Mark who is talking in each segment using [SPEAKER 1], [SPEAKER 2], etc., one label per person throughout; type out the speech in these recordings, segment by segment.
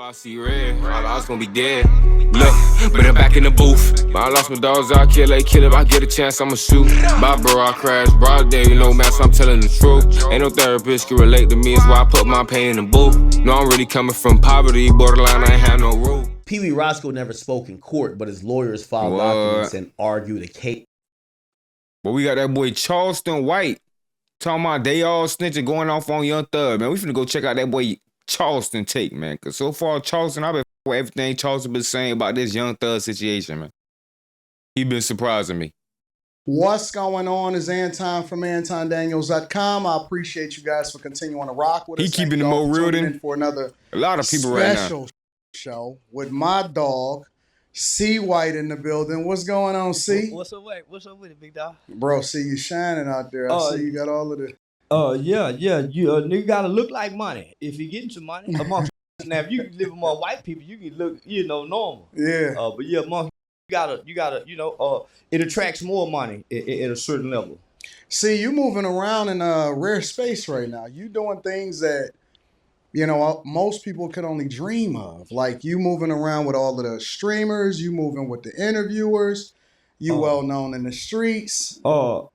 [SPEAKER 1] I see red, I was gonna be dead. Look, but I'm back in the booth. I lost my dogs, I kill if I get a chance, I'ma shoot. My bro, I crash, broad day, you know, man, so I'm telling the truth. Ain't no therapist can relate to me, it's why I put my pain in the booth. No, I'm really coming from poverty, borderline, I ain't have no roof.
[SPEAKER 2] Pee Wee Roscoe never spoke in court, but his lawyers filed documents and argued a case.
[SPEAKER 1] But we got that boy Charleston White talking about they all snitching going off on Young Thug, man. We finna go check out that boy Charleston take, man. Cause so far, Charleston, I've been with everything Charleston been saying about this Young Thug situation, man. He been surprising me.
[SPEAKER 3] What's going on is Anton from AntonDaniels.com. I appreciate you guys for continuing to rock with us.
[SPEAKER 1] He keeping the more real than
[SPEAKER 3] for another
[SPEAKER 1] a lot of people right now.
[SPEAKER 3] Special show with my dog, C White in the building. What's going on, C?
[SPEAKER 4] What's up with it, big dog?
[SPEAKER 3] Bro, see you shining out there. I see you got all of the...
[SPEAKER 4] Yeah. You nigga gotta look like money if you getting some money. Amongst now, if you live among white people, you can look, normal.
[SPEAKER 3] Yeah.
[SPEAKER 4] But yeah, among you gotta, it attracts more money at a certain level.
[SPEAKER 3] See, you moving around in a rare space right now. You doing things that, most people could only dream of. Like you moving around with all of the streamers, you moving with the interviewers, you well known in the streets.
[SPEAKER 4] So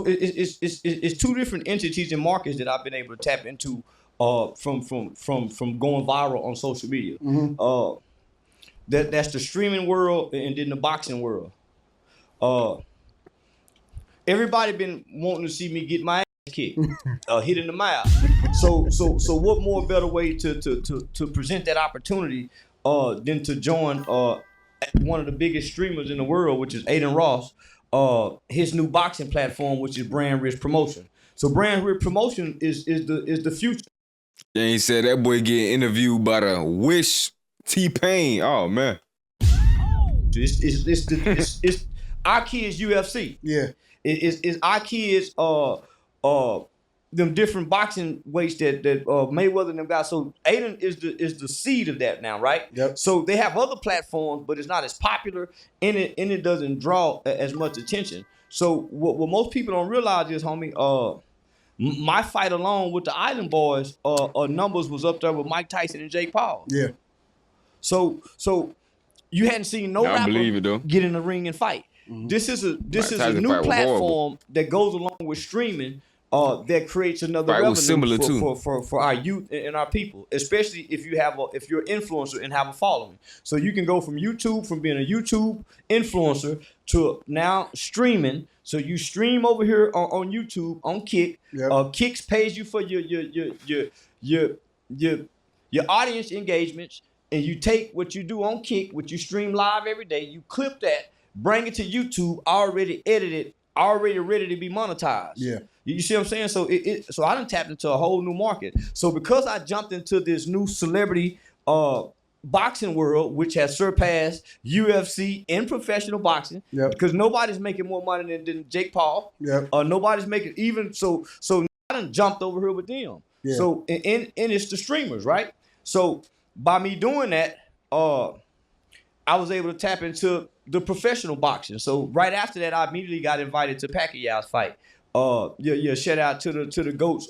[SPEAKER 4] it's two different entities and markets that I've been able to tap into from going viral on social media.
[SPEAKER 3] Mm-hmm.
[SPEAKER 4] That's the streaming world and then the boxing world. Everybody been wanting to see me get my ass kicked, hit in the mouth. So what more better way to present that opportunity than to join one of the biggest streamers in the world, which is Aiden Ross. His new boxing platform, which is Brand Rich Promotion. So Brand Rich Promotion is the future.
[SPEAKER 1] Yeah, he said that boy getting interviewed by the Wish T-Pain. Oh man,
[SPEAKER 4] it's our kids UFC.
[SPEAKER 3] Yeah,
[SPEAKER 4] it's our kids them different boxing weights that Mayweather and them guys. So Aiden is the seed of that now, right?
[SPEAKER 3] Yep.
[SPEAKER 4] So they have other platforms, but it's not as popular and it doesn't draw as much attention. So what most people don't realize is, homie, my fight alone with the Island Boys, numbers was up there with Mike Tyson and Jake Paul.
[SPEAKER 3] Yeah.
[SPEAKER 4] So you hadn't seen no rapper get in the ring and fight.
[SPEAKER 3] Mm-hmm.
[SPEAKER 4] This is a new platform that goes along with streaming. That creates another revenue for our youth and our people, especially if you're an influencer and have a following. So you can go from being a YouTube influencer to now streaming. So you stream over here on YouTube on Kick.
[SPEAKER 3] Yep.
[SPEAKER 4] Kicks pays you for your audience engagements, and you take what you do on Kick, what you stream live every day, you clip that, bring it to YouTube, already edited, already ready to be monetized.
[SPEAKER 3] Yeah.
[SPEAKER 4] You see what I'm saying? So so I done tapped into a whole new market. So because I jumped into this new celebrity boxing world, which has surpassed UFC and professional boxing, because nobody's making more money than Jake Paul.
[SPEAKER 3] Yep.
[SPEAKER 4] Nobody's making even so I done jumped over here with them.
[SPEAKER 3] Yeah.
[SPEAKER 4] So and it's the streamers, right? So by me doing that, I was able to tap into the professional boxing. So right after that, I immediately got invited to Pacquiao's fight. Shout out to the GOATs.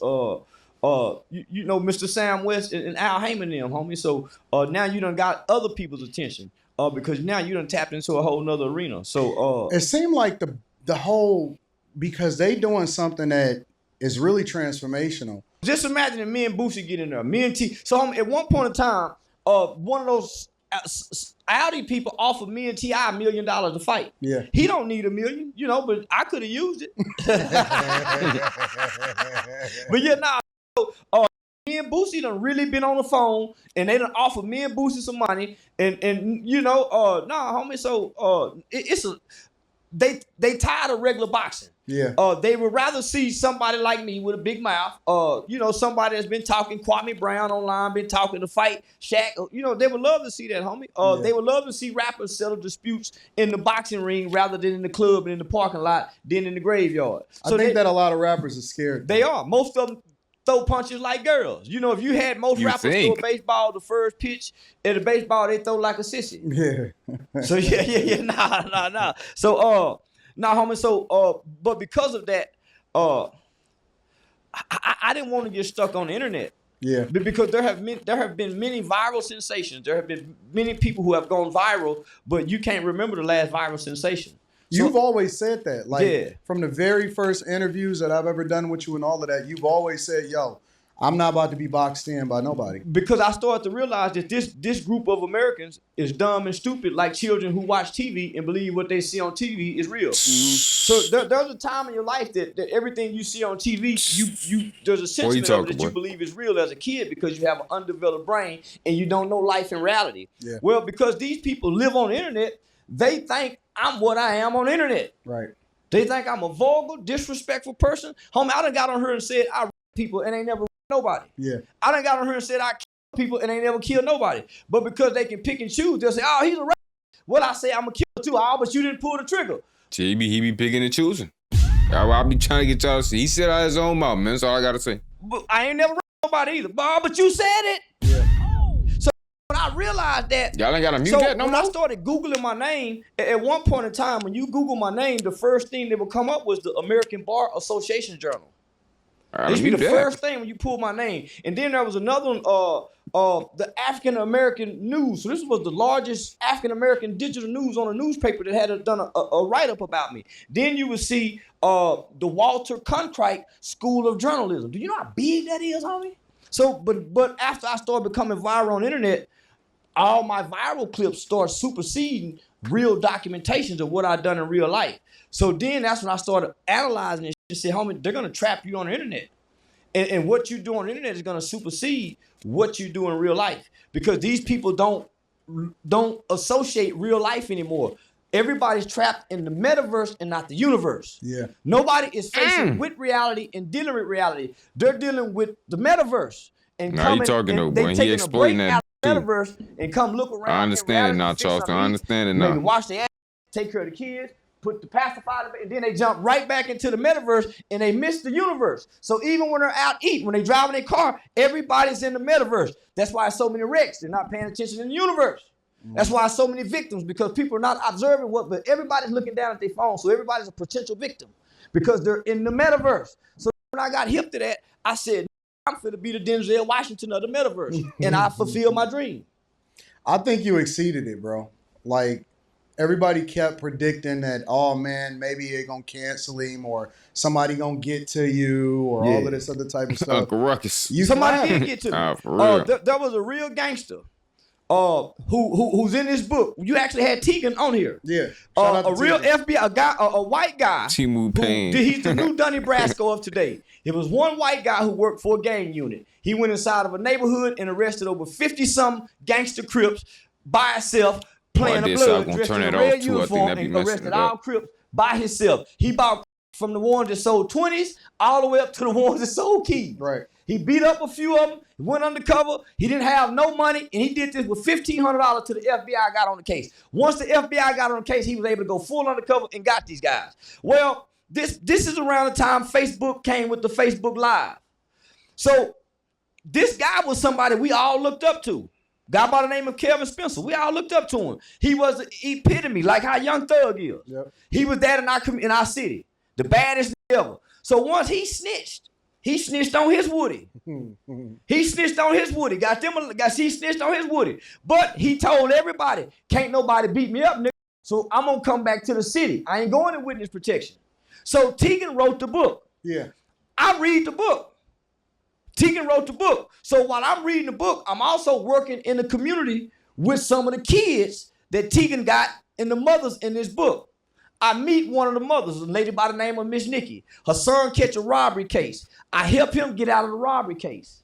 [SPEAKER 4] Mr. Sam West and Al Heyman them, homie. So now you done got other people's attention. Because now you done tapped into a whole nother arena. So
[SPEAKER 3] it seemed like the whole, because they doing something that is really transformational.
[SPEAKER 4] Just imagine if me and Boosie get in there. Me and T. So homie, at one point in time, one of those Audi people offered me and T.I. $1 million to fight.
[SPEAKER 3] Yeah.
[SPEAKER 4] He don't need $1 million, but I could have used it. But yeah, me and Boosie done really been on the phone, and they done offered me and Boosie some money, and homie. So they tired of regular boxing.
[SPEAKER 3] Yeah.
[SPEAKER 4] They would rather see somebody like me with a big mouth. Somebody that's been talking Kwame Brown online, been talking to fight Shaq. They would love to see that, homie. They would love to see rappers settle disputes in the boxing ring rather than in the club and in the parking lot, than in the graveyard.
[SPEAKER 3] So I think that a lot of rappers are scared.
[SPEAKER 4] They are. Most of them throw punches like girls. If you had most rappers throw a baseball, the first pitch at a baseball, they throw like a sissy.
[SPEAKER 3] Yeah.
[SPEAKER 4] So nah. So homie. So but because of that, I didn't want to get stuck on the internet.
[SPEAKER 3] Yeah.
[SPEAKER 4] Because there have been many viral sensations. There have been many people who have gone viral, but you can't remember the last viral sensation.
[SPEAKER 3] You've always said that. Like,
[SPEAKER 4] yeah.
[SPEAKER 3] From the very first interviews that I've ever done with you and all of that, you've always said, yo, I'm not about to be boxed in by nobody.
[SPEAKER 4] Because I started to realize that this group of Americans is dumb and stupid, like children who watch TV and believe what they see on TV is real. So there's a time in your life that everything you see on TV, there's a sentiment of it that you believe is real as a kid because you have an undeveloped brain and you don't know life in reality.
[SPEAKER 3] Yeah.
[SPEAKER 4] Well, because these people live on the internet, they think I'm what I am on the internet.
[SPEAKER 3] Right.
[SPEAKER 4] They think I'm a vulgar, disrespectful person. Homie, I done got on here and said I people and ain't never nobody.
[SPEAKER 3] Yeah.
[SPEAKER 4] I done got on here and said I kill people and ain't never killed nobody. But because they can pick and choose, they'll say, oh, he's a rapist. What I say, I'm a killer too. Oh, but you didn't pull the trigger.
[SPEAKER 1] See, he be picking and choosing. I be trying to get y'all to see. He said out his own mouth, man. That's all I got to say.
[SPEAKER 4] But I ain't never raped nobody either. But you said it.
[SPEAKER 3] Yeah.
[SPEAKER 4] So when I realized that.
[SPEAKER 1] Y'all ain't got to mute
[SPEAKER 4] so
[SPEAKER 1] that no
[SPEAKER 4] when
[SPEAKER 1] more?
[SPEAKER 4] I started Googling my name, at one point in time, when you Google my name, the first thing that would come up was the American Bar Association Journal. This be the first thing when you pull my name. And then there was another one, the African American News. So this was the largest African American digital news on a newspaper that had done a write-up about me. Then you would see the Walter Cronkite School of Journalism. Do you know how big that is, homie? So, but after I started becoming viral on the internet, all my viral clips start superseding real documentations of what I've done in real life. So then that's when I started analyzing it and said, homie, they're going to trap you on the internet. And what you do on the internet is going to supersede what you do in real life. Because these people don't associate real life anymore. Everybody's trapped in the metaverse and not the universe.
[SPEAKER 3] Yeah.
[SPEAKER 4] Nobody is facing with reality and dealing with reality. They're dealing with the metaverse. And
[SPEAKER 1] you talking though, boy. He exploiting that too.
[SPEAKER 4] Metaverse and come look around.
[SPEAKER 1] I understand it now, Charleston. I understand it now.
[SPEAKER 4] Maybe wash their ass, take care of the kids, put the pacifier, and then they jump right back into the metaverse and they miss the universe. So even when they're out eating, when they drive in their car, everybody's in the metaverse. That's why so many wrecks. They're not paying attention in the universe. That's why so many victims, because people are not observing but everybody's looking down at their phone. So everybody's a potential victim because they're in the metaverse. So when I got hip to that, I said, I'm finna be the Denzel Washington of the metaverse. And I fulfilled my dream.
[SPEAKER 3] I think you exceeded it, bro. Like, everybody kept predicting that, oh, man, maybe they're going to cancel him or somebody going to get to you or all of this other type of stuff.
[SPEAKER 1] Uncle Ruckus.
[SPEAKER 4] Somebody did get to me.
[SPEAKER 1] For real.
[SPEAKER 4] There was a real gangster who's in this book. You actually had Tegan on here.
[SPEAKER 3] Yeah.
[SPEAKER 4] A real FBI, a guy, a white guy.
[SPEAKER 1] Timu Payne.
[SPEAKER 4] He's the new Donnie Brasco of today. It was one white guy who worked for a gang unit. He went inside of a neighborhood and arrested over 50-some gangster Crips by himself, playing the blood, dressed in a red uniform, and arrested all Crips by himself. He bought from the ones that sold 20s all the way up to the ones that sold keys.
[SPEAKER 3] Right.
[SPEAKER 4] He beat up a few of them, went undercover. He didn't have no money, and he did this with $1,500 till the FBI got on the case. Once the FBI got on the case, he was able to go full undercover and got these guys. Well, this is around the time Facebook came with the Facebook Live. So this guy was somebody we all looked up to. Guy by the name of Kevin Spencer. We all looked up to him. He was the epitome, like how Young Thug is.
[SPEAKER 3] Yep.
[SPEAKER 4] He was that in our city, the baddest ever. So once he snitched on his Woody. He snitched on his Woody. He snitched on his Woody. But he told everybody, can't nobody beat me up, nigga. So I'm gonna come back to the city. I ain't going to witness protection. So Tegan wrote the book.
[SPEAKER 3] Yeah.
[SPEAKER 4] I read the book. Tegan wrote the book. So while I'm reading the book, I'm also working in the community with some of the kids that Tegan got and the mothers in this book. I meet one of the mothers, a lady by the name of Miss Nikki. Her son catch a robbery case. I help him get out of the robbery case.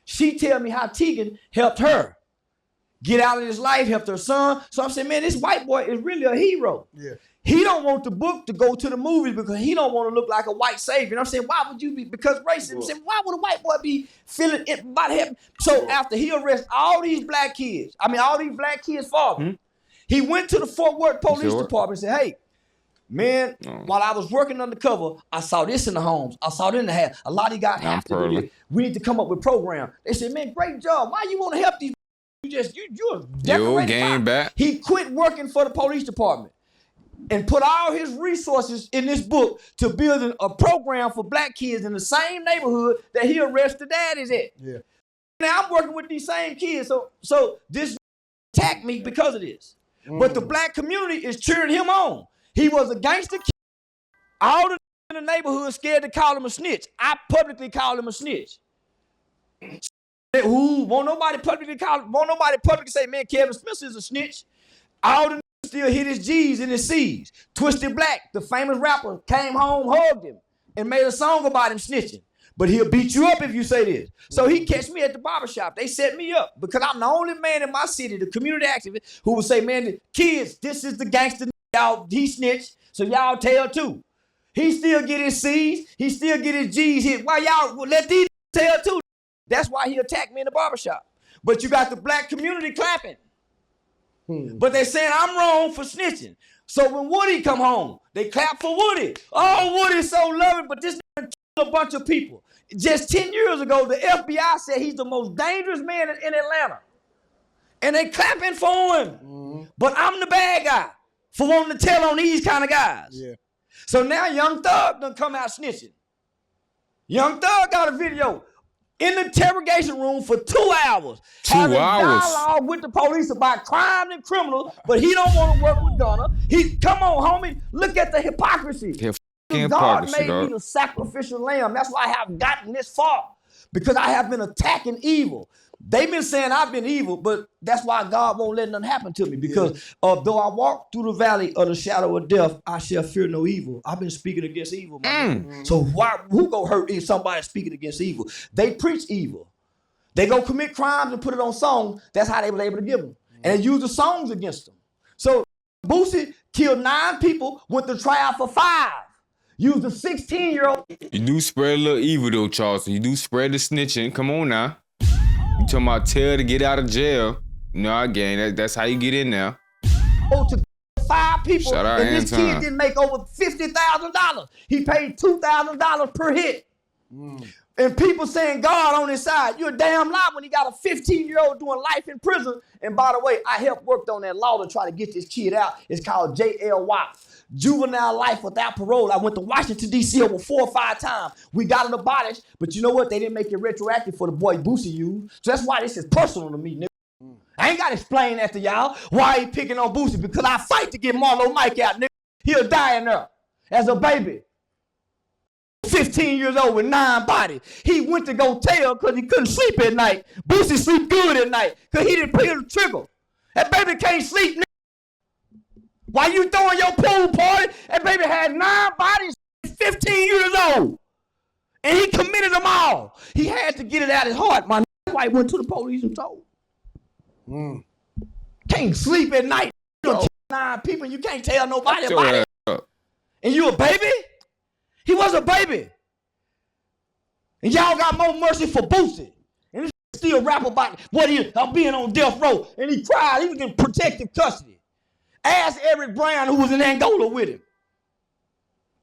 [SPEAKER 4] She tell me how Tegan helped her get out of his life, helped her son. So I'm saying, man, this white boy is really a hero.
[SPEAKER 3] Yeah.
[SPEAKER 4] He don't want the book to go to the movies because he don't want to look like a white savior. And I'm saying, why would you be? Because racism. I'm saying, why would a white boy be feeling it about him? So after he arrests all these black kids father, he went to the Fort Worth Police Department and said, hey, man, while I was working undercover, I saw this in the homes. I saw it in the house. A lot of you guys have to do this. We need to come up with program. They said, man, great job. Why you want to help these? You're a decorated
[SPEAKER 1] game back.
[SPEAKER 4] He quit working for the police department and put all his resources in this book to build a program for black kids in the same neighborhood that he arrested daddies at.
[SPEAKER 3] Yeah.
[SPEAKER 4] now I'm working with these same kids. So this attacked me because of this. But the black community is cheering him on. He was a gangster kid. All the in the neighborhood scared to call him a snitch. I publicly call him a snitch. Who won't nobody publicly say, man, Kevin Spencer is a snitch. All the still hit his G's and his C's. Twisted Black, the famous rapper, came home, hugged him, and made a song about him snitching. But he'll beat you up if you say this. So he catch me at the barbershop. They set me up because I'm the only man in my city, the community activist, who would say, man, kids, this is the gangster. Y'all, he snitched, so y'all tell too. He still get his C's. He still get his G's hit. Why y'all let these tell too? That's why he attacked me in the barbershop. But you got the black community clapping. But they saying I'm wrong for snitching. So when Woody come home, they clap for Woody. Oh, Woody's so loving, but this nigga killed a bunch of people. Just 10 years ago, the FBI said he's the most dangerous man in Atlanta. And they clapping for him. But I'm the bad guy for wanting to tell on these kind of guys. Yeah. So now Young Thug done come out snitching. Young Thug got a video in the interrogation room for 2 hours. Having dialogue with the police about crime and criminals, but he don't want to work with Gunna. Come on, homie, look at the hypocrisy. God made me the sacrificial lamb. That's why I have gotten this far, because I have been attacking evil. They've been saying I've been evil, but that's why God won't let nothing happen to me, because though I walk through the valley of the shadow of death, I shall fear no evil. I've been speaking against evil. So who go hurt somebody speaking against evil? They preach evil. They go commit crimes and put it on songs. That's how they were able to give them. And they use the songs against them. So Boosie killed 9 people, went to trial for 5. Used a 16-year-old.
[SPEAKER 1] You do spread a little evil though, Charleston. You do spread the snitching. Come on now. You talking about tell to get out of jail. No, again, that's how you get in now.
[SPEAKER 4] To 5 people,
[SPEAKER 1] Shout out
[SPEAKER 4] and this kid didn't make over $50,000. He paid $2,000 per hit. And people saying God on his side. You're a damn lie when he got a 15-year-old doing life in prison. And by the way, I helped worked on that law to try to get this kid out. It's called JLY. Juvenile life without parole. I went to Washington, D.C. over 4 or 5 times. We got it abolished, but you know what? They didn't make it retroactive for the boy Boosie used. So that's why this is personal to me, nigga. I ain't got to explain that to y'all. Why he picking on Boosie? Because I fight to get Marlo Mike out, nigga. He'll die in there as a baby. 15 years old with 9 bodies. He went to go tell because he couldn't sleep at night. Boosie sleep good at night because he didn't pull the trigger. That baby can't sleep, nigga. Why you throwing your pool party? That baby had 9 bodies, 15 years old. And he committed them all. He had to get it out of his heart. My nigga white went to the police and told. Can't sleep at night. You kill 9 people and you can't tell nobody about it. And you a baby? He was a baby. And y'all got more mercy for Boosie. And this still rap about what he is. I'm being on death row. And he cried. He was in protective custody. Ask Eric Brown, who was in Angola with him.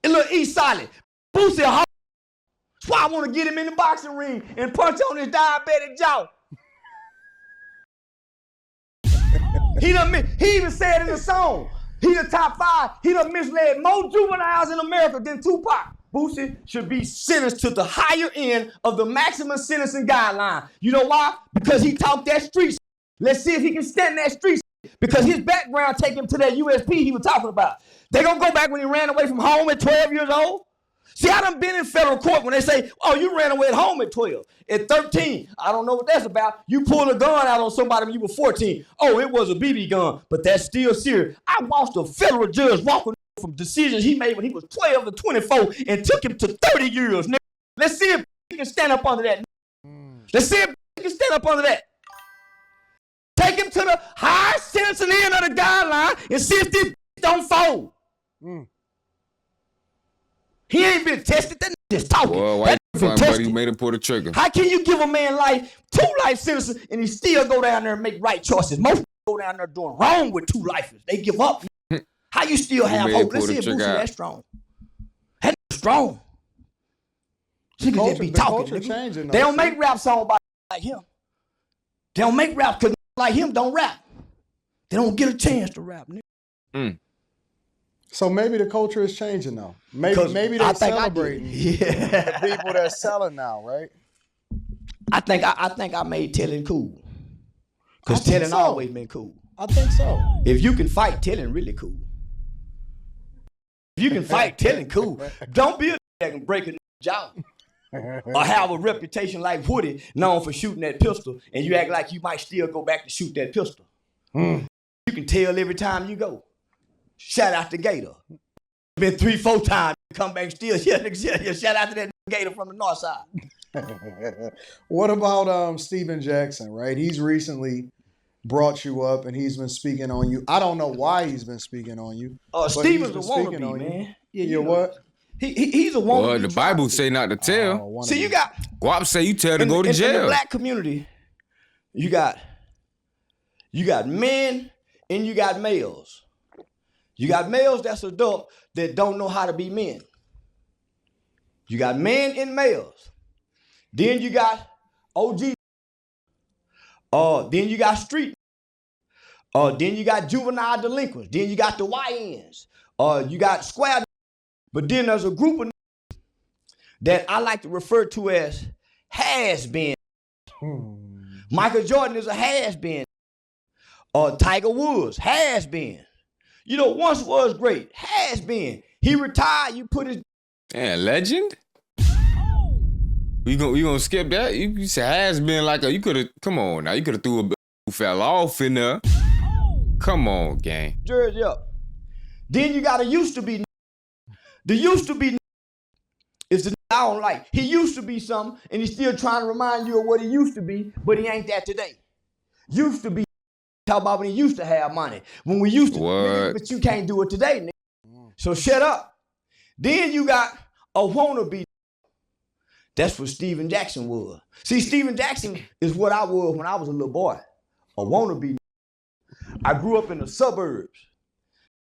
[SPEAKER 4] And look, East Solid. Boosie, that's why I want to get him in the boxing ring and punch on his diabetic jaw. He even said in the song, he the top 5. He done misled more juveniles in America than Tupac. Boosie should be sentenced to the higher end of the maximum sentencing guideline. You know why? Because he talked that street. Let's see if he can stand that street. Because his background take him to that USP he was talking about. They gonna go back when he ran away from home at 12 years old? See, I done been in federal court when they say, oh, you ran away at home at 12. At 13, I don't know what that's about. You pulled a gun out on somebody when you were 14. Oh, it was a BB gun, but that's still serious. I watched a federal judge walk from decisions he made when he was 12 to 24 and took him to 30 years. Let's see if he can stand up under that. Let's see if he can stand up under that. Take him to the high sentencing end of the guideline and see if this don't fold. He ain't been tested. That just talking.
[SPEAKER 1] Well, white buddy made him pull the trigger.
[SPEAKER 4] How can you give a man life, 2 life sentences, and he still go down there and make right choices? Most go down there doing wrong with 2 lifers. They give up. How you still have hope? Let's see if Boosie that strong. That's strong. Niggas just be talking. They don't make rap songs about like him. They don't make rap because like him don't rap. They don't get a chance to rap.
[SPEAKER 3] So maybe the culture is changing now. Maybe they're celebrating the people that's selling now, right?
[SPEAKER 4] I think I made telling cool.
[SPEAKER 3] I
[SPEAKER 4] Cause
[SPEAKER 3] think
[SPEAKER 4] telling
[SPEAKER 3] so.
[SPEAKER 4] always been cool.
[SPEAKER 3] I think so.
[SPEAKER 4] If you can fight, telling really cool. If you can fight, telling cool. Don't be a that can break a jaw. Or have a reputation like Woody, known for shooting that pistol, and you act like you might still go back to shoot that pistol. You can tell every time you go. Shout out to Gator. Been 3-4 times, come back still. Shout out to that Gator from the north side.
[SPEAKER 3] What about Steven Jackson, right? He's recently brought you up and he's been speaking on you. I don't know why he's been speaking on you.
[SPEAKER 4] Steven's a wannabe, man.
[SPEAKER 3] Yeah, you know what?
[SPEAKER 4] He's a wannabe.
[SPEAKER 1] Well, the Bible say not to tell.
[SPEAKER 4] See, you got
[SPEAKER 1] Guap say you tell to go to
[SPEAKER 4] in
[SPEAKER 1] jail.
[SPEAKER 4] the black community, you got men and you got males. You got males that's adult that don't know how to be men. You got men and males. Then you got OG. Then you got street. Then you got juvenile delinquents. Then you got the YNs. You got square. But then there's a group of that I like to refer to as has-been. Michael Jordan is a has-been. Tiger Woods, has-been. You know, once was great, has-been. He retired, you put his...
[SPEAKER 1] Yeah, legend? You gonna skip that? You said has been like you could have, come on now, you could have threw a who fell off in there. Come on, gang.
[SPEAKER 4] Jersey up. Then you got a used to be. The used to be is the I don't like. He used to be something, and he's still trying to remind you of what he used to be, but he ain't that today. Used to be. Talk about when he used to have money. When we used to, nigga, but you can't do it today, nigga. So shut up. Then you got a wannabe. That's what Steven Jackson was. See, Steven Jackson is what I was when I was a little boy. A wannabe. I grew up in the suburbs.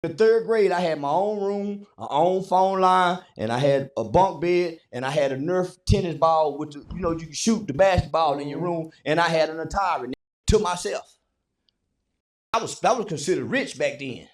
[SPEAKER 4] In the 3rd grade, I had my own room, my own phone line, and I had a bunk bed, and I had a Nerf tennis ball with the, you can shoot the basketball in your room, and I had an Atari to myself. I was considered rich back then.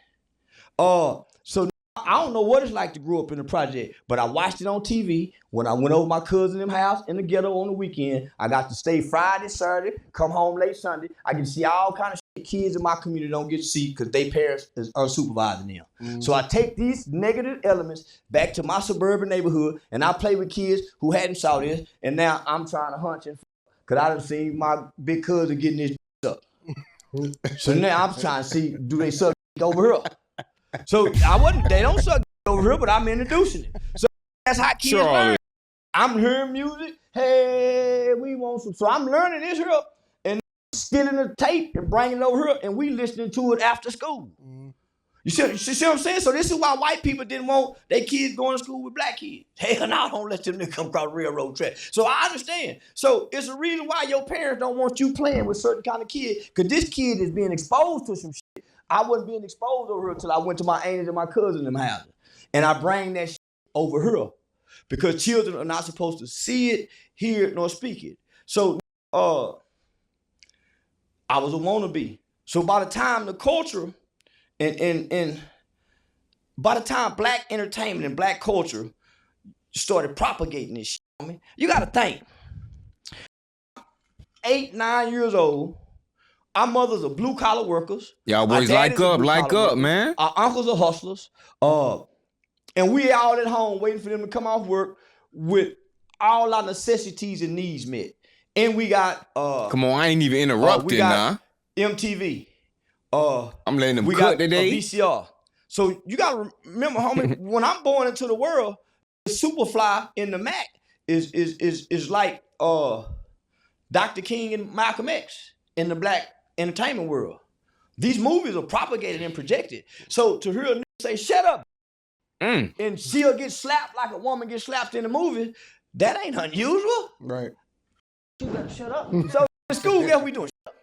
[SPEAKER 4] So I don't know what it's like to grow up in the project, but I watched it on TV when I went over my cousin's house in the ghetto on the weekend. I got to stay Friday, Saturday, come home late Sunday. I can see all kind of shit kids in my community don't get to see because their parents are supervising them. So I take these negative elements back to my suburban neighborhood and I play with kids who hadn't saw this, and now I'm trying to hunch and because I done seen my big cousin getting this up. So now I'm trying to see, do they suck over here? So they don't suck over here, but I'm introducing it. So that's how kids learn. I'm hearing music. Hey, we want some. So I'm learning this here and stealing the tape and bringing it over here, and we listening to it after school. You see what I'm saying? So this is why white people didn't want their kids going to school with black kids. Hell no, don't let them niggas come across the railroad track. So I understand. So it's a reason why your parents don't want you playing with certain kind of kids, because this kid is being exposed to some shit. I wasn't being exposed over here until I went to my aunties and my cousins in them houses. And I bring that shit over here because children are not supposed to see it, hear it, nor speak it. So I was a wannabe. So by the time the culture and by the time black entertainment and black culture started propagating this shit, I mean, you got to think. 8, 9 years old, our mothers are blue collar workers.
[SPEAKER 1] Y'all boys like up, man.
[SPEAKER 4] Our uncles are hustlers. And we all at home waiting for them to come off work with all our necessities and needs met. And we got
[SPEAKER 1] come on, I ain't even interrupting now.
[SPEAKER 4] MTV.
[SPEAKER 1] I'm letting them
[SPEAKER 4] we
[SPEAKER 1] cook
[SPEAKER 4] got
[SPEAKER 1] today.
[SPEAKER 4] A VCR. So you gotta remember, homie, when I'm born into the world, Superfly in the Mac is like Dr. King and Malcolm X in the black entertainment world. These movies are propagated and projected. So to hear a nigga say, shut up, and she'll get slapped like a woman gets slapped in the movie, that ain't unusual.
[SPEAKER 3] Right.
[SPEAKER 4] You better shut up. So in school, guess what we doing? Shut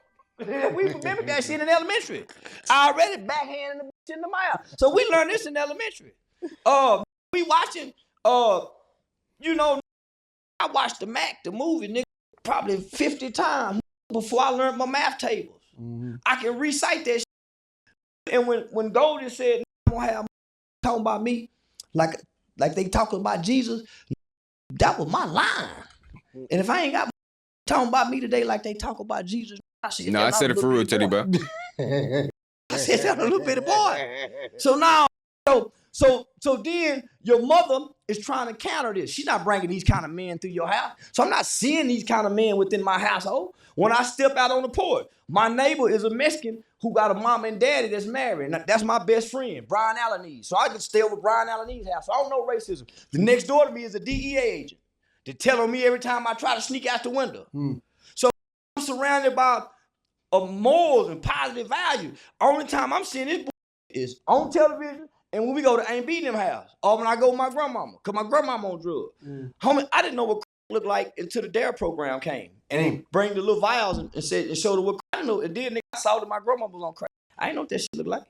[SPEAKER 4] up. We remember that shit in elementary. I already backhanding the bitch in the mouth. So we learned this in elementary. We watching, I watched the Mac, the movie, nigga, probably 50 times before I learned my math tables. I can recite that shit. And when Goldie said, I'm gonna have talking about me like they talking about Jesus, that was my line. And if I ain't got talking about me today like they talk about Jesus. I said,
[SPEAKER 1] I said it for real, Teddy Bear.
[SPEAKER 4] I said that a little bitty boy. So now, so then your mother is trying to counter this. She's not bringing these kind of men through your house. So I'm not seeing these kind of men within my household. When I step out on the porch, my neighbor is a Mexican who got a mom and daddy that's married. And that's my best friend, Brian Allenese. So I can stay over Brian Allenese's house. So I don't know racism. The next door to me is a DEA agent. They're telling me every time I try to sneak out the window. So I'm surrounded by morals and positive value. Only time I'm seeing this is on television and when we go to Aunt B them house, or when I go with my grandmama, because my grandmama on drugs. Homie, I didn't know what looked like until the DARE program came. And they bring the little vials and said and showed her what I didn't know. And then I saw that my grandmama was on crack. I didn't know what that shit looked like.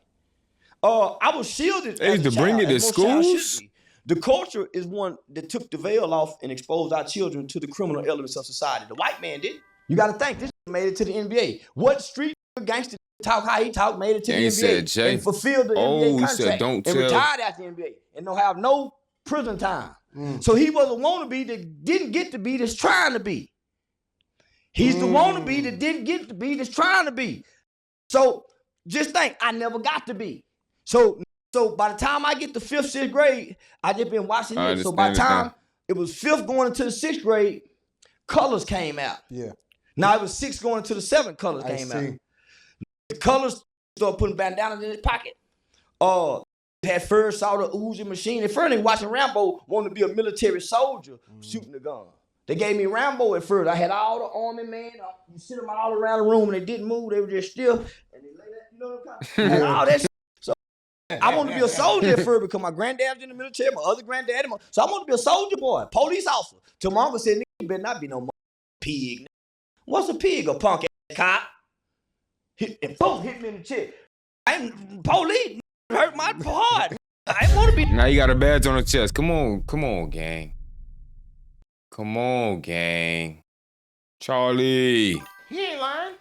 [SPEAKER 4] I was shielded.
[SPEAKER 1] They used to bring it to schools.
[SPEAKER 4] The culture is one that took the veil off and exposed our children to the criminal elements of society. The white man did. You got to think this made it to the NBA. What street gangster talk how he talk made it to the NBA and fulfilled the NBA contract and retired after the NBA and don't have no prison time. So he was a wannabe that didn't get to be that's trying to be. He's the wannabe that didn't get to be that's trying to be. So just think, I never got to be. So by the time I get to 5th, 6th grade, I just been watching it. So by the time it was 5th going into the 6th grade, colors came out. Yeah. Now it was 6th going into the 7th, colors came out. The colors started putting bandanas in his pocket. Had first saw the Uzi machine. At first, they watching Rambo wanted to be a military soldier shooting the gun. They gave me Rambo at first. I had all the army men. You sit them all around the room and they didn't move. They were just still. And they lay that, you know what I'm saying? And all that shit. So I wanted to be a soldier at first because my granddad was in the military, my other granddad. So I wanted to be a soldier boy, police officer. Till my uncle said, nigga, you better not be no pig. What's a pig? A punk ass cop. And boom, hit me in the chest. I ain't police. Hurt my heart. I ain't want to be.
[SPEAKER 1] Now you got a badge on the chest. Come on, gang. Come on, gang. Charlie.
[SPEAKER 4] He ain't lying.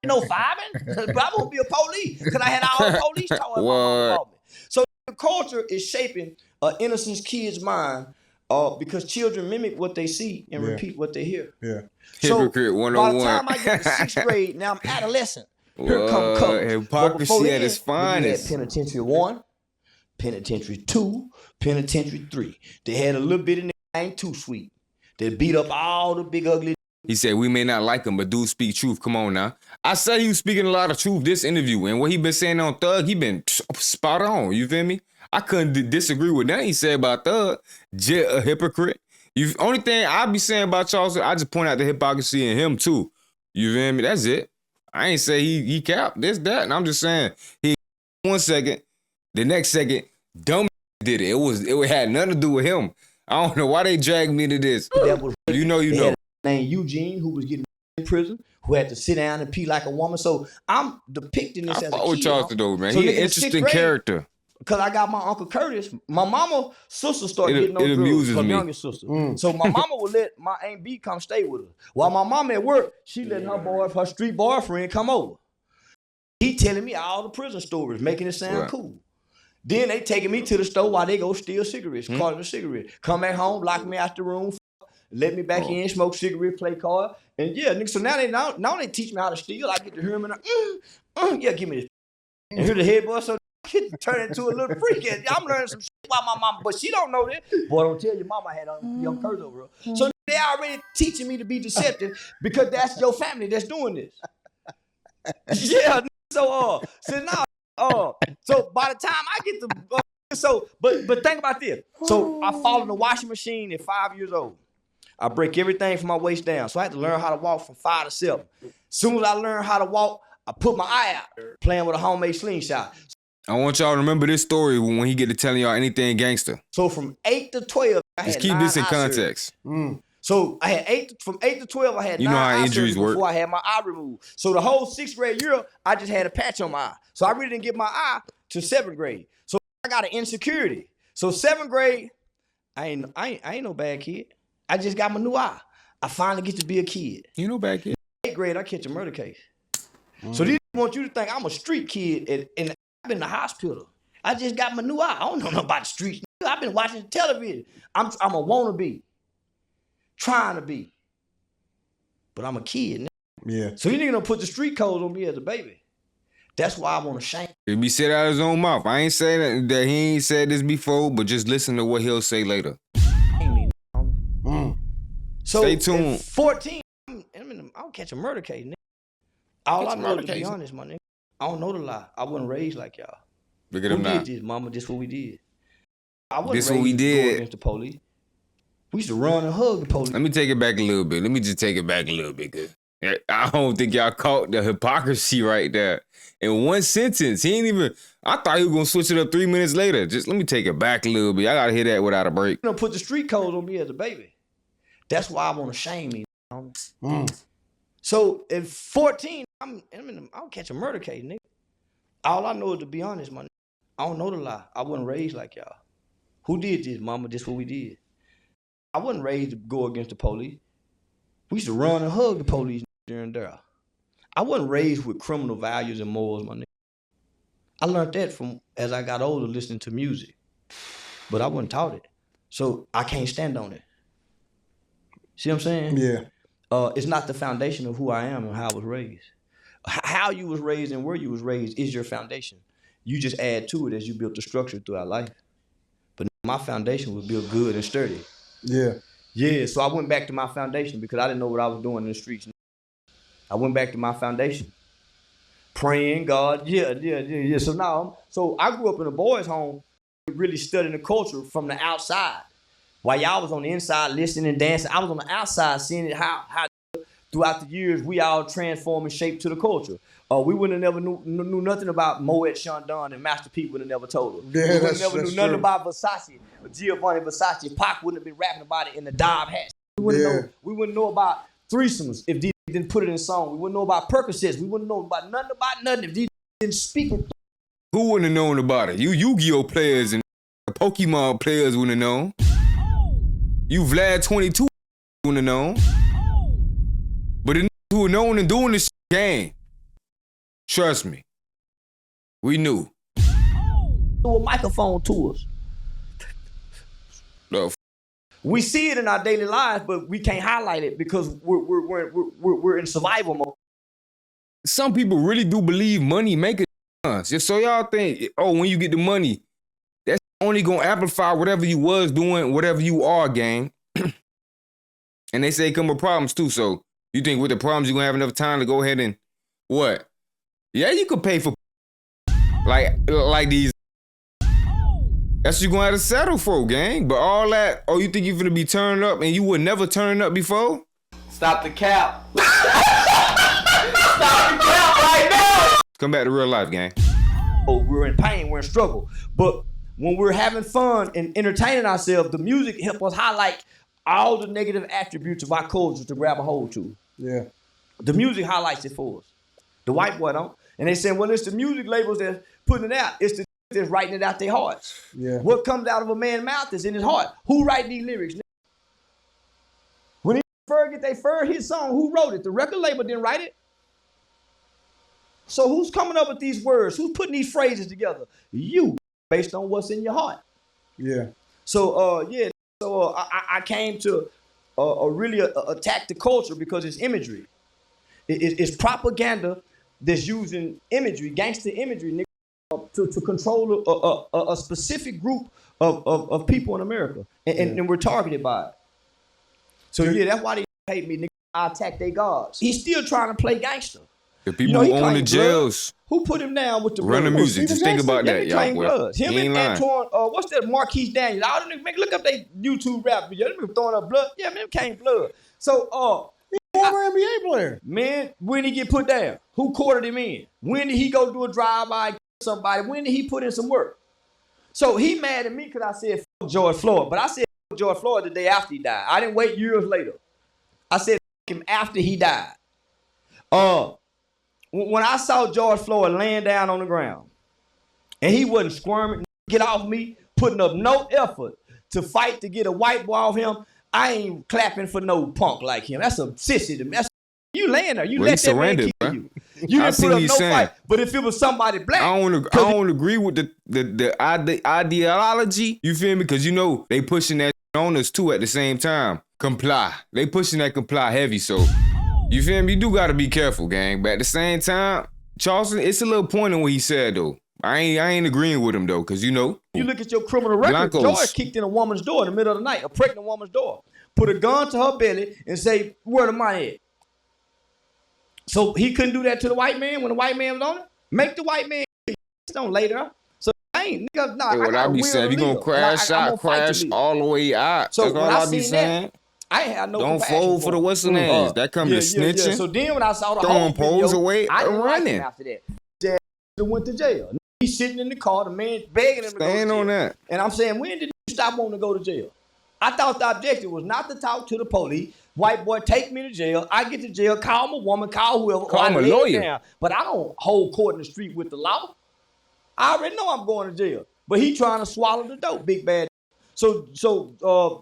[SPEAKER 4] No fireman. But I won't be a police because I had all the police talking about me. So the culture is shaping an innocent kid's mind because children mimic what they see and repeat what they hear. Yeah.
[SPEAKER 1] So Hypocrite 101.
[SPEAKER 4] By the time I get to 6th grade, now I'm adolescent. Here come colors.
[SPEAKER 1] Hypocrisy at its finest.
[SPEAKER 4] We had Penitentiary 1, Penitentiary 2, Penitentiary 3. They had a little bit in there ain't too sweet. They beat up all the big ugly.
[SPEAKER 1] He said, we may not like him, but do speak truth. Come on now. I said he was speaking a lot of truth this interview. And what he been saying on Thug, he been spot on. You feel me? I couldn't disagree with that he said about Thug. A hypocrite. Only thing I be saying about Charleston, I just point out the hypocrisy in him too. You feel me? That's it. I ain't say he capped this, that. And I'm just saying, he 1 second, the next second, dumb did it. It had nothing to do with him. I don't know why they dragged me to this. That was, you know.
[SPEAKER 4] Named Eugene, who was getting in prison, who had to sit down and pee like a woman. So I'm depicting this as a kid.
[SPEAKER 1] with Charleston though, man. So he an interesting character.
[SPEAKER 4] Because I got my Uncle Curtis. My mama's sister started getting on drugs. Her youngest sister. So my mama would let my Aunt B come stay with her. While my mama at work, she let her street boyfriend come over. He telling me all the prison stories, making it sound cool. Then they taking me to the store while they go steal cigarettes, calling a cigarette. Come back home, lock me out the room, let me back in, smoke cigarette, play card. And yeah, nigga, so now they teach me how to steal. I get to hear them and yeah, give me this. And hear the head boy, so turn into a little freak. I'm learning some shit about my mama, but she don't know that. Boy, don't tell your mama had a young curse over her. So they already teaching me to be deceptive because that's your family that's doing this. Yeah, so now, so by the time I get to, but think about this. So I fall in the washing machine at 5 years old. I break everything from my waist down. So I had to learn how to walk from 5 to 7. Soon as I learned how to walk, I put my eye out playing with a homemade slingshot.
[SPEAKER 1] I want y'all to remember this story when he get to telling y'all anything gangster.
[SPEAKER 4] So from 8 to 12, I had
[SPEAKER 1] Just keep this in context.
[SPEAKER 4] So I had from 8 to 12, I had 9 eye injuries before I had my eye removed. So the whole 6th grade year, I just had a patch on my eye. So I really didn't get my eye to 7th grade. So I got an insecurity. So 7th grade, I ain't no bad kid. I just got my new eye. I finally get to be a kid.
[SPEAKER 1] You no bad kid.
[SPEAKER 4] 8th grade, I catch a murder case. So these want you to think I'm a street kid and I've been in the hospital. I just got my new eye. I don't know nothing about the streets. I've been watching television. I'm a wannabe. Trying to be. but I'm a kid.
[SPEAKER 3] Yeah.
[SPEAKER 4] So you nigga don't put the street codes on me as a baby. That's why I want to shame.
[SPEAKER 1] If he said out of his own mouth, I ain't saying that he ain't said this before, but just listen to what he'll say later.
[SPEAKER 4] Me. So
[SPEAKER 1] Stay tuned.
[SPEAKER 4] at 14, I'll catch a murder case, nigga. All I know, to be honest, my nigga, I don't know the lie. I wasn't raised like y'all.
[SPEAKER 1] Look at
[SPEAKER 4] Who
[SPEAKER 1] him now.
[SPEAKER 4] did this, mama? This what we did. I wasn't
[SPEAKER 1] This
[SPEAKER 4] raised
[SPEAKER 1] what we
[SPEAKER 4] to go
[SPEAKER 1] did.
[SPEAKER 4] against the police. We used to run and hug the police.
[SPEAKER 1] Let me take it back a little bit. Let me just take it back a little bit. Cause I don't think y'all caught the hypocrisy right there. In one sentence, he ain't even, I thought he was going to switch it up 3 minutes later. Just let me take it back a little bit. I got to hear that without a break.
[SPEAKER 4] You don't put the street codes on me as a baby. That's why I want to shame me. So at 14, I'll catch a murder case, nigga. All I know is, to be honest, my nigga, I don't know the lie. I wasn't raised like y'all. Who did this, mama? This what we did. I wasn't raised to go against the police. We used to run and hug the police during there. I wasn't raised with criminal values and morals, my nigga. I learned that from as I got older listening to music. But I wasn't taught it. So I can't stand on it. See what I'm saying?
[SPEAKER 3] Yeah.
[SPEAKER 4] It's not the foundation of who I am and how I was raised. How you was raised and where you was raised is your foundation. You just add to it as you build the structure throughout life. But my foundation was built good and sturdy.
[SPEAKER 3] Yeah.
[SPEAKER 4] Yeah, so I went back to my foundation because I didn't know what I was doing in the streets. I went back to my foundation. Praying, God, yeah. So I grew up in a boys' home, really studying the culture from the outside. While y'all was on the inside listening and dancing, I was on the outside seeing it how throughout the years we all transform and shape to the culture. We wouldn't have never knew nothing about Moet Chandon, and Master P would have never told us.
[SPEAKER 3] Yeah,
[SPEAKER 4] We would have never knew nothing about Versace, Giovanni Versace. Pac wouldn't have been rapping about it in the Dob hat. We wouldn't know about threesomes if D didn't put it in song. We wouldn't know about Percocets. We wouldn't know about nothing if D didn't speak it.
[SPEAKER 1] Who wouldn't have known about it? You Yu-Gi-Oh players and Pokemon players wouldn't have known. You Vlad 22 wouldn't have known. But the niggas who were known and doing this game, trust me, we knew.
[SPEAKER 4] Through a microphone to us.
[SPEAKER 1] No,
[SPEAKER 4] We see it in our daily lives, but we can't highlight it because we're in survival mode.
[SPEAKER 1] some people really do believe money make a difference. Just so y'all think, oh, when you get the money, that's only gonna amplify whatever you was doing, whatever you are, gang. And they say come with problems too. So you think with the problems you're gonna have enough time to go ahead and what? Yeah, you could pay for like these. That's what you're gonna have to settle for, gang. But all that, oh, you think you're gonna be turned up and you would never turn up before?
[SPEAKER 5] Stop the cap. Stop the cap right now.
[SPEAKER 1] Come back to real life, gang.
[SPEAKER 4] Oh, we're in pain, we're in struggle. But when we're having fun and entertaining ourselves, the music helps us highlight all the negative attributes of our culture to grab a hold to.
[SPEAKER 3] Yeah.
[SPEAKER 4] The music highlights it for us. The white boy don't. And they say, well, it's the music labels that's putting it out. It's the that's writing it out their hearts.
[SPEAKER 3] Yeah.
[SPEAKER 4] What comes out of a man's mouth is in his heart. Who write these lyrics? When he get they his song, who wrote it? The record label didn't write it. So who's coming up with these words? Who's putting these phrases together? You, based on what's in your heart.
[SPEAKER 3] Yeah.
[SPEAKER 4] So I came to really attack the culture because it's imagery. It's propaganda that's using imagery, gangster imagery, nigga, to control a specific group of people in America, and we're targeted by it. So yeah, that's why they hate me, nigga. I attack their gods. He's still trying to play gangster.
[SPEAKER 1] The people who own the
[SPEAKER 4] claimed
[SPEAKER 1] jails,
[SPEAKER 4] blood. Who put him down with the
[SPEAKER 1] run the
[SPEAKER 4] blood?
[SPEAKER 1] music. Just think about that, y'all.
[SPEAKER 4] Claim blood. Him
[SPEAKER 1] He ain't
[SPEAKER 4] and
[SPEAKER 1] lying.
[SPEAKER 4] Antoine, what's that? Marquise Daniels. All them niggas, look up they YouTube rap video. Them niggas throwing up blood. Yeah, man, came blood. So,
[SPEAKER 3] Former NBA player.
[SPEAKER 4] man, when he get put down? Who quartered him in? When did he go do a drive-by, kill somebody? When did he put in some work? So he mad at me because I said fuck George Floyd. But I said fuck George Floyd the day after he died. I didn't wait years later. I said fuck him after he died. When I saw George Floyd laying down on the ground and he wasn't squirming, get off me, putting up no effort to fight to get a white boy off him, I ain't clapping for no punk like him. That's a sissy to me. You laying there. You
[SPEAKER 1] Well,
[SPEAKER 4] let
[SPEAKER 1] he
[SPEAKER 4] that man
[SPEAKER 1] surrendered,
[SPEAKER 4] kill
[SPEAKER 1] bruh.
[SPEAKER 4] you. You
[SPEAKER 1] I
[SPEAKER 4] didn't
[SPEAKER 1] see
[SPEAKER 4] put
[SPEAKER 1] what
[SPEAKER 4] up
[SPEAKER 1] he's
[SPEAKER 4] no
[SPEAKER 1] saying.
[SPEAKER 4] fight. But if it was somebody black,
[SPEAKER 1] I don't agree with the ideology. You feel me? Because you know they pushing that on us too at the same time. Comply. They pushing that comply heavy. So You feel me? You do gotta be careful, gang. But at the same time, Charleston, it's a little point in what he said though. I ain't agreeing with him though, cause you know.
[SPEAKER 4] You look at your criminal record.
[SPEAKER 1] Blancos.
[SPEAKER 4] George kicked in a woman's door in the middle of the night, a pregnant woman's door, put a gun to her belly and say, "Where the money at?" So he couldn't do that to the white man when the white man was on it. Make the white man don't later. So I ain't nigga. Nah,
[SPEAKER 1] What I be saying, if you gonna crash out, crash all the way out.
[SPEAKER 4] So
[SPEAKER 1] that's all I be saying.
[SPEAKER 4] That, I ain't had no
[SPEAKER 1] Don't
[SPEAKER 4] compassion
[SPEAKER 1] fold for the western ass. That come to snitching.
[SPEAKER 4] Yeah. So then when I saw the
[SPEAKER 1] throwing
[SPEAKER 4] whole
[SPEAKER 1] poles
[SPEAKER 4] video,
[SPEAKER 1] away,
[SPEAKER 4] I didn't like
[SPEAKER 1] running.
[SPEAKER 4] him after that. Dad went to jail. He's sitting in the car, the man begging him to go to jail.
[SPEAKER 1] On that.
[SPEAKER 4] And I'm saying, when did you stop wanting to go to jail? I thought the objective was not to talk to the police. White boy, take me to jail. I get to jail, call my woman, call whoever.
[SPEAKER 1] Call my lawyer.
[SPEAKER 4] Down. But I don't hold court in the street with the law. I already know I'm going to jail. But he trying to swallow the dope, big bad. So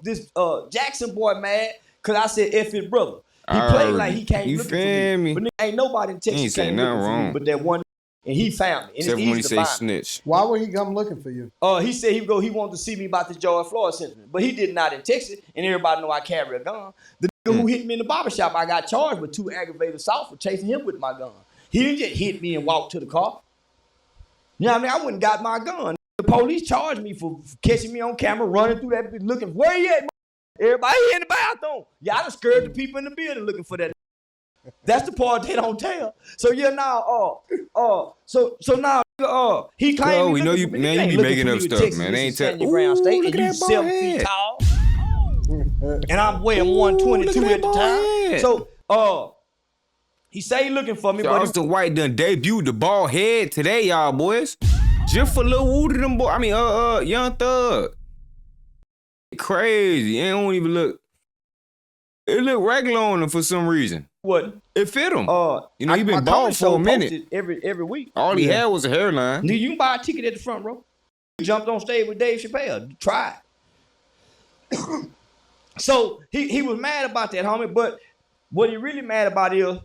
[SPEAKER 4] this Jackson boy mad because I said F his brother. He played like he came looking for me. But nigga, ain't nobody in Texas came looking for me but that one. And he found me. And
[SPEAKER 1] except when he say snitch.
[SPEAKER 3] Why would he come looking for you?
[SPEAKER 4] He said he wanted to see me about the George Floyd sentiment. But he did not in Texas, and everybody know I carry a gun. The nigga who hit me in the barbershop, I got charged with 2 aggravated assault for chasing him with my gun. He didn't just hit me and walk to the car. You know what I mean? I wouldn't got my gun. The police charged me for catching me on camera, running through that bitch, looking, where you at? Everybody in the bathroom. Yeah, I done scared the people in the building looking for that. That's the part they don't tell. So yeah, now, so now, he claimed.
[SPEAKER 1] Oh, we know you, man. You be making up stuff, man. They ain't telling.
[SPEAKER 4] Look at that 7 feet tall, and I'm weighing 122 at the time. So, he say he looking for me.
[SPEAKER 1] Charleston White done debuted the bald head today, y'all boys. Just for Lil Woo to them boy. I mean, Young Thug. Crazy. It don't even look. It look regular on him for some reason.
[SPEAKER 4] What?
[SPEAKER 1] It fit him. You know, he been bald for a minute.
[SPEAKER 4] Every week.
[SPEAKER 1] All he had was a hairline.
[SPEAKER 4] Nigga, you can buy a ticket at the front row. You jumped on stage with Dave Chappelle. Try it. So he was mad about that, homie. But what he really mad about is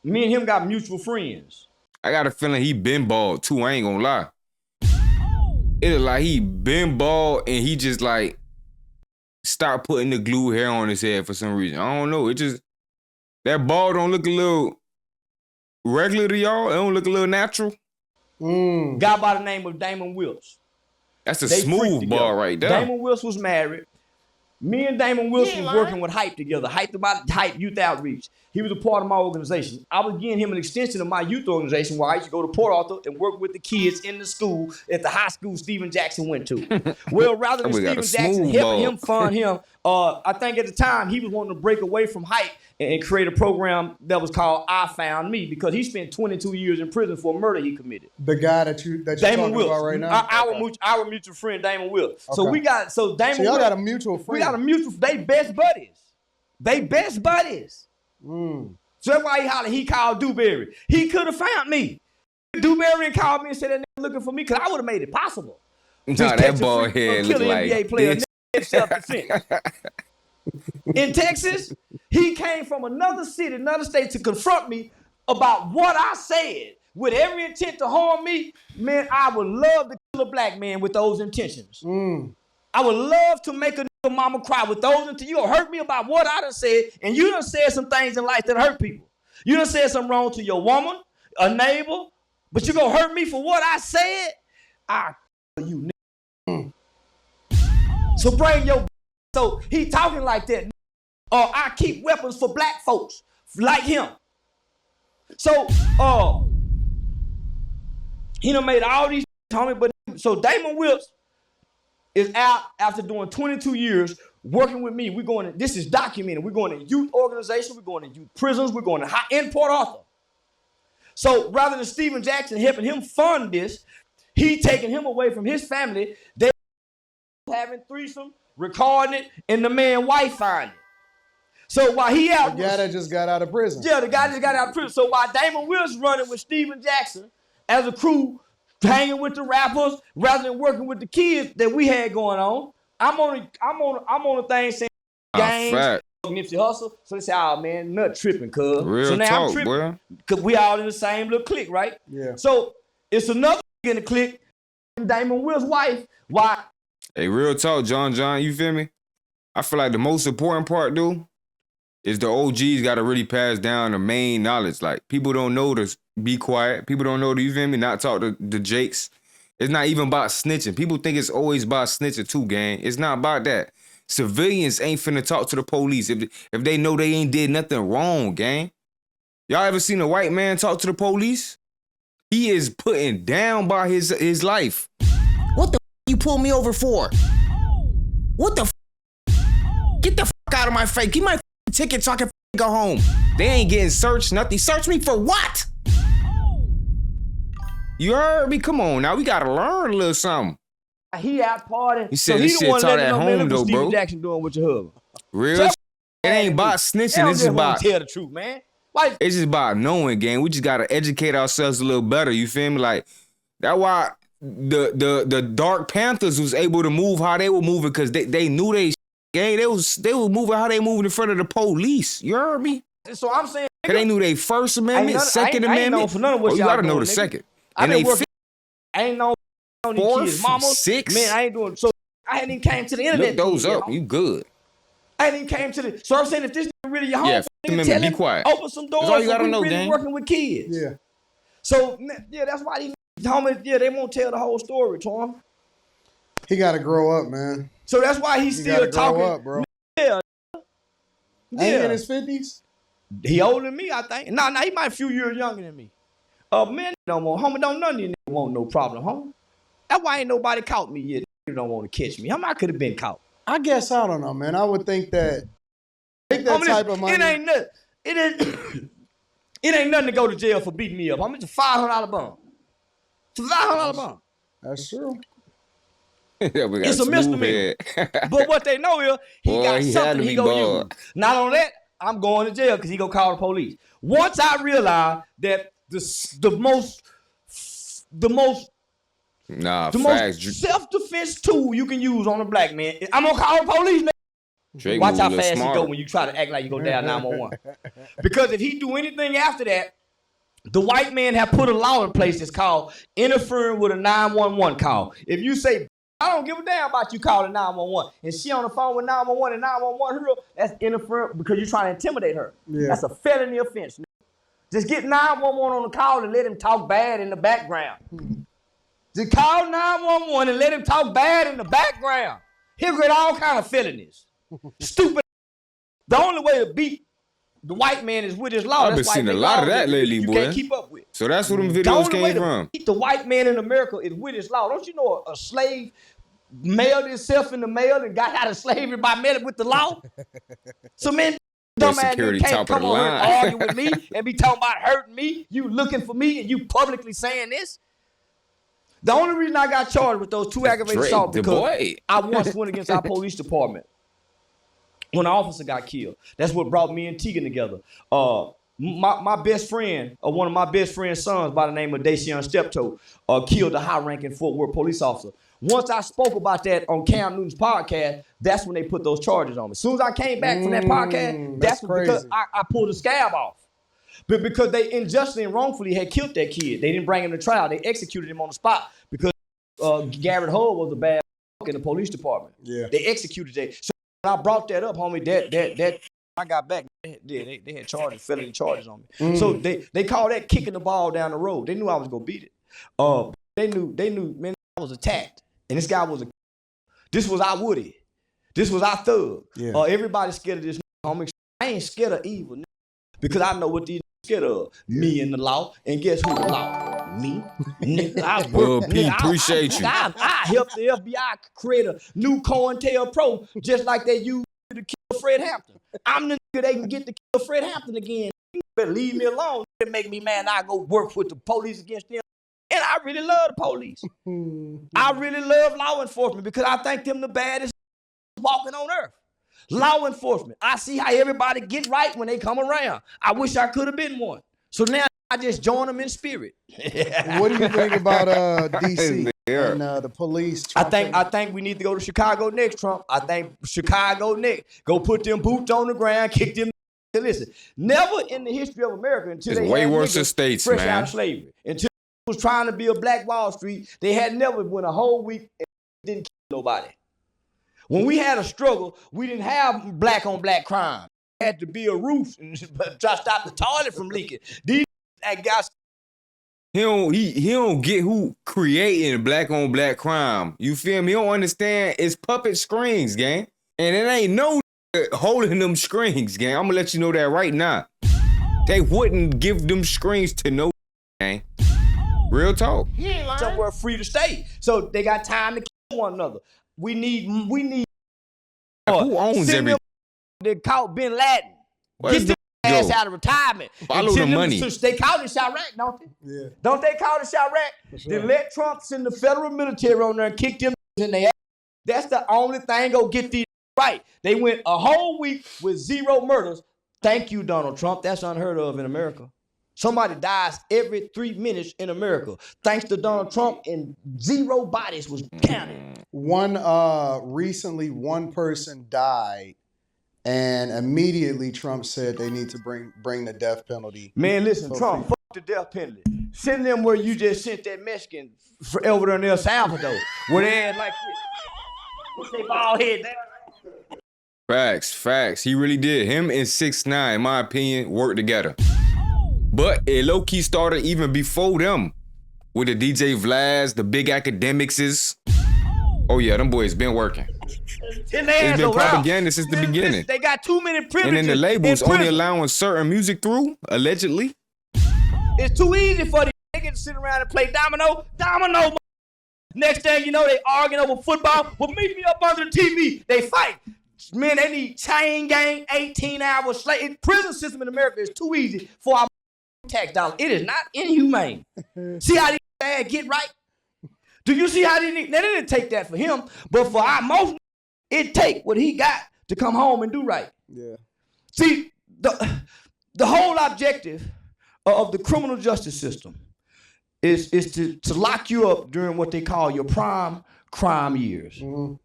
[SPEAKER 4] me and him got mutual friends.
[SPEAKER 1] I got a feeling he been bald too. I ain't gonna lie. It's like he been bald and he just like start putting the glue hair on his head for some reason. I don't know. It just, that bald don't look a little regular to y'all. It don't look a little natural.
[SPEAKER 4] Guy by the name of Damon Wills.
[SPEAKER 1] That's a smooth bald right there.
[SPEAKER 4] Damon Wills was married. Me and Damon Wilson was working with Hype together. Hype Youth Outreach. He was a part of my organization. I was giving him an extension of my youth organization where I used to go to Port Arthur and work with the kids in the school at the high school Stephen Jackson went to. Well, rather than Stephen Jackson helping him fund him, I think at the time he was wanting to break away from Hype and create a program that was called I Found Me because he spent 22 years in prison for a murder he committed.
[SPEAKER 3] The guy that you're talking about right now?
[SPEAKER 4] Our mutual friend, Damon Wills. Okay. So Damon Wills.
[SPEAKER 3] Y'all got a mutual friend.
[SPEAKER 4] We got a mutual, they best buddies. So that's why he hollered, he called Dewberry. He could have found me. Dewberry called me and said that nigga looking for me because I would have made it possible.
[SPEAKER 1] No, that bald head look like
[SPEAKER 4] NBA player, self-defense. In Texas, he came from another city, another state to confront me about what I said with every intent to harm me. Man, I would love to kill a black man with those intentions. I would love to make a nigga mama cry with those intentions. You gonna hurt me about what I done said, and you done said some things in life that hurt people. You done said something wrong to your woman, a neighbor, but you gonna hurt me for what I said? I you nigga. So bring your. So he talking like that. I keep weapons for black folks like him. So he done made all these homie, but so Damon Wills is out after doing 22 years working with me. We're going to, this is documented. We're going to youth organizations, we're going to youth prisons, we're going to in Port Arthur. So rather than Stephen Jackson helping him fund this, he taking him away from his family. They having threesome, recording it, and the man wife find it. So while he out,
[SPEAKER 3] the guy that just got out of prison.
[SPEAKER 4] Yeah, the guy just got out of prison. So while Damon Wills running with Stephen Jackson as a crew, hanging with the rappers rather than working with the kids that we had going on, I'm on a thing saying gangs, Nipsey Hustle. So they say, "Oh man, nut tripping, cuz."
[SPEAKER 1] Real
[SPEAKER 4] so now
[SPEAKER 1] talk,
[SPEAKER 4] I'm tripping
[SPEAKER 1] boy.
[SPEAKER 4] because we all in the same little clique, right?
[SPEAKER 3] Yeah.
[SPEAKER 4] So it's another in the clique, Damon Wills' wife. Why?
[SPEAKER 1] Hey, real talk, John, you feel me? I feel like the most important part, dude, is the OGs got to really pass down the main knowledge. Like, people don't know to be quiet. People don't know to, you feel me, not talk to the Jakes. It's not even about snitching. People think it's always about snitching too, gang. It's not about that. Civilians ain't finna talk to the police if they know they ain't did nothing wrong, gang. Y'all ever seen a white man talk to the police? He is putting down by his life. What the you pull me over for? What the Get the out of my face. Give my ticket so I can go home. They ain't getting searched, nothing. Search me for what? You heard me? Come on now. We gotta learn a little something.
[SPEAKER 4] He out partying.
[SPEAKER 1] He said this shit taught at home though, bro.
[SPEAKER 4] Jackson doing with your husband.
[SPEAKER 1] Real shit. It ain't about snitching. It's just about
[SPEAKER 4] tell the truth, man. Why?
[SPEAKER 1] It's just about knowing, gang. We just gotta educate ourselves a little better. You feel me? Like, that's why the Dark Panthers was able to move how they were moving, because they knew they gang. They were moving how they moving in front of the police. You heard me?
[SPEAKER 4] So I'm saying,
[SPEAKER 1] cause they knew they First Amendment, Second Amendment.
[SPEAKER 4] I ain't know for none of what
[SPEAKER 1] you
[SPEAKER 4] y'all
[SPEAKER 1] gotta know
[SPEAKER 4] doing,
[SPEAKER 1] the
[SPEAKER 4] nigga.
[SPEAKER 1] second.
[SPEAKER 4] I
[SPEAKER 1] And they
[SPEAKER 4] ain't know these
[SPEAKER 1] fourth,
[SPEAKER 4] kids, mama,
[SPEAKER 1] sixth.
[SPEAKER 4] man. I ain't doing so. I hadn't even came to the internet.
[SPEAKER 1] Look those up.
[SPEAKER 4] Yet,
[SPEAKER 1] you good?
[SPEAKER 4] I hadn't even came to the. So I'm saying, if this really your home,
[SPEAKER 1] Yeah,
[SPEAKER 4] nigga,
[SPEAKER 1] tell
[SPEAKER 4] be
[SPEAKER 1] quiet.
[SPEAKER 4] Open some doors.
[SPEAKER 1] That's all you gotta
[SPEAKER 4] we
[SPEAKER 1] know,
[SPEAKER 4] really
[SPEAKER 1] gang.
[SPEAKER 4] working with kids.
[SPEAKER 3] Yeah.
[SPEAKER 4] So yeah, that's why these homies, yeah, they won't tell the whole story, Tom.
[SPEAKER 3] He got to grow up, man.
[SPEAKER 4] So that's why he's
[SPEAKER 3] He
[SPEAKER 4] still
[SPEAKER 3] got to
[SPEAKER 4] talking.
[SPEAKER 3] grow up, bro.
[SPEAKER 4] Yeah.
[SPEAKER 3] Ain't he
[SPEAKER 4] Yeah.
[SPEAKER 3] in his 50s?
[SPEAKER 4] He older than me, I think. Nah, he might a few years younger than me. Man, don't want, homie, don't none of you niggas want no problem, homie. That's why ain't nobody caught me yet. You don't want to catch me. I could have been caught.
[SPEAKER 3] I guess, I don't know, man. I would think that type of money.
[SPEAKER 4] It ain't nothing. It ain't nothing to go to jail for beating me up. It's a $500 bond. It's a $500 bond.
[SPEAKER 3] That's true.
[SPEAKER 4] It's a misdemeanor. But what they know is he got something he gonna use. Not on that, I'm going to jail because he gonna call the police. Once I realized that the most self-defense tool you can use on a black man, I'm gonna call the police.
[SPEAKER 1] Drake
[SPEAKER 4] Watch how fast
[SPEAKER 1] smarter.
[SPEAKER 4] he go when you try to act like you go down 911. Because if he do anything after that, the white man have put a law in place that's called interfering with a 911 call. If you say, I don't give a damn about you calling 911, and she on the phone with 911 and 911 her, that's interfering because you're trying to intimidate her.
[SPEAKER 3] Yeah.
[SPEAKER 4] That's a felony offense. Just get 911 on the call and let him talk bad in the background. Just call 911 and let him talk bad in the background. He'll get all kind of felonies. Stupid. The only way to beat the white man is with his law.
[SPEAKER 1] I've been seeing a lot of that lately,
[SPEAKER 4] you
[SPEAKER 1] boy.
[SPEAKER 4] can't keep up with.
[SPEAKER 1] So that's where them
[SPEAKER 4] The
[SPEAKER 1] videos
[SPEAKER 4] only way
[SPEAKER 1] came
[SPEAKER 4] to
[SPEAKER 1] from.
[SPEAKER 4] beat the white man in America is with his law. Don't you know a slave mailed himself in the mail and got out of slavery by mailing with the law? So man, dumb ass
[SPEAKER 1] security
[SPEAKER 4] nigga can't
[SPEAKER 1] top of
[SPEAKER 4] come
[SPEAKER 1] the
[SPEAKER 4] over here and
[SPEAKER 1] line.
[SPEAKER 4] argue with me and be talking about hurting me. You looking for me and you publicly saying this. The only reason I got charged with those 2 aggravated
[SPEAKER 1] Drake,
[SPEAKER 4] assaults
[SPEAKER 1] the
[SPEAKER 4] because
[SPEAKER 1] boy.
[SPEAKER 4] I once went against our police department when an officer got killed. That's what brought me and Tegan together. My best friend, one of my best friend's sons by the name of Dacian Steptoe, killed a high-ranking Fort Worth police officer. Once I spoke about that on Cam Newton's podcast, that's when they put those charges on me. As soon as I came back from that podcast, that's because I pulled the scab off. But because they unjustly and wrongfully had killed that kid. They didn't bring him to trial. They executed him on the spot because Garrett Hull was a bad in the police department.
[SPEAKER 3] Yeah.
[SPEAKER 4] They executed that. So when I brought that up, homie, that I got back, they had charges, felony charges on me. So they called that kicking the ball down the road. They knew I was gonna beat it. They knew, man, I was attacked. And this guy this was our Woody. This was our thug.
[SPEAKER 3] Yeah.
[SPEAKER 4] Everybody's scared of this homie. I ain't scared of evil, because I know what these scared of. Me and the law. And guess who the law? Me. Nigga, I work.
[SPEAKER 1] Appreciate you.
[SPEAKER 4] I helped the FBI create a new COINTELPRO just like they used to kill Fred Hampton. I'm the nigga they can get to kill Fred Hampton again. You better leave me alone. It make me mad. I go work with the police against them. And I really love the police. I really love law enforcement because I think them the baddest walking on earth. Law enforcement. I see how everybody get right when they come around. I wish I could have been one. So now I just join them in spirit.
[SPEAKER 3] What do you think about DC and the police?
[SPEAKER 4] I think we need to go to Chicago next, Trump. I think Chicago next. Go put them boots on the ground, kick them. Listen, never in the history of America until
[SPEAKER 1] It's
[SPEAKER 4] they
[SPEAKER 1] way
[SPEAKER 4] had
[SPEAKER 1] worse
[SPEAKER 4] niggas
[SPEAKER 1] in states,
[SPEAKER 4] fresh
[SPEAKER 1] man.
[SPEAKER 4] out of slavery. Until was trying to be a Black Wall Street, they had never went a whole week and didn't kill nobody. When we had a struggle, we didn't have black on black crime. had to be a roof and try to stop the toilet from leaking. These that guys.
[SPEAKER 1] He don't get who creating black on black crime. You feel me? He don't understand it's puppet strings, gang. And it ain't no holding them strings, gang. I'm gonna let you know that right now. They wouldn't give them strings to no gang. Real talk.
[SPEAKER 4] He ain't lying. Somewhere free to stay. So they got time to kill one another. We need
[SPEAKER 1] who owns everything?
[SPEAKER 4] They caught Bin Laden.
[SPEAKER 1] Where's
[SPEAKER 4] Get their ass out of retirement.
[SPEAKER 1] Follow the money.
[SPEAKER 4] They caught in Chirac, don't they?
[SPEAKER 3] Yeah.
[SPEAKER 4] Don't they call it Chirac?
[SPEAKER 3] Sure.
[SPEAKER 4] They let Trump send the federal military on there and kick them in their ass. That's the only thing gonna get these right. They went a whole week with 0 murders. Thank you, Donald Trump. That's unheard of in America. Somebody dies every 3 minutes in America. Thanks to Donald Trump, and 0 bodies was counted.
[SPEAKER 3] Recently one person died, and immediately Trump said they need to bring the death penalty.
[SPEAKER 4] Man, listen, Trump, fuck the death penalty. Send them where you just sent that Mexican over there in El Salvador, where they had like this. They bald head.
[SPEAKER 1] Facts. He really did. Him and 6ix9ine, in my opinion, worked together. But it low-key started even before them. With the DJ Vlads, the big academics is. Oh yeah, them boys been working. It's been propaganda since the beginning.
[SPEAKER 4] They got too many privileges.
[SPEAKER 1] And then the labels only allowing certain music through, allegedly.
[SPEAKER 4] It's too easy for these niggas to sit around and play domino. Next thing you know, they arguing over football. Well, meet me up under the TV. They fight. Man, they need chain gang, 18-hour slave. Prison system in America is too easy for our tax dollars. It is not inhumane. See how these guys get right? Do you see how they didn't take that for him, but for our most, it take what he got to come home and do right.
[SPEAKER 3] Yeah.
[SPEAKER 4] See, the whole objective of the criminal justice system is to lock you up during what they call your prime crime years. Mm-hmm.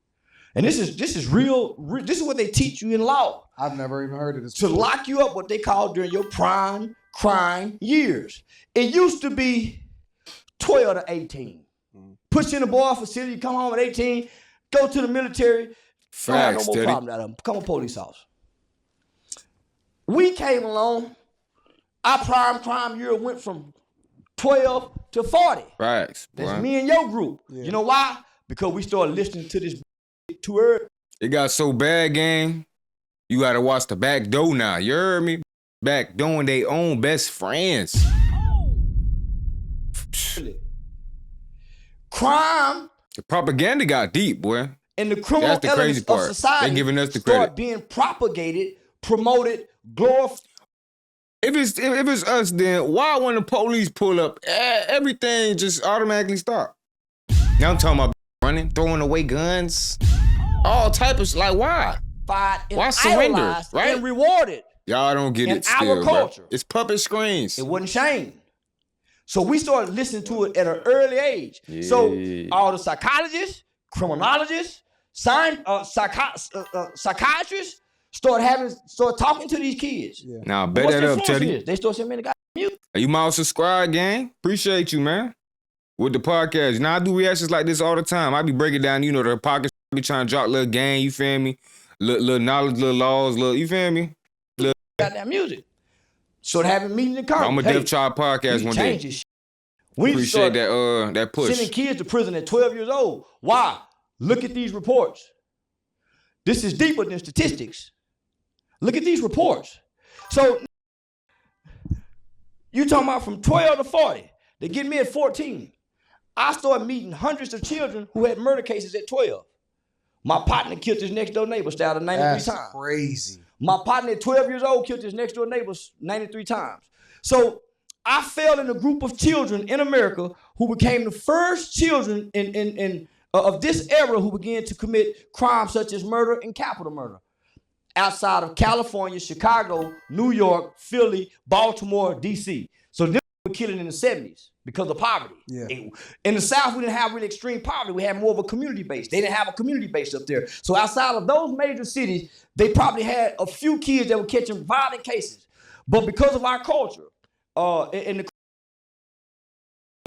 [SPEAKER 4] And this is real. This is what they teach you in law.
[SPEAKER 3] I've never even heard of this.
[SPEAKER 4] To lock you up, what they call during your prime crime years. It used to be 12 to 18. Put you in a boy facility, you come home at 18, go to the military.
[SPEAKER 1] Facts,
[SPEAKER 4] no more problem out of them. Become a police officer. We came along. Our prime crime year went from 12 to 40.
[SPEAKER 1] Facts.
[SPEAKER 4] That's me and your group. Yeah. You know why? Because we started listening to this too early.
[SPEAKER 1] It got so bad, gang. You gotta watch the back door now. You heard me? Back doing their own best friends.
[SPEAKER 4] Crime.
[SPEAKER 1] The propaganda got deep, boy.
[SPEAKER 4] And the criminal
[SPEAKER 1] That's the crazy part.
[SPEAKER 4] Of society
[SPEAKER 1] they giving us the
[SPEAKER 4] start
[SPEAKER 1] credit.
[SPEAKER 4] Being propagated, promoted, glorified.
[SPEAKER 1] If it's us, then why when the police pull up, everything just automatically stop? Now I'm talking about running, throwing away guns, all type of like why? Why surrender? Right?
[SPEAKER 4] And rewarded.
[SPEAKER 1] Y'all don't get it still,
[SPEAKER 4] our culture.
[SPEAKER 1] Bro. It's puppet screens.
[SPEAKER 4] It wasn't shamed. So we started listening to it at an early age. Yeah. So all the psychologists, criminologists, psychiatrists start talking to these kids.
[SPEAKER 1] Yeah. Now bet that up, Teddy.
[SPEAKER 4] They start saying, man, they got mute.
[SPEAKER 1] You might subscribe, gang. Appreciate you, man. With the podcast. Now I do reactions like this all the time. I be breaking down, the podcast. I be trying to drop little gang, you feel me? Little knowledge, little laws, you feel me?
[SPEAKER 4] Goddamn music. So having meetings in Congress.
[SPEAKER 1] I'm a Death Child podcast one day. We appreciate that push.
[SPEAKER 4] Sending kids to prison at 12 years old. Why? Look at these reports. This is deeper than statistics. Look at these reports. So you talking about from 12 to 40. They get me at 14. I started meeting hundreds of children who had murder cases at 12. My partner killed his next door neighbor out of 93 times.
[SPEAKER 3] That's crazy.
[SPEAKER 4] My partner at 12 years old killed his next door neighbors 93 times. So I fell in a group of children in America who became the first children of this era who began to commit crimes such as murder and capital murder. Outside of California, Chicago, New York, Philly, Baltimore, D.C. So this were killing in the 70s because of poverty. Yeah. In the South, we didn't have really extreme poverty. We had more of a community base. They didn't have a community base up there. So outside of those major cities, they probably had a few kids that were catching violent cases. But because of our culture, in the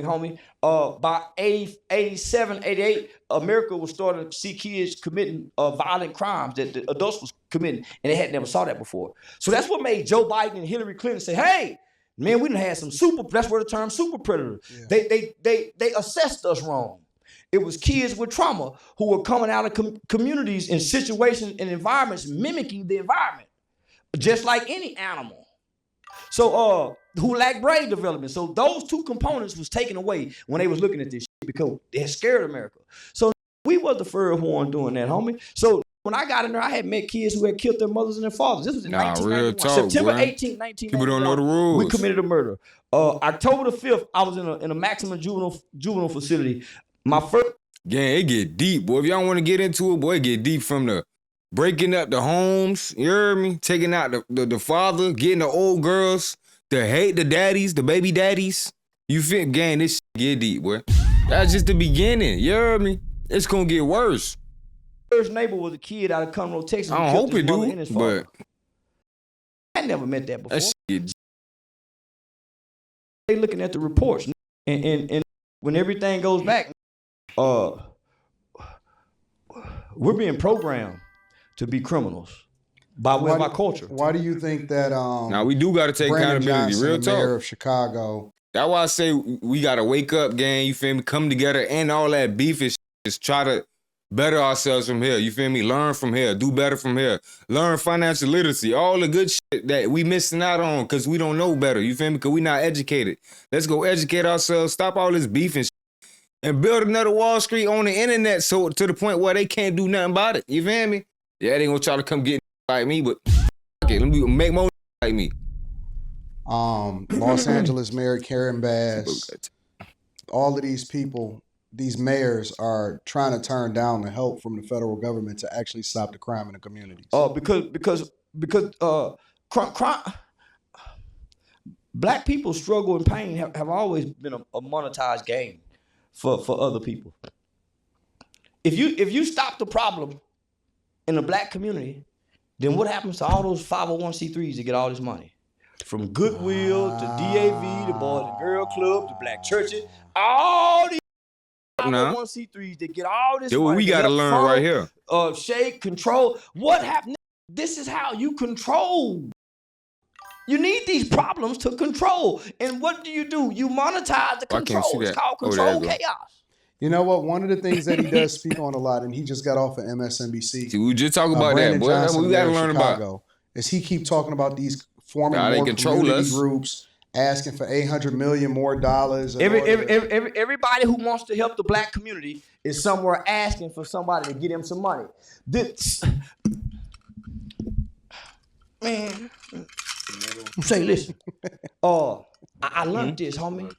[SPEAKER 4] homie, by 87, 88, America was starting to see kids committing violent crimes that the adults was committing, and they had never saw that before. So that's what made Joe Biden and Hillary Clinton say, "Hey, man, we done had some super." That's where the term "super predator." Yeah. They assessed us wrong. It was kids with trauma who were coming out of communities in situations and environments mimicking the environment, just like any animal. So, who lacked brain development. So those two components was taken away when they was looking at this shit because they had scared America. So we was the first one doing that, homie. So when I got in there, I had met kids who had killed their mothers and their fathers. This was in 1991. September 18, 1991.
[SPEAKER 1] People don't know the rules.
[SPEAKER 4] We committed a murder. October the 5th, I was in a maximum juvenile facility. My first.
[SPEAKER 1] Yeah, it get deep, boy. If y'all want to get into it, boy, it get deep from the breaking up the homes, you heard me? Taking out the father, getting the old girls, to hate the daddies, the baby daddies. You feel, gang, this shit get deep, boy. That's just the beginning, you heard me? It's gonna get worse.
[SPEAKER 4] First neighbor was a kid out of Conroe, Texas.
[SPEAKER 1] I don't hope it do, but
[SPEAKER 4] I never met that before.
[SPEAKER 1] That shit.
[SPEAKER 4] They looking at the reports, and when everything goes back, we're being programmed to be criminals by way of our culture.
[SPEAKER 3] Why do you think that?
[SPEAKER 1] Now we do got to take
[SPEAKER 3] Brandon
[SPEAKER 1] accountability.
[SPEAKER 3] Johnson,
[SPEAKER 1] Real
[SPEAKER 3] the
[SPEAKER 1] talk.
[SPEAKER 3] mayor of Chicago.
[SPEAKER 1] That's why I say we got to wake up, gang. You feel me? Come together, and all that beef is just try to better ourselves from here. You feel me? Learn from here. Do better from here. Learn financial literacy. All the good shit that we missing out on because we don't know better. You feel me? Because we not educated. Let's go educate ourselves. Stop all this beef and shit. And build another Wall Street on the internet so to the point where they can't do nothing about it. You feel me? Yeah, they gonna try to come get like me, but okay, let me make more like me.
[SPEAKER 3] Los Angeles Mayor Karen Bass. All of these people, these mayors are trying to turn down the help from the federal government to actually stop the crime in the communities.
[SPEAKER 4] Because crime, black people's struggle and pain have always been a monetized game for other people. If you stop the problem in the black community, then what happens to all those 501c3s that get all this money? From Goodwill to DAV, the Boys and Girl Club, the black churches, all these 501c3s that get all this money.
[SPEAKER 1] We got to learn right here.
[SPEAKER 4] Shake, control. What happened? This is how you control. You need these problems to control. And what do? You monetize the control. It's called control chaos.
[SPEAKER 3] You know what? One of the things that he does speak on a lot, and he just got off of MSNBC.
[SPEAKER 1] See, we just talk about that, boy. That's what we got to learn about.
[SPEAKER 3] Is he keep talking about these forming more
[SPEAKER 1] control
[SPEAKER 3] community groups, asking for $800 million more dollars.
[SPEAKER 4] Everybody who wants to help the black community is somewhere asking for somebody to get him some money. Man, say, listen. I learned this, homie.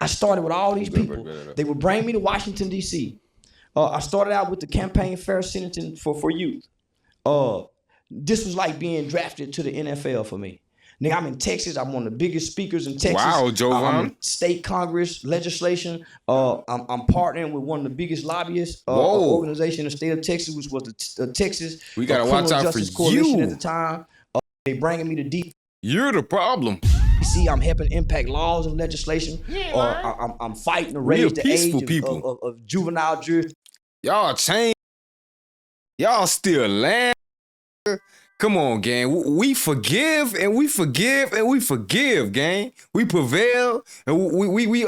[SPEAKER 4] I started with all these people. They would bring me to Washington, D.C. I started out with the campaign fair sentencing for youth. This was like being drafted to the NFL for me. Nigga, I'm in Texas. I'm one of the biggest speakers in Texas.
[SPEAKER 1] Wow, Jovan.
[SPEAKER 4] I'm in state Congress legislation. I'm partnering with one of the biggest lobbyists organization in the state of Texas, which was the Texas
[SPEAKER 1] We gotta watch out for
[SPEAKER 4] Coalition
[SPEAKER 1] you
[SPEAKER 4] at the time. They bringing me to deep.
[SPEAKER 1] You're the problem.
[SPEAKER 4] See, I'm helping impact laws and legislation. I'm fighting to raise the age of juvenile jury.
[SPEAKER 1] Y'all change. Y'all still land. Come on, gang. We forgive and we forgive and we forgive, gang. We prevail and we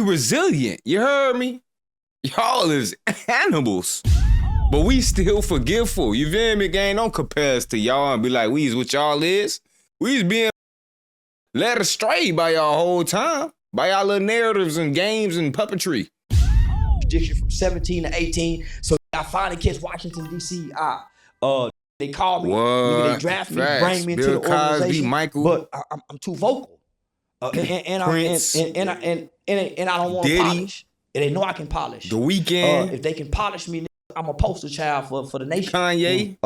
[SPEAKER 1] resilient. You heard me? Y'all is animals. But we still forgiveful. You feel me, gang? Don't compare us to y'all and be like, we's what y'all is. We's being led astray by y'all whole time. By y'all little narratives and games and puppetry.
[SPEAKER 4] Prediction from 17 to 18. So I finally catch Washington, D.C. They call me, they draft me, bring me into the organization.
[SPEAKER 1] Michael.
[SPEAKER 4] But I'm too vocal. And I don't want to polish. And they know I can polish.
[SPEAKER 1] The Weeknd.
[SPEAKER 4] If they can polish me, I'm a poster child for the nation.
[SPEAKER 1] Kanye.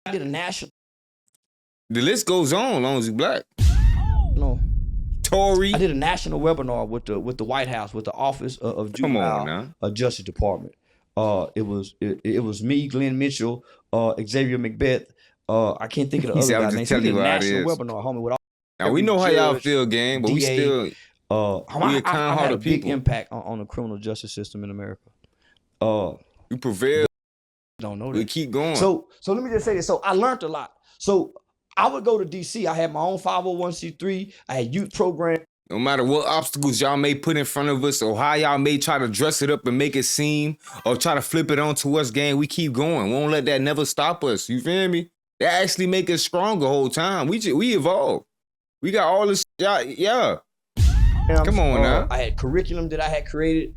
[SPEAKER 4] I did a national.
[SPEAKER 1] The list goes on as long as you black.
[SPEAKER 4] No.
[SPEAKER 1] Tory.
[SPEAKER 4] I did a national webinar with the White House, with the Office of Juvenile Justice Department. It was me, Glenn Mitchell, Xavier Macbeth. I can't think of the other guy's name. We did a national webinar, homie. With all
[SPEAKER 1] now we know how y'all feel, gang, but we still we a kind-hearted
[SPEAKER 4] had a big
[SPEAKER 1] people.
[SPEAKER 4] impact on the criminal justice system in America.
[SPEAKER 1] You prevail.
[SPEAKER 4] Don't know that.
[SPEAKER 1] We keep going.
[SPEAKER 4] So let me just say this. So I learned a lot. So I would go to DC. I had my own 501c3. I had youth program.
[SPEAKER 1] No matter what obstacles y'all may put in front of us or how y'all may try to dress it up and make it seem or try to flip it onto us, gang, we keep going. We won't let that never stop us. You feel me? That actually make us stronger the whole time. We evolve. We got all this, yeah. Come on now.
[SPEAKER 4] I had curriculum that I had created.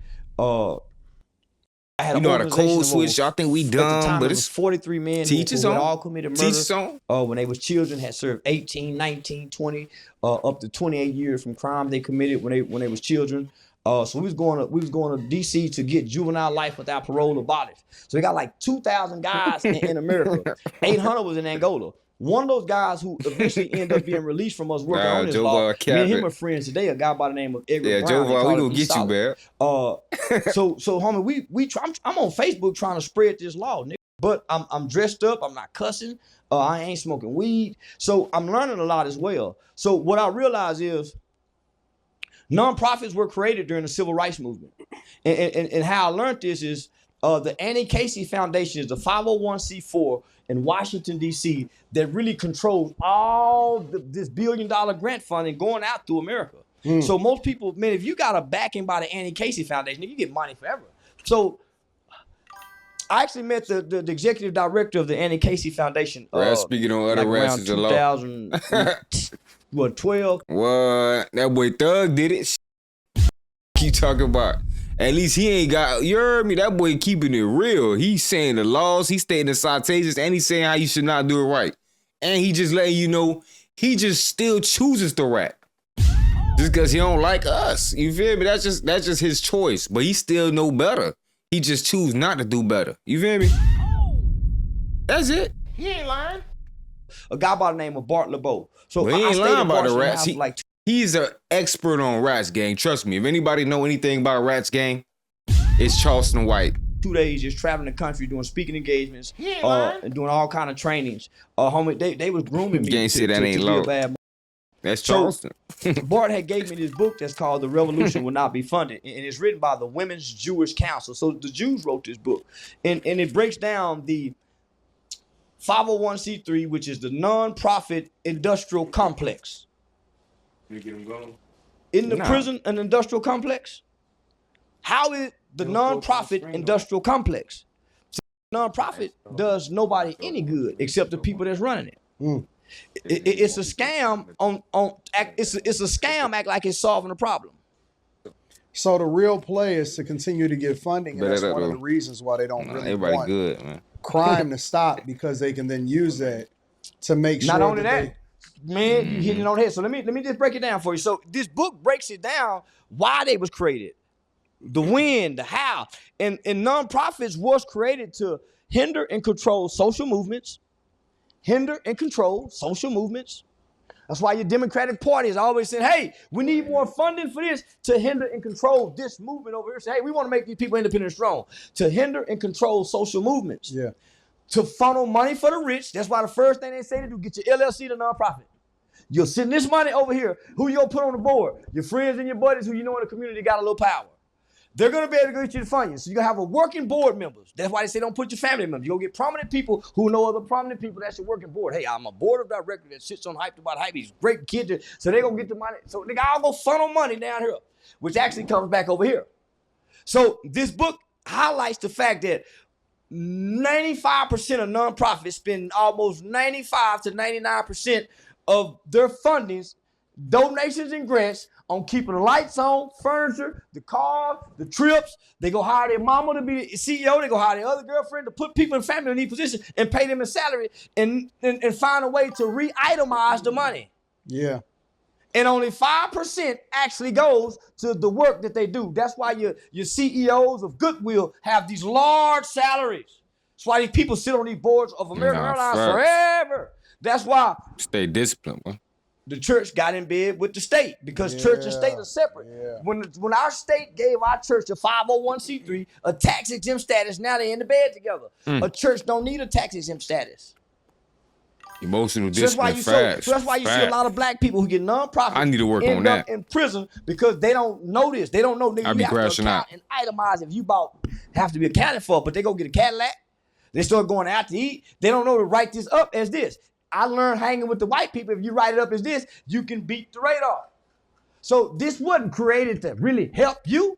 [SPEAKER 4] I had
[SPEAKER 1] you know how to code switch. Y'all think we dumb, but it's
[SPEAKER 4] 43 men who all committed murder. When they was children, had served 18, 19, 20, up to 28 years from crime they committed when they was children. So we was going to DC to get juvenile life without parole or bondage. So we got like 2,000 guys in America. 800 was in Angola. One of those guys who eventually ended up being released from us working on this law. Me and him are friends today. A guy by the name of Edgar Brown.
[SPEAKER 1] Joe, we gonna get you, man.
[SPEAKER 4] So homie, I'm on Facebook trying to spread this law, nigga. But I'm dressed up. I'm not cussing. I ain't smoking weed. So I'm learning a lot as well. So what I realize is nonprofits were created during the civil rights movement, and how I learned this is the Annie Casey Foundation is the 501c4 in Washington, D.C. that really controls all this $1 billion grant funding going out through America. So most people, man, if you got a backing by the Annie Casey Foundation, you get money forever. So I actually met the executive director of the Annie Casey Foundation.
[SPEAKER 1] Speaking on other
[SPEAKER 4] around 2012.
[SPEAKER 1] What? That boy Thug did it. Keep talking about. At least he ain't got, you heard me, that boy keeping it real. He's saying the laws, he's stating the citations, and he's saying how you should not do it right. And he just letting you know, he just still chooses to rap. Just because he don't like us. You feel me? That's just his choice. But he still know better. He just choose not to do better. You feel me? That's it.
[SPEAKER 5] He ain't lying.
[SPEAKER 4] A guy by the name of Bart LeBeau. So
[SPEAKER 1] he ain't lying about the rats.
[SPEAKER 4] He's
[SPEAKER 1] an expert on rats, gang. Trust me. If anybody know anything about rats, gang, it's Charleston White.
[SPEAKER 4] 2 days just traveling the country doing speaking engagements and doing all kind of trainings. Homie, they was grooming me
[SPEAKER 1] to be a bad. That's Charleston.
[SPEAKER 4] So, Bart had gave me this book that's called The Revolution Will Not Be Funded. And it's written by the Women's Jewish Council. So the Jews wrote this book. And it breaks down the 501c3, which is the nonprofit industrial complex.
[SPEAKER 1] You get him going?
[SPEAKER 4] In the prison and industrial complex? How is the nonprofit industrial complex? See, nonprofit does nobody any good except the people that's running it. It's a scam it's a scam act like it's solving a problem.
[SPEAKER 3] So the real play is to continue to get funding, and that's one of the reasons why they don't really want crime to stop, because they can then use that to make sure.
[SPEAKER 4] Not only that, man, you hitting it on the head. So let me just break it down for you. So this book breaks it down why they was created, the when, the how, and nonprofits was created to hinder and control social movements. That's why your Democratic Party is always saying, hey, we need more funding for this to hinder and control this movement over here. Say, hey, we want to make these people independent and strong. To hinder and control social movements.
[SPEAKER 3] Yeah.
[SPEAKER 4] To funnel money for the rich. That's why the first thing they say to do, get your LLC to nonprofit. You'll send this money over here. Who you'll put on the board? Your friends and your buddies who you know in the community got a little power. They're going to be able to get you the funding. So you're going to have a working board members. That's why they say don't put your family members. You're going to get prominent people who know other prominent people. That's your working board. Hey, I'm a board of directors that sits on hype about hype. He's great kids. So they're going to get the money. So they all go funnel money down here, which actually comes back over here. So this book highlights the fact that 95% of nonprofits spend almost 95 to 99% of their fundings, donations and grants, on keeping the lights on, furniture, the cars, the trips. They go hire their mama to be the CEO. They go hire their other girlfriend to put people in family in these positions and pay them a salary and find a way to re-itemize the money.
[SPEAKER 3] Yeah.
[SPEAKER 4] And only 5% actually goes to the work that they do. That's why your CEOs of Goodwill have these large salaries. That's why these people sit on these boards of American Airlines forever. That's why.
[SPEAKER 1] Stay disciplined, man.
[SPEAKER 4] The church got in bed with the state because church and state are separate. Yeah. When our state gave our church a 501c3, a tax exempt status, now they in the bed together. A church don't need a tax exempt status.
[SPEAKER 1] Emotional discipline, facts.
[SPEAKER 4] So that's why you see a lot of black people who get nonprofits.
[SPEAKER 1] I need to work on that.
[SPEAKER 4] In prison because they don't know this. They don't know.
[SPEAKER 1] I be crashing out
[SPEAKER 4] and itemize if you have to be accounted for, but they go get a Cadillac. They start going out to eat. They don't know to write this up as this. I learned hanging with the white people. If you write it up as this, you can beat the radar. So this wasn't created to really help you.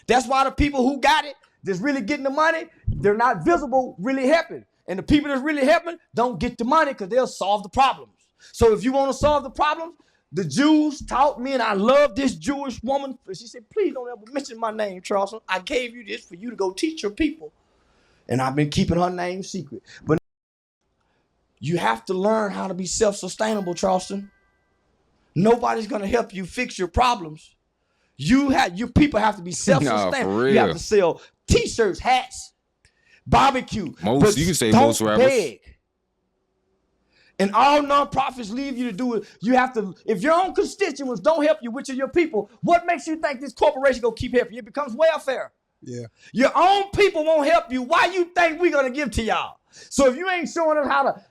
[SPEAKER 4] That's why the people who got it, that's really getting the money, they're not visible, really helping. And the people that's really helping don't get the money because they'll solve the problems. So if you want to solve the problems, the Jews taught me, and I love this Jewish woman. She said, please don't ever mention my name, Charleston. I gave you this for you to go teach your people. And I've been keeping her name secret. But you have to learn how to be self-sustainable, Charleston. Nobody's going to help you fix your problems. You people have to be self-sustainable.
[SPEAKER 1] Nah, for real.
[SPEAKER 4] You have to sell T-shirts, hats, barbecue.
[SPEAKER 1] Most, you can say most rappers.
[SPEAKER 4] Beg. And all nonprofits leave you to do it. You have to, if your own constituents don't help you, which are your people, what makes you think this corporation gonna keep helping you? It becomes welfare.
[SPEAKER 3] Yeah.
[SPEAKER 4] Your own people won't help you. Why you think we're gonna give to y'all? So if you ain't showing us how to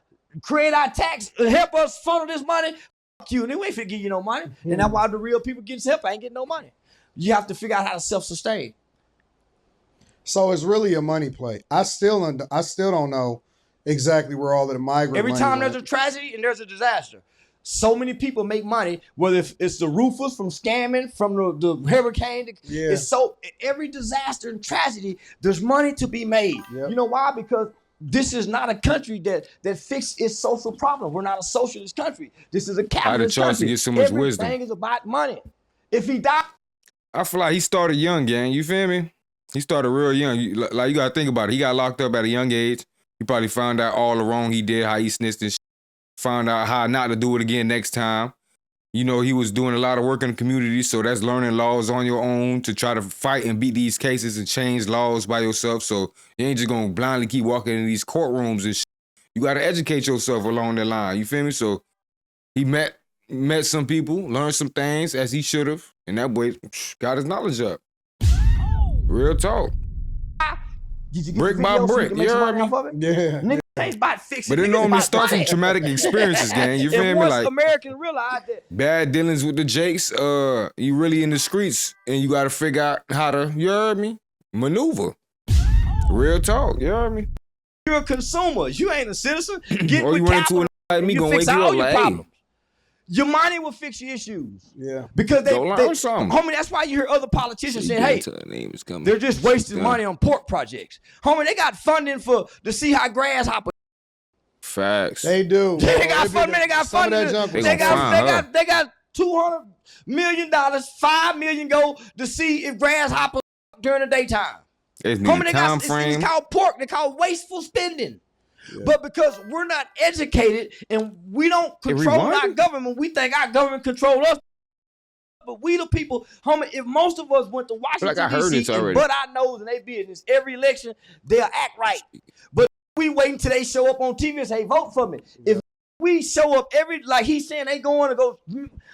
[SPEAKER 4] create our tax and help us funnel this money, fuck you. And they ain't finna give you no money. And that's why the real people getting help. I ain't getting no money. You have to figure out how to self-sustain.
[SPEAKER 3] So it's really a money play. I still don't know exactly where all of the migrant
[SPEAKER 4] Every
[SPEAKER 3] money
[SPEAKER 4] time
[SPEAKER 3] went.
[SPEAKER 4] there's a tragedy and there's a disaster, so many people make money, whether it's the roofers from scamming, from the hurricane.
[SPEAKER 3] Yeah.
[SPEAKER 4] It's so every disaster and tragedy, there's money to be made.
[SPEAKER 3] Yep.
[SPEAKER 4] You know why? Because this is not a country that fixes its social problem. We're not a socialist country. This is a capitalist
[SPEAKER 1] Charles
[SPEAKER 4] country.
[SPEAKER 1] to get so much
[SPEAKER 4] Everything
[SPEAKER 1] wisdom.
[SPEAKER 4] is about money. If he died,
[SPEAKER 1] I feel like he started young, gang. You feel me? He started real young. You gotta think about it. He got locked up at a young age. He probably found out all the wrong he did, how he snitched and shit. Found out how not to do it again next time. You know, he was doing a lot of work in the community, so that's learning laws on your own to try to fight and beat these cases and change laws by yourself. So you ain't just gonna blindly keep walking in these courtrooms and shit. You gotta educate yourself along that line. You feel me? So he met some people, learned some things as he should have, and that boy got his knowledge up. Real talk.
[SPEAKER 4] did you get
[SPEAKER 1] Brick
[SPEAKER 4] the
[SPEAKER 1] by
[SPEAKER 4] video so
[SPEAKER 1] brick,
[SPEAKER 4] you can make
[SPEAKER 1] you
[SPEAKER 4] some
[SPEAKER 1] heard
[SPEAKER 4] money
[SPEAKER 1] me?
[SPEAKER 4] off of it?
[SPEAKER 3] Yeah.
[SPEAKER 4] Niggas ain't about fixing.
[SPEAKER 1] But it
[SPEAKER 4] niggas
[SPEAKER 1] normally
[SPEAKER 4] about
[SPEAKER 1] start from
[SPEAKER 4] money.
[SPEAKER 1] traumatic experiences, gang. You feel
[SPEAKER 4] And
[SPEAKER 1] me?
[SPEAKER 4] once
[SPEAKER 1] Like
[SPEAKER 4] Americans realize that
[SPEAKER 1] bad dealings with the Jakes, you really in the streets and you gotta figure out how to, you heard me? Maneuver. Real talk, you heard me?
[SPEAKER 4] you're a consumer, you ain't a citizen. Get
[SPEAKER 1] Or
[SPEAKER 4] with
[SPEAKER 1] you run into
[SPEAKER 4] capital,
[SPEAKER 1] a like me
[SPEAKER 4] you
[SPEAKER 1] gonna
[SPEAKER 4] fix
[SPEAKER 1] wake you
[SPEAKER 4] all
[SPEAKER 1] up
[SPEAKER 4] your
[SPEAKER 1] like, hey,
[SPEAKER 4] problems. Your money will fix your issues.
[SPEAKER 3] Yeah.
[SPEAKER 4] Because they
[SPEAKER 1] Go learn something.
[SPEAKER 4] homie, that's why you hear other politicians saying, hey,
[SPEAKER 1] the name is coming.
[SPEAKER 4] they're just wasting
[SPEAKER 1] Yeah.
[SPEAKER 4] money on pork projects. Homie, they got funding to see how grasshoppers.
[SPEAKER 1] Facts.
[SPEAKER 3] They do.
[SPEAKER 4] They got funding. They got
[SPEAKER 3] Some of
[SPEAKER 4] funding.
[SPEAKER 3] that junk
[SPEAKER 1] They
[SPEAKER 3] was
[SPEAKER 4] They
[SPEAKER 1] gonna find her.
[SPEAKER 4] got $200 million, $5 million go to see if grasshoppers during the daytime.
[SPEAKER 1] It's
[SPEAKER 4] Homie,
[SPEAKER 1] need
[SPEAKER 4] they
[SPEAKER 1] time
[SPEAKER 4] got
[SPEAKER 1] frame.
[SPEAKER 4] it's called pork. They call wasteful spending.
[SPEAKER 3] Yeah.
[SPEAKER 4] But because we're not educated and we don't control our
[SPEAKER 1] Everyone?
[SPEAKER 4] government, we think our government control us. But we the people, homie, if most of us went to Washington,
[SPEAKER 1] like I heard this
[SPEAKER 4] D.C. and
[SPEAKER 1] already.
[SPEAKER 4] butt our nose in their business every election, they'll act right. But we wait until they show up on TV and say, vote for me. If we show up like he's saying they going to go,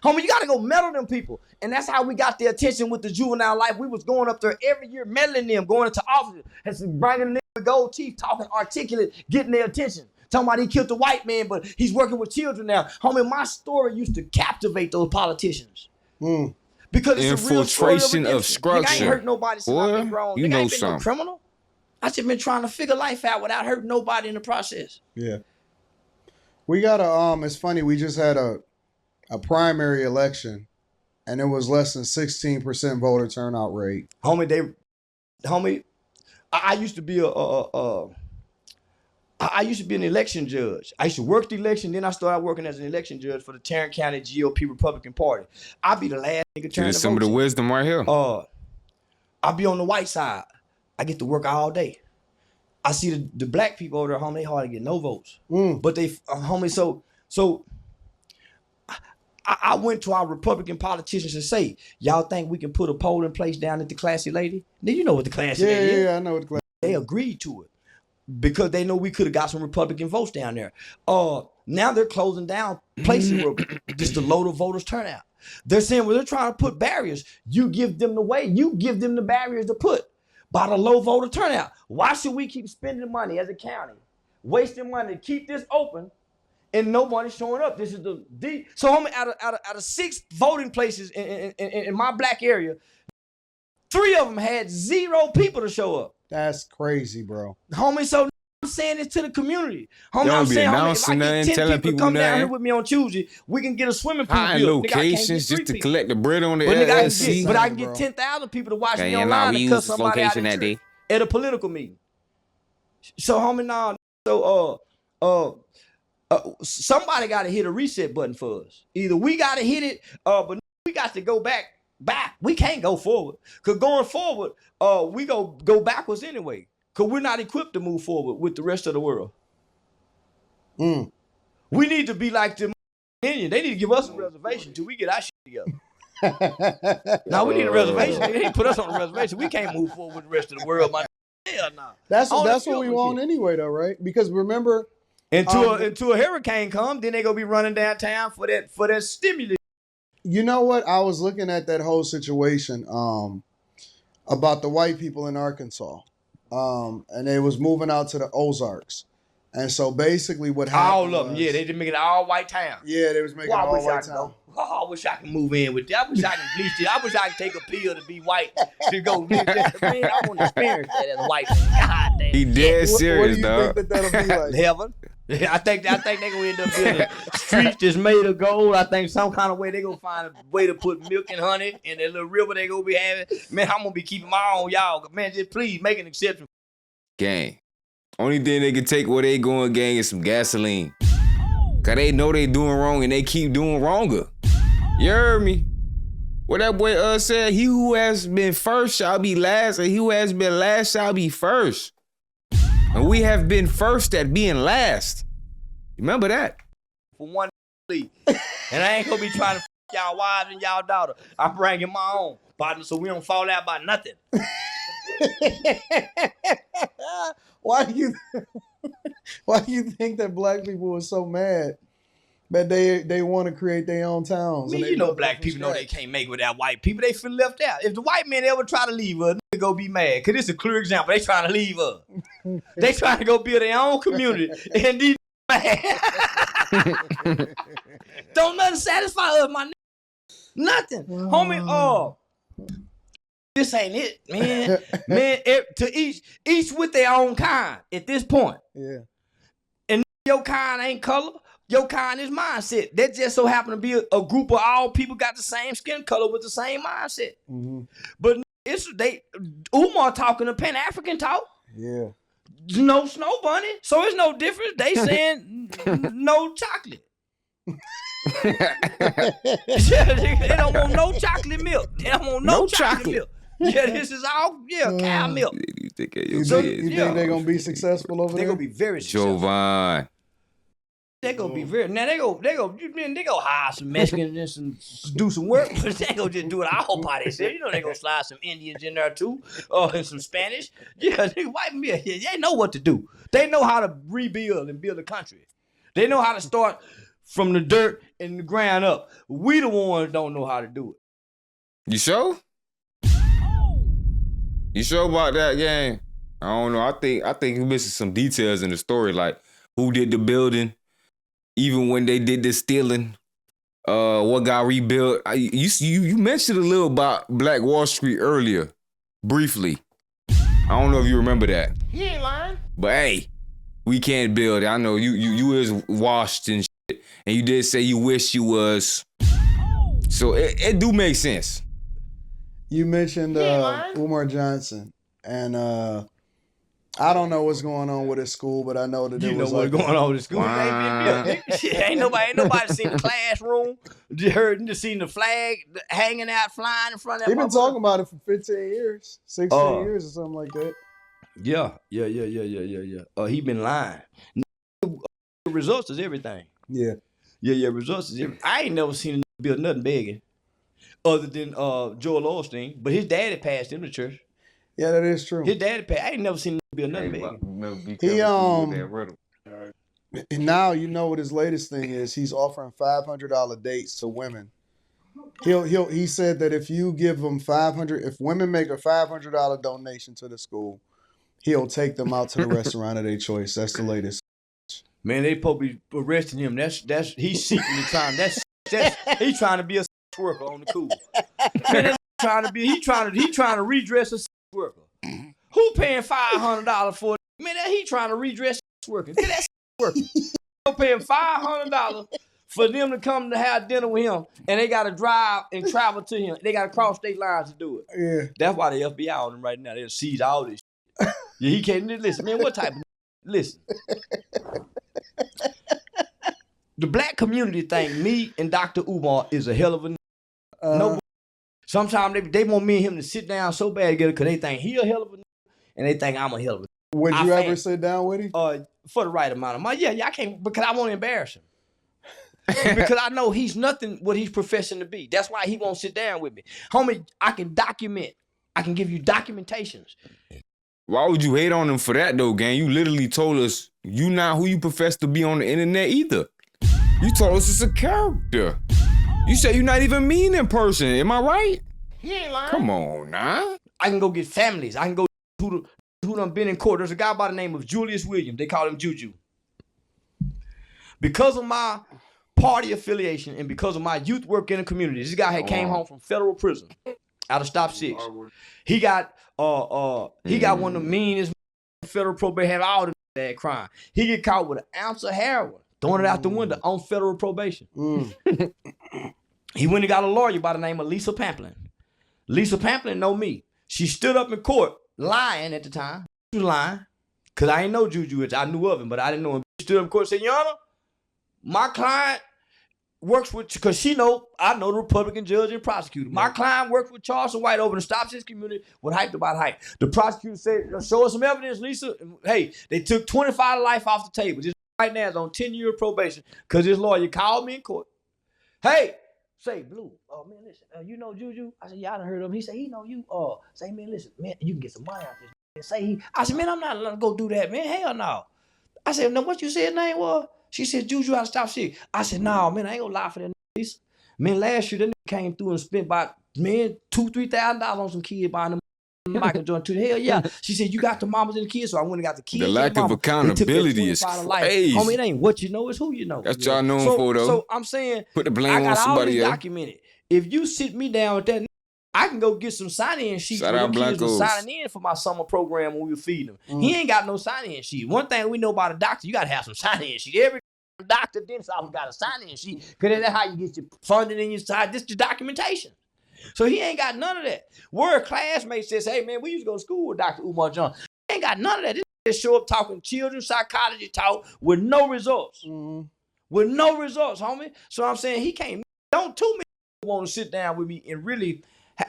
[SPEAKER 4] homie, you got to go meddle them people. And that's how we got their attention with the juvenile life. We was going up there every year, meddling them, going into offices, and bringing them with gold teeth, talking articulate, getting their attention. Talking about he killed the white man, but he's working with children now. Homie, my story used to captivate those politicians. Because it's a real story
[SPEAKER 1] Infiltration of
[SPEAKER 4] redemption. Nigga, I
[SPEAKER 1] structure.
[SPEAKER 4] ain't hurt nobody since
[SPEAKER 1] Boy,
[SPEAKER 4] I've been grown.
[SPEAKER 1] you
[SPEAKER 4] Nigga, I
[SPEAKER 1] know
[SPEAKER 4] ain't been no
[SPEAKER 1] something.
[SPEAKER 4] criminal. I just been trying to figure life out without hurting nobody in the process.
[SPEAKER 3] Yeah. We got it's funny, we just had a primary election and it was less than 16% voter turnout rate.
[SPEAKER 4] Homie, I used to be I used to be an election judge. I used to work the election, then I started working as an election judge for the Tarrant County GOP Republican Party. I'd be the last nigga turning
[SPEAKER 1] There's some of the wisdom right here.
[SPEAKER 4] I'll be on the white side. I get to work all day. I see the black people over there, homie, they hardly get no votes. But they, homie, so I went to our Republican politicians and say, y'all think we can put a polling place down at the Classy Lady? Now you know what the Classy Lady is.
[SPEAKER 3] Yeah, I know what the
[SPEAKER 4] They agreed to it because they know we could have got some Republican votes down there. Now they're closing down places where just to low the voters turnout. They're saying, well, they're trying to put barriers. You give them the way. You give them the barriers to put by the low voter turnout. Why should we keep spending money as a county, wasting money to keep this open and nobody's showing up? This is so homie, out of 6 voting places in my black area, 3 of them had 0 people to show up.
[SPEAKER 3] That's crazy, bro.
[SPEAKER 4] Homie, so I'm saying this to the community. Homie,
[SPEAKER 1] Don't
[SPEAKER 4] I'm
[SPEAKER 1] be
[SPEAKER 4] saying, homie, if I
[SPEAKER 1] announcing
[SPEAKER 4] get
[SPEAKER 1] nothing,
[SPEAKER 4] 10
[SPEAKER 1] telling
[SPEAKER 4] people to
[SPEAKER 1] people
[SPEAKER 4] come down here
[SPEAKER 1] nothing.
[SPEAKER 4] with me on Tuesday, we can get a swimming pool
[SPEAKER 1] High
[SPEAKER 4] built. Nigga, I can't
[SPEAKER 1] locations
[SPEAKER 4] get
[SPEAKER 1] just
[SPEAKER 4] 3
[SPEAKER 1] to
[SPEAKER 4] people.
[SPEAKER 1] collect the bread on the
[SPEAKER 4] But nigga,
[SPEAKER 1] LLC.
[SPEAKER 4] I can
[SPEAKER 3] bro.
[SPEAKER 4] get 10,000 people to watch
[SPEAKER 1] Okay,
[SPEAKER 4] me
[SPEAKER 1] and now
[SPEAKER 4] online
[SPEAKER 1] we
[SPEAKER 4] and cut
[SPEAKER 1] use this
[SPEAKER 4] somebody out
[SPEAKER 1] location
[SPEAKER 4] of
[SPEAKER 1] that
[SPEAKER 4] church
[SPEAKER 1] day.
[SPEAKER 4] at a political meeting. So, homie, now, somebody got to hit a reset button for us. Either we got to hit it, but we got to go back. We can't go forward. Because going forward, we go backwards anyway. Because we're not equipped to move forward with the rest of the world.
[SPEAKER 3] Mm.
[SPEAKER 4] We need to be like the Indians. They need to give us a reservation till we get our shit together. Now we need a reservation. They need to put us on a reservation. We can't move forward with the rest of the world, man. Hell no.
[SPEAKER 3] That's
[SPEAKER 4] All
[SPEAKER 3] what
[SPEAKER 4] the
[SPEAKER 3] we
[SPEAKER 4] children
[SPEAKER 3] want
[SPEAKER 4] get.
[SPEAKER 3] anyway, though, right? Because remember,
[SPEAKER 4] Until a hurricane come, then they gonna be running downtown for that stimulus.
[SPEAKER 3] you know what? I was looking at that whole situation about the white people in Arkansas, and they was moving out to the Ozarks, and so basically what happened?
[SPEAKER 4] All of them, yeah, they just make it all white town.
[SPEAKER 3] Yeah, they was making
[SPEAKER 4] Well,
[SPEAKER 3] it all white town.
[SPEAKER 4] I wish I could move in with that. I wish I could bleach it. I wish I could take a pill to be white to go live there. Man, I want to experience that as a white man. God damn.
[SPEAKER 1] He dead
[SPEAKER 3] What
[SPEAKER 1] serious,
[SPEAKER 3] do you
[SPEAKER 1] dog.
[SPEAKER 3] think that'll be like?
[SPEAKER 4] Heaven. I think they gonna end up building streets that's made of gold. I think some kind of way they gonna find a way to put milk and honey in that little river they gonna be having. Man, I'm gonna be keeping my own, y'all. Man, just please make an exception.
[SPEAKER 1] Gang. Only thing they can take where they going, gang, is some gasoline. Cause they know they doing wrong and they keep doing wronger. You heard me? What that boy said, he who has been first shall be last, and he who has been last shall be first. And we have been first at being last. Remember that?
[SPEAKER 4] For one leave. And I ain't gonna be trying to f y'all wives and y'all daughter. I'm bringing my own partner so we don't fall out by nothing.
[SPEAKER 3] Why do you think that black people were so mad that they want to create their own towns?
[SPEAKER 4] Man,
[SPEAKER 3] and they
[SPEAKER 4] you know
[SPEAKER 3] built
[SPEAKER 4] black
[SPEAKER 3] from
[SPEAKER 4] people know
[SPEAKER 3] scratch?
[SPEAKER 4] they can't make it without white people. They feel left out. If the white man ever try to leave us, they go be mad. Cause it's a clear example. They trying to leave us. They trying to go build their own community. And these mad. Don't nothing satisfy us, my nigga. Nothing. Homie, this ain't it, man. Man, to each with their own kind at this point.
[SPEAKER 3] Yeah.
[SPEAKER 4] And your kind ain't color. Your kind is mindset. That just so happen to be a group of all people got the same skin color with the same mindset.
[SPEAKER 3] Mm-hmm.
[SPEAKER 4] But Umar talking to Pan-African talk.
[SPEAKER 3] Yeah.
[SPEAKER 4] No snow bunny. So it's no difference. They saying no chocolate. They don't want no chocolate milk. They don't want no chocolate milk. Yeah, this is all cow milk.
[SPEAKER 1] You think
[SPEAKER 3] You think they're gonna be successful over
[SPEAKER 4] They're
[SPEAKER 3] there?
[SPEAKER 4] gonna be very successful.
[SPEAKER 1] Jovan.
[SPEAKER 4] They gonna be very now. They go hire some Mexicans and do some work, but they gonna just do it all by themselves. You know they gonna slide some Indians in there too, and some Spanish. Yeah, they white men. Yeah, they know what to do. They know how to rebuild and build a country. They know how to start from the dirt and the ground up. We the ones don't know how to do it.
[SPEAKER 1] You sure? You sure about that, gang? I don't know. I think you missing some details in the story, like who did the building, even when they did the stealing, what got rebuilt. You mentioned a little about Black Wall Street earlier, briefly. I don't know if you remember that.
[SPEAKER 4] He ain't lying.
[SPEAKER 1] But hey, we can't build it. I know you was washed and shit, and you did say you wish you was. So it do make sense.
[SPEAKER 3] You mentioned Umar Johnson, and I don't know what's going on with his school, but I know that
[SPEAKER 4] You
[SPEAKER 3] there
[SPEAKER 4] know
[SPEAKER 3] was
[SPEAKER 4] what's going on with the school.
[SPEAKER 1] Wow.
[SPEAKER 4] Ain't nobody seen the classroom. Just seen the flag hanging out, flying in front of that.
[SPEAKER 3] They've been
[SPEAKER 4] motherfucker.
[SPEAKER 3] talking about it for 15 years, 16 years or something like that.
[SPEAKER 4] Yeah. He been lying. Results is everything.
[SPEAKER 3] Yeah.
[SPEAKER 4] Results is everything. I ain't never seen him build nothing begging, other than Joel Osteen. But his daddy passed him to church.
[SPEAKER 3] Yeah, that is true.
[SPEAKER 4] His daddy passed. I ain't never seen him build nothing begging.
[SPEAKER 3] He and now you know what his latest thing is. He's offering $500 dates to women. He said that if you give them if women make a $500 donation to the school, he'll take them out to the restaurant of their choice. That's the latest.
[SPEAKER 4] Man, they supposed to be arresting him. That's he's secretly trying. He's trying to be a sex worker on the cool. Man, he trying to redress a sex worker. Who paying $500 for Man, that he trying to redress workers. Get that working. Paying $500 for them to come to have dinner with him, and they got to drive and travel to him. They got to cross state lines to do it.
[SPEAKER 3] Yeah.
[SPEAKER 4] That's why the FBI on him right now. They'll seize all this shit. Yeah, he can't listen. Man, what type of listen? The black community think me and Dr. Umar is a hell of a no. Sometimes they want me and him to sit down so bad together because they think he a hell of a and they think I'm a hell of a.
[SPEAKER 3] Would you ever sit down with him?
[SPEAKER 4] For the right amount of money. Yeah, I can't because I won't embarrass him. Because I know he's nothing what he's professing to be. That's why he won't sit down with me. Homie, I can document. I can give you documentations.
[SPEAKER 1] Why would you hate on him for that though, gang? You literally told us you not who you profess to be on the internet either. You told us it's a character. You said you're not even mean in person. Am I right?
[SPEAKER 5] He ain't lying.
[SPEAKER 1] Come on, nah.
[SPEAKER 4] I can go get families. I can go who done been in court. There's a guy by the name of Julius Williams. They call him Juju. Because of my party affiliation and because of my youth work in the community, this guy had came home from federal prison out of Stop 6. He got one of the meanest federal probation, had all the bad crime. He get caught with an ounce of heroin, throwing it out the window on federal probation. He went and got a lawyer by the name of Lisa Pamplin. Lisa Pamplin know me. She stood up in court lying at the time. She was lying because I ain't know Juju. I knew of him, but I didn't know him. She stood up in court and said, Your Honor, my client works with, because I know the Republican judge and prosecutor. My client works with Charleston White over in the Stop 6 community with hyped about hype. The prosecutor said, show us some evidence, Lisa. And, hey, they took 25 to life off the table. This right now is on 10-year probation because this lawyer called me in court. Hey, say, Blue, man, listen, you know Juju? I said, yeah, I done heard of him. He said, he know you. Say, man, listen, man, you can get some money out this. I said, man, I'm not letting go do that, man. Hell no. I said, no, what you said his name was? She said, Juju out of Stop 6. I said, no, man, I ain't gonna lie for that. Man, last year, that came through and spent about, man, $2,000-$3,000 on some kids buying them Michael Jordan too. Hell yeah. She said, you got the mamas and the kids, so I went and got the kids.
[SPEAKER 1] The lack of accountability is crazy.
[SPEAKER 4] Homie, it ain't what you know, it's who you know.
[SPEAKER 1] That's y'all known for, though.
[SPEAKER 4] So I'm saying,
[SPEAKER 1] put the blame on somebody else.
[SPEAKER 4] Documented. If you sit me down with that, I can go get some sign-in sheets.
[SPEAKER 1] Shout out
[SPEAKER 4] kids was signing in for my summer program when we were feeding them. He ain't got no sign-in sheet. One thing we know about a doctor, you got to have some sign-in sheet. Every doctor, dentist office got a sign-in sheet because that's how you get your funding in your side. This is your documentation. So he ain't got none of that. Where a classmate says, hey, man, we used to go to school with Dr. Umar John. He ain't got none of that. This just show up talking children's psychology talk with no results. With no results, homie. So I'm saying he can't. Don't too many people want to sit down with me and really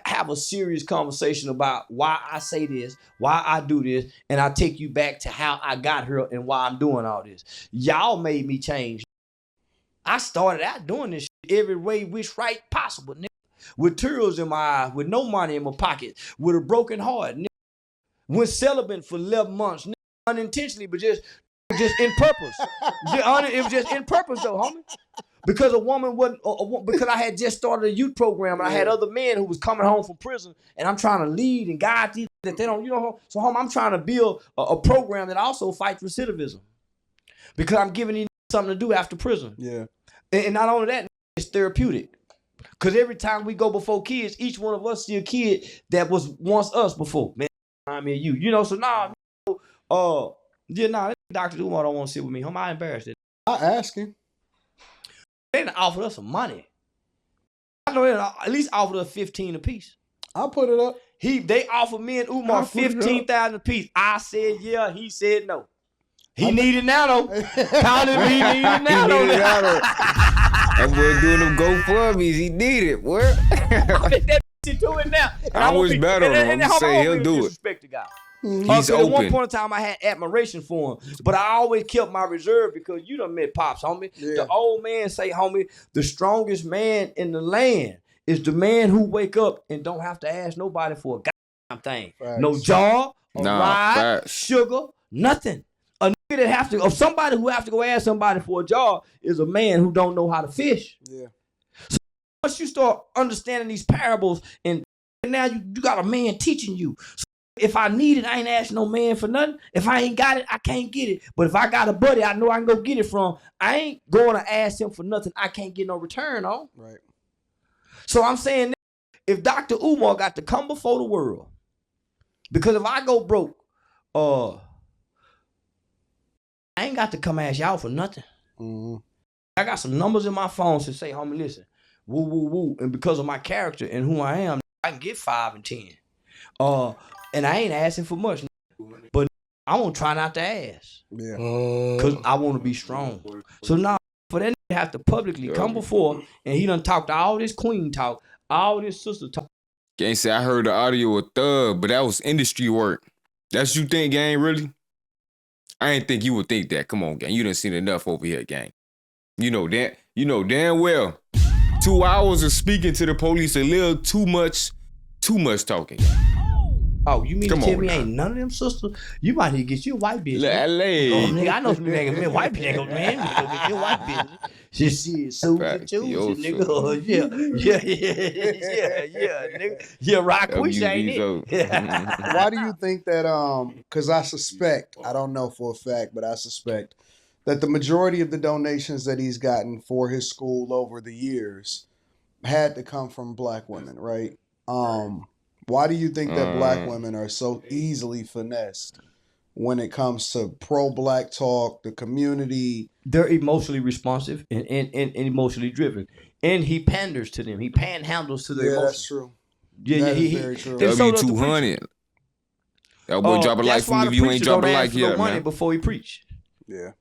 [SPEAKER 4] have a serious conversation about why I say this, why I do this, and I take you back to how I got here and why I'm doing all this. Y'all made me change. I started out doing this shit every way which right possible, nigga. With tears in my eyes, with no money in my pocket, with a broken heart, nigga. Went celibate for 11 months, nigga. Unintentionally, but just in purpose. It was just in purpose though, homie. Because a woman wasn't, because I had just started a youth program and I had other men who was coming home from prison and I'm trying to lead and guide these that they don't, so home, I'm trying to build a program that also fights recidivism. Because I'm giving these something to do after prison. Yeah. And not only that, it's therapeutic. Because every time we go before kids, each one of us see a kid that was once us before. Man, I mean you. So now, Dr. Umar don't want to sit with me. I'm not embarrassed.
[SPEAKER 3] I ask him.
[SPEAKER 4] They done offered us some money. I know they at least offered us 15 apiece.
[SPEAKER 3] I'll put it up.
[SPEAKER 4] They offered me and Umar 15,000 apiece. I said yeah. He said no. He needed now though. Counted me. He needed now though.
[SPEAKER 1] That boy doing them GoFundMes. He need it. What?
[SPEAKER 4] I bet that to it now.
[SPEAKER 1] I wish better. I'm say he'll do it. He's open.
[SPEAKER 4] At one point in time, I had admiration for him, but I always kept my reserve because you done met Pops, homie. Yeah. The old man say, homie, the strongest man in the land is the man who wake up and don't have to ask nobody for a goddamn thing. Right. No job, ride, sugar, nothing. A nigga that have to, or somebody who have to go ask somebody for a job is a man who don't know how to fish. Yeah. So once you start understanding these parables, and now you got a man teaching you. So if I need it, I ain't asking no man for nothing. If I ain't got it, I can't get it. But if I got a buddy I know I can go get it from, I ain't going to ask him for nothing I can't get no return on. Right. So I'm saying if Dr. Umar got to come before the world, because if I go broke, I ain't got to come ask y'all for nothing.
[SPEAKER 3] Mm-hmm.
[SPEAKER 4] I got some numbers in my phone to say, homie, listen, woo, woo, woo. And because of my character and who I am, I can get 5 and 10. And I ain't asking for much, but I won't try not to ask.
[SPEAKER 3] Yeah.
[SPEAKER 4] Because I want to be strong. So now, for that nigga have to publicly come before, and he done talked all this queen talk, all this sister talk.
[SPEAKER 1] Gang say I heard the audio of Thug, but that was industry work. That's what you think, gang, really? I ain't think you would think that. Come on, gang. You done seen enough over here, gang. You know damn well. 2 hours of speaking to the police a little too much talking.
[SPEAKER 4] Oh, you mean
[SPEAKER 1] Come
[SPEAKER 4] to tell
[SPEAKER 1] on
[SPEAKER 4] me
[SPEAKER 1] now.
[SPEAKER 4] ain't none of them sisters? You might need to get you a white bitch. man.
[SPEAKER 1] LA.
[SPEAKER 4] Oh, nigga, I know some niggas, man. White bitch ain't gonna, man. You go get your white bitch. Shit, Susan, nigga. Oh, yeah, nigga. Yeah, Raquisha, ain't it?
[SPEAKER 3] Why do you think that? Because I suspect, I don't know for a fact, but I suspect that the majority of the donations that he's gotten for his school over the years had to come from black women, right? Why do you think that black women are so easily finessed when it comes to pro-black talk, the community?
[SPEAKER 4] They're emotionally responsive and emotionally driven. And he panders to them. He panhandles to their emotions.
[SPEAKER 3] That's true.
[SPEAKER 4] Yeah,
[SPEAKER 3] That is
[SPEAKER 4] he
[SPEAKER 3] very true.
[SPEAKER 4] and so does the
[SPEAKER 1] W200.
[SPEAKER 4] preacher.
[SPEAKER 1] That boy drop a like
[SPEAKER 4] That's
[SPEAKER 1] from
[SPEAKER 4] why
[SPEAKER 1] if
[SPEAKER 4] the
[SPEAKER 1] you ain't
[SPEAKER 4] preacher
[SPEAKER 1] drop a
[SPEAKER 4] don't ask
[SPEAKER 1] like
[SPEAKER 4] for no
[SPEAKER 1] yet,
[SPEAKER 4] money
[SPEAKER 1] man.
[SPEAKER 4] before he preach.
[SPEAKER 3] Yeah.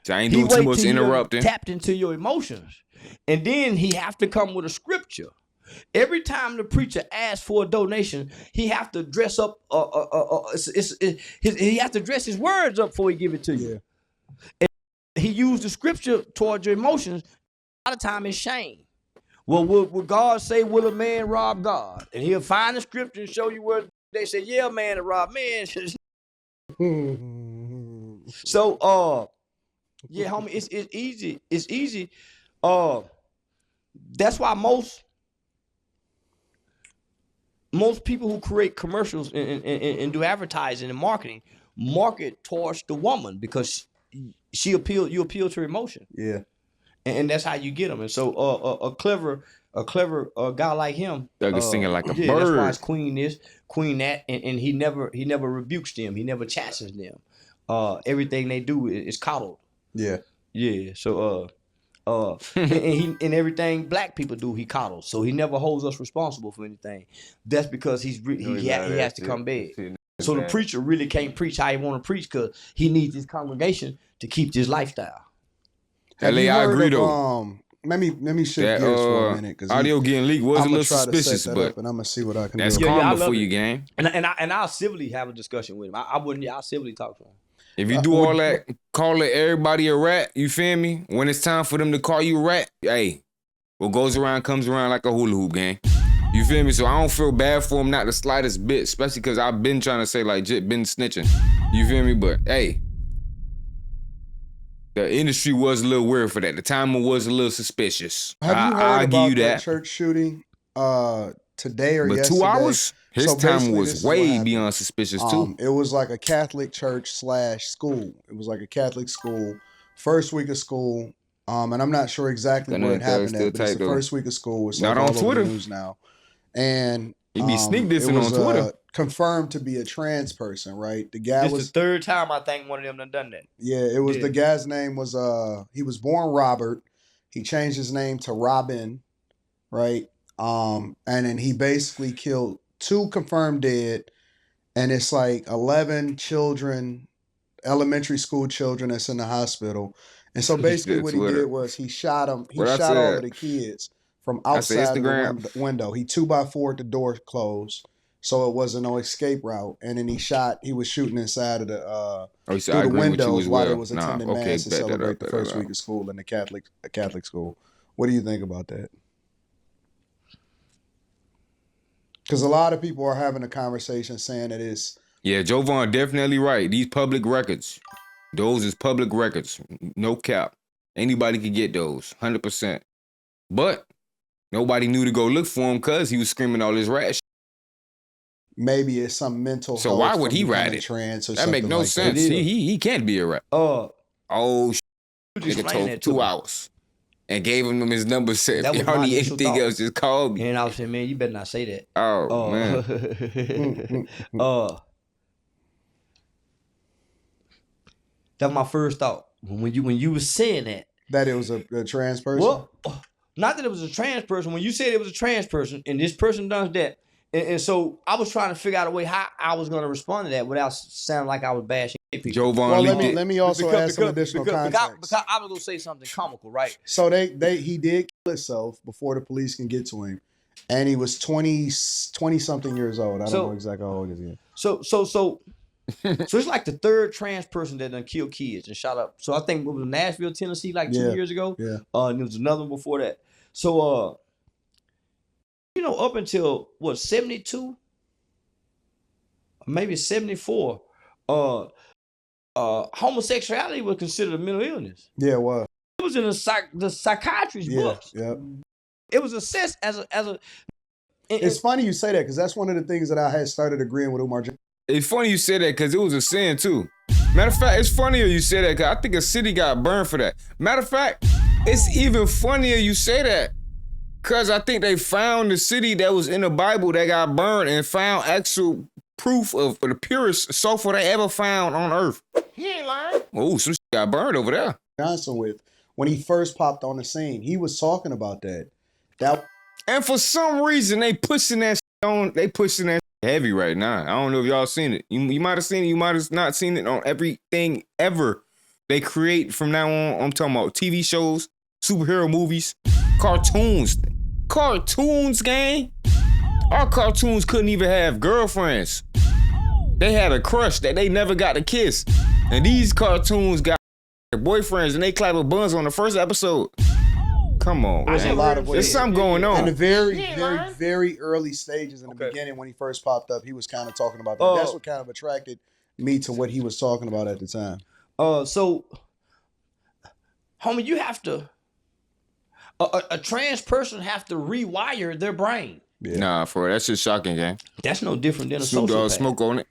[SPEAKER 1] So I ain't
[SPEAKER 4] He
[SPEAKER 1] doing too
[SPEAKER 4] wait
[SPEAKER 1] much
[SPEAKER 4] till you done
[SPEAKER 1] interrupting.
[SPEAKER 4] tapped into your emotions. And then he have to come with a scripture. Every time the preacher asks for a donation, he have to dress up. He has to dress his words up before he give it to you.
[SPEAKER 3] Yeah.
[SPEAKER 4] And he used the scripture towards your emotions. A lot of time it's shame. Well, will God say, "Will a man rob God?" And he'll find the scripture and show you where they say, "Yeah, man, to rob man." So, yeah, homie, it's easy. It's easy. That's why most people who create commercials and do advertising and market towards the woman because you appeal to her emotion.
[SPEAKER 3] Yeah.
[SPEAKER 4] And that's how you get them. And so a clever guy like him,
[SPEAKER 1] Thug is singing like a
[SPEAKER 4] yeah, that's why
[SPEAKER 1] bird.
[SPEAKER 4] his queen this, queen that, and he never rebukes them. He never chasts them. Everything they do is coddled.
[SPEAKER 3] Yeah.
[SPEAKER 4] Yeah. So and everything black people do, he coddles. So he never holds us responsible for anything. That's because he has to come back. So the preacher really can't preach how he want to preach because he needs his congregation to keep this lifestyle.
[SPEAKER 3] Have you
[SPEAKER 1] I
[SPEAKER 3] heard
[SPEAKER 1] agree
[SPEAKER 3] of,
[SPEAKER 1] though.
[SPEAKER 3] Let me shift
[SPEAKER 1] That
[SPEAKER 3] gears for a minute because
[SPEAKER 1] audio getting leaked was a little suspicious, but
[SPEAKER 3] and I'm gonna see what I can
[SPEAKER 1] that's
[SPEAKER 3] do.
[SPEAKER 4] Yeah, I
[SPEAKER 1] karma
[SPEAKER 4] love
[SPEAKER 1] for
[SPEAKER 4] it.
[SPEAKER 1] you, gang.
[SPEAKER 4] And I'll civilly have a discussion with him. I'll civilly talk to him.
[SPEAKER 1] If you do all that, calling everybody a rat, you feel me? When it's time for them to call you a rat, hey, what goes around comes around like a hula hoop, gang. You feel me? So I don't feel bad for him, not the slightest bit, especially because I've been trying to say, like, Jit been snitching. You feel me? But, hey, the industry was a little weird for that. The timing was a little suspicious.
[SPEAKER 3] Have you heard
[SPEAKER 1] I'll
[SPEAKER 3] about
[SPEAKER 1] give you
[SPEAKER 3] that
[SPEAKER 1] that.
[SPEAKER 3] church shooting today or
[SPEAKER 1] But
[SPEAKER 3] yesterday?
[SPEAKER 1] 2 hours? His
[SPEAKER 3] So
[SPEAKER 1] time
[SPEAKER 3] basically, this
[SPEAKER 1] was
[SPEAKER 3] is what
[SPEAKER 1] way
[SPEAKER 3] happened.
[SPEAKER 1] beyond suspicious, too.
[SPEAKER 3] It was like a Catholic church / school. It was like a Catholic school, first week of school. And I'm not sure exactly
[SPEAKER 1] That
[SPEAKER 3] where it
[SPEAKER 1] nigga
[SPEAKER 3] happened
[SPEAKER 1] still
[SPEAKER 3] at, but it's
[SPEAKER 1] tight,
[SPEAKER 3] the
[SPEAKER 1] though.
[SPEAKER 3] first week of school. It's
[SPEAKER 1] Not
[SPEAKER 3] like
[SPEAKER 1] on
[SPEAKER 3] all over
[SPEAKER 1] Twitter.
[SPEAKER 3] the news now. And
[SPEAKER 1] He be sneak
[SPEAKER 3] it
[SPEAKER 1] dissing
[SPEAKER 3] was
[SPEAKER 1] on Twitter.
[SPEAKER 3] confirmed to be a trans person, right? The guy
[SPEAKER 4] This
[SPEAKER 3] was
[SPEAKER 4] the third time I think one of them done that.
[SPEAKER 3] Yeah, it was
[SPEAKER 4] Yeah.
[SPEAKER 3] the guy's name was he was born Robert. He changed his name to Robin, right? And then he basically killed 2 confirmed dead, and it's like 11 children, elementary school children that's in the hospital. And so basically what he
[SPEAKER 1] Twitter.
[SPEAKER 3] did was he shot them, he
[SPEAKER 1] What I
[SPEAKER 3] shot all
[SPEAKER 1] said?
[SPEAKER 3] of the kids from
[SPEAKER 1] I said
[SPEAKER 3] outside of the
[SPEAKER 1] Instagram.
[SPEAKER 3] window. He 2x4'd the door closed. So it wasn't no escape route. And then he was shooting inside of the
[SPEAKER 1] Oh, you said
[SPEAKER 3] through
[SPEAKER 1] I
[SPEAKER 3] the
[SPEAKER 1] agree with you
[SPEAKER 3] windows
[SPEAKER 1] as
[SPEAKER 3] while
[SPEAKER 1] well.
[SPEAKER 3] they was attending mass to
[SPEAKER 1] bet that
[SPEAKER 3] celebrate
[SPEAKER 1] up,
[SPEAKER 3] the
[SPEAKER 1] bet
[SPEAKER 3] first
[SPEAKER 1] that
[SPEAKER 3] week
[SPEAKER 1] up.
[SPEAKER 3] of school in a Catholic school. What do you think about that? Because a lot of people are having a conversation saying that it's
[SPEAKER 1] Yeah, Jovan definitely right. These public records, those is public records. No cap. Anybody could get those, 100%. But nobody knew to go look for him because he was screaming all this rat shit.
[SPEAKER 3] maybe it's some mental
[SPEAKER 1] So
[SPEAKER 3] health
[SPEAKER 1] why would
[SPEAKER 3] from
[SPEAKER 1] he ride
[SPEAKER 3] becoming
[SPEAKER 1] it?
[SPEAKER 3] trans or
[SPEAKER 1] That
[SPEAKER 3] something
[SPEAKER 1] make no
[SPEAKER 3] like
[SPEAKER 1] sense.
[SPEAKER 3] that.
[SPEAKER 1] He can't be a rat. Oh,
[SPEAKER 4] Just
[SPEAKER 1] nigga
[SPEAKER 4] explain
[SPEAKER 1] told
[SPEAKER 4] that to
[SPEAKER 1] 2
[SPEAKER 4] me.
[SPEAKER 1] hours and gave him his number. Said,
[SPEAKER 4] That
[SPEAKER 1] if
[SPEAKER 4] was
[SPEAKER 1] y'all
[SPEAKER 4] my
[SPEAKER 1] need
[SPEAKER 4] initial
[SPEAKER 1] anything
[SPEAKER 4] thought.
[SPEAKER 1] else, just call me.
[SPEAKER 4] And I was saying, man, you better not say that.
[SPEAKER 1] Oh, man.
[SPEAKER 4] That was my first thought when you was saying that.
[SPEAKER 3] That it was a trans person?
[SPEAKER 4] Well, not that it was a trans person. When you said it was a trans person and this person does that, and so I was trying to figure out a way how I was going to respond to that without sounding like I was bashing people.
[SPEAKER 1] Jovan
[SPEAKER 3] well,
[SPEAKER 1] leaked
[SPEAKER 3] let me also add some additional context.
[SPEAKER 4] Because I was going to say something comical, right?
[SPEAKER 3] So he did kill himself before the police can get to him, and he was 20 something years old. I don't know exactly how old he is.
[SPEAKER 4] So it's like the third trans person that done killed kids and shot up. So I think it was Nashville, Tennessee, like 2 years ago.
[SPEAKER 3] Yeah.
[SPEAKER 4] And there was another one before that. So up until 72, maybe 74, homosexuality was considered a mental illness.
[SPEAKER 3] Yeah, it was.
[SPEAKER 4] It was in the psychiatrist's books.
[SPEAKER 3] Yeah.
[SPEAKER 4] It was assessed as a.
[SPEAKER 3] It's funny you say that because that's one of the things that I had started agreeing with Umar.
[SPEAKER 1] It's funny you said that because it was a sin too. Matter of fact, it's funnier you say that because I think a city got burned for that. Matter of fact, it's even funnier you say that because I think they found the city that was in the Bible that got burned and found actual proof of the purest sulfur they ever found on earth.
[SPEAKER 5] He ain't lying.
[SPEAKER 1] Oh, some shit got burned over there.
[SPEAKER 3] Johnson with when he first popped on the scene, he was talking about that.
[SPEAKER 1] And for some reason, they pushing that shit on. They pushing that shit heavy right now. I don't know if y'all seen it. You might have seen it. You might have not seen it on everything ever they create from now on. I'm talking about TV shows, superhero movies, cartoons. Cartoons, gang. Our cartoons couldn't even have girlfriends. They had a crush that they never got to kiss. And these cartoons got boyfriends and they clap with buns on the first episode. Come on,
[SPEAKER 3] There's a lot of
[SPEAKER 1] there's something going on.
[SPEAKER 3] In the very early stages in the beginning when he first popped up, he was kind of talking about that. That's what kind of attracted me to what he was talking about at the time.
[SPEAKER 4] So, homie, you have to, a trans person have to rewire their brain.
[SPEAKER 3] Yeah.
[SPEAKER 1] Nah, for that's just shocking, gang.
[SPEAKER 4] That's no different than a
[SPEAKER 1] Snoop
[SPEAKER 4] sociopath.
[SPEAKER 1] Dogg smoke on it.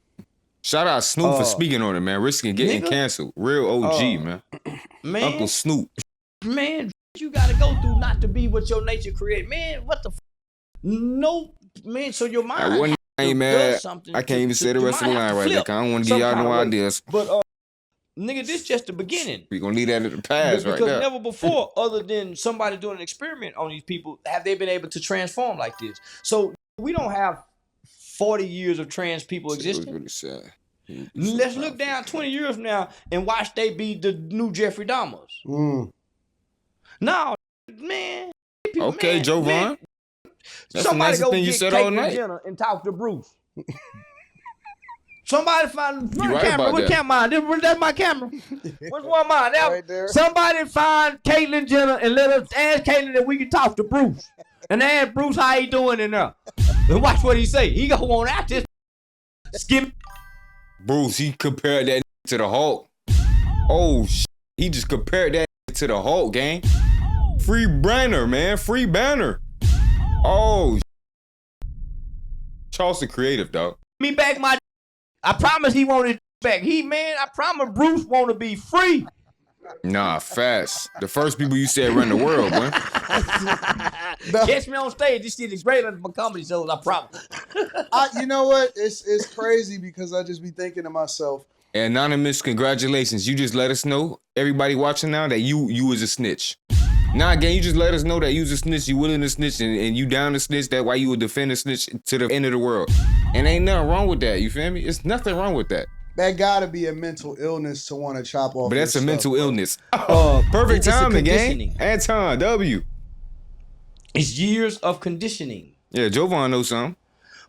[SPEAKER 1] Shout out Snoop for speaking on it, man. Risking getting canceled. Real OG, man. Uncle Snoop.
[SPEAKER 4] Man, you gotta go through not to be what your nature created. Man, what the no, man, so your mind
[SPEAKER 1] I ain't mad.
[SPEAKER 4] something.
[SPEAKER 1] I can't even say the rest of the line right there, because I don't want to give y'all no ideas.
[SPEAKER 4] But nigga, this just the beginning.
[SPEAKER 1] We gonna leave that at the past right
[SPEAKER 4] Because
[SPEAKER 1] there.
[SPEAKER 4] never before, other than somebody doing an experiment on these people, have they been able to transform like this. So we don't have 40 years of trans people existing.
[SPEAKER 1] Really sad.
[SPEAKER 4] Let's look down 20 years from now and watch they be the new Jeffrey Dahmers. No, man.
[SPEAKER 1] Okay, Jovan. That's the
[SPEAKER 4] Somebody
[SPEAKER 1] nicest
[SPEAKER 4] go
[SPEAKER 1] thing you
[SPEAKER 4] get
[SPEAKER 1] said all
[SPEAKER 4] Caitlyn
[SPEAKER 1] night.
[SPEAKER 4] Jenner and talk to Bruce. Somebody find the
[SPEAKER 1] right
[SPEAKER 4] camera.
[SPEAKER 1] about
[SPEAKER 4] What
[SPEAKER 1] that.
[SPEAKER 4] camera? That's my camera. Which one mine? That,
[SPEAKER 3] Right there.
[SPEAKER 4] Somebody find Caitlyn Jenner and let us ask Caitlyn that we can talk to Bruce. And ask Bruce how he doing in there. And watch what he say. He gonna want out this skip.
[SPEAKER 1] Bruce, he compared that to the Hulk. Oh, he just compared that to the Hulk, gang. Free Banner, man. Free Banner. Oh, Charleston creative, dog.
[SPEAKER 4] Me back my. I promise he wanted back. I promise Bruce want to be free.
[SPEAKER 1] Nah, fast. The first people you said run the world, man.
[SPEAKER 4] Catch me on stage. This shit is greater than my comedy shows. I promise.
[SPEAKER 3] You know what? It's crazy because I just be thinking to myself.
[SPEAKER 1] Anonymous, congratulations. You just let us know, everybody watching now, that you is a snitch. Nah, again, you just let us know that you's a snitch, you willing to snitch, and you down to snitch. That why you would defend a snitch to the end of the world. And ain't nothing wrong with that, you feel me? It's nothing wrong with that.
[SPEAKER 3] That gotta be a mental illness to want to chop off.
[SPEAKER 1] But that's a
[SPEAKER 3] your
[SPEAKER 1] mental
[SPEAKER 3] stuff, bro.
[SPEAKER 1] illness. Perfect
[SPEAKER 4] It's a
[SPEAKER 1] timing, gang.
[SPEAKER 4] conditioning.
[SPEAKER 1] Anton, W.
[SPEAKER 4] It's years of conditioning.
[SPEAKER 1] Yeah, Jovan knows something.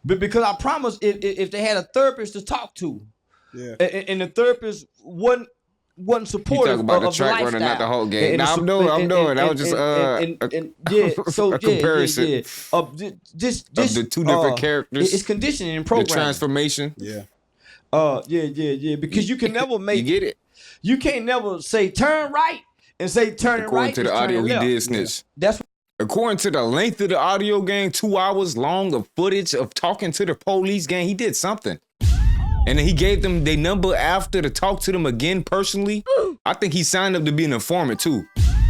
[SPEAKER 4] But because I promise, if they had a therapist to talk to,
[SPEAKER 3] Yeah.
[SPEAKER 4] and the therapist wasn't
[SPEAKER 1] You
[SPEAKER 4] supportive
[SPEAKER 1] talk about the
[SPEAKER 4] of
[SPEAKER 1] track
[SPEAKER 4] the
[SPEAKER 1] runner,
[SPEAKER 4] lifestyle.
[SPEAKER 1] not the whole game.
[SPEAKER 4] And
[SPEAKER 1] Nah, I'm doing. That was just a comparison
[SPEAKER 4] of this
[SPEAKER 1] of the two different characters.
[SPEAKER 4] It's conditioning and
[SPEAKER 1] The
[SPEAKER 4] programming.
[SPEAKER 1] transformation.
[SPEAKER 3] Yeah.
[SPEAKER 4] Yeah. Because you can never make.
[SPEAKER 1] You get it?
[SPEAKER 4] You can't never say turn right and say turn it
[SPEAKER 1] According
[SPEAKER 4] right.
[SPEAKER 1] to the
[SPEAKER 4] and turn
[SPEAKER 1] audio,
[SPEAKER 4] it
[SPEAKER 1] he
[SPEAKER 4] left.
[SPEAKER 1] did snitch.
[SPEAKER 4] That's
[SPEAKER 1] According to the length of the audio, gang, 2 hours long of footage of talking to the police, gang, he did something. And then he gave them their number after to talk to them again personally. I think he signed up to be an informant too.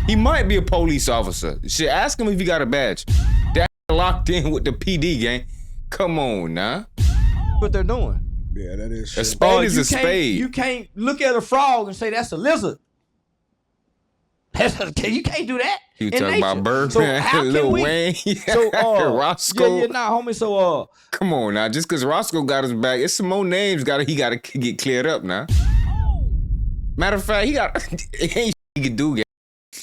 [SPEAKER 1] He might be a police officer. Shit, ask him if he got a badge. That locked in with the PD, gang. Come on, nah.
[SPEAKER 4] what they're doing.
[SPEAKER 3] Yeah, that is true.
[SPEAKER 1] A spade is
[SPEAKER 4] you
[SPEAKER 1] a spade.
[SPEAKER 4] You can't look at a frog and say that's a lizard. You can't do that.
[SPEAKER 1] You
[SPEAKER 4] in
[SPEAKER 1] talking about
[SPEAKER 4] nature.
[SPEAKER 1] Birdman,
[SPEAKER 4] So how can
[SPEAKER 1] Lil
[SPEAKER 4] we?
[SPEAKER 1] Wayne,
[SPEAKER 4] So
[SPEAKER 1] Roscoe.
[SPEAKER 4] yeah, nah, homie. So
[SPEAKER 1] Come on now, just because Roscoe got his back, it's some more names he got to get cleared up now. Matter of fact, he ain't he can do.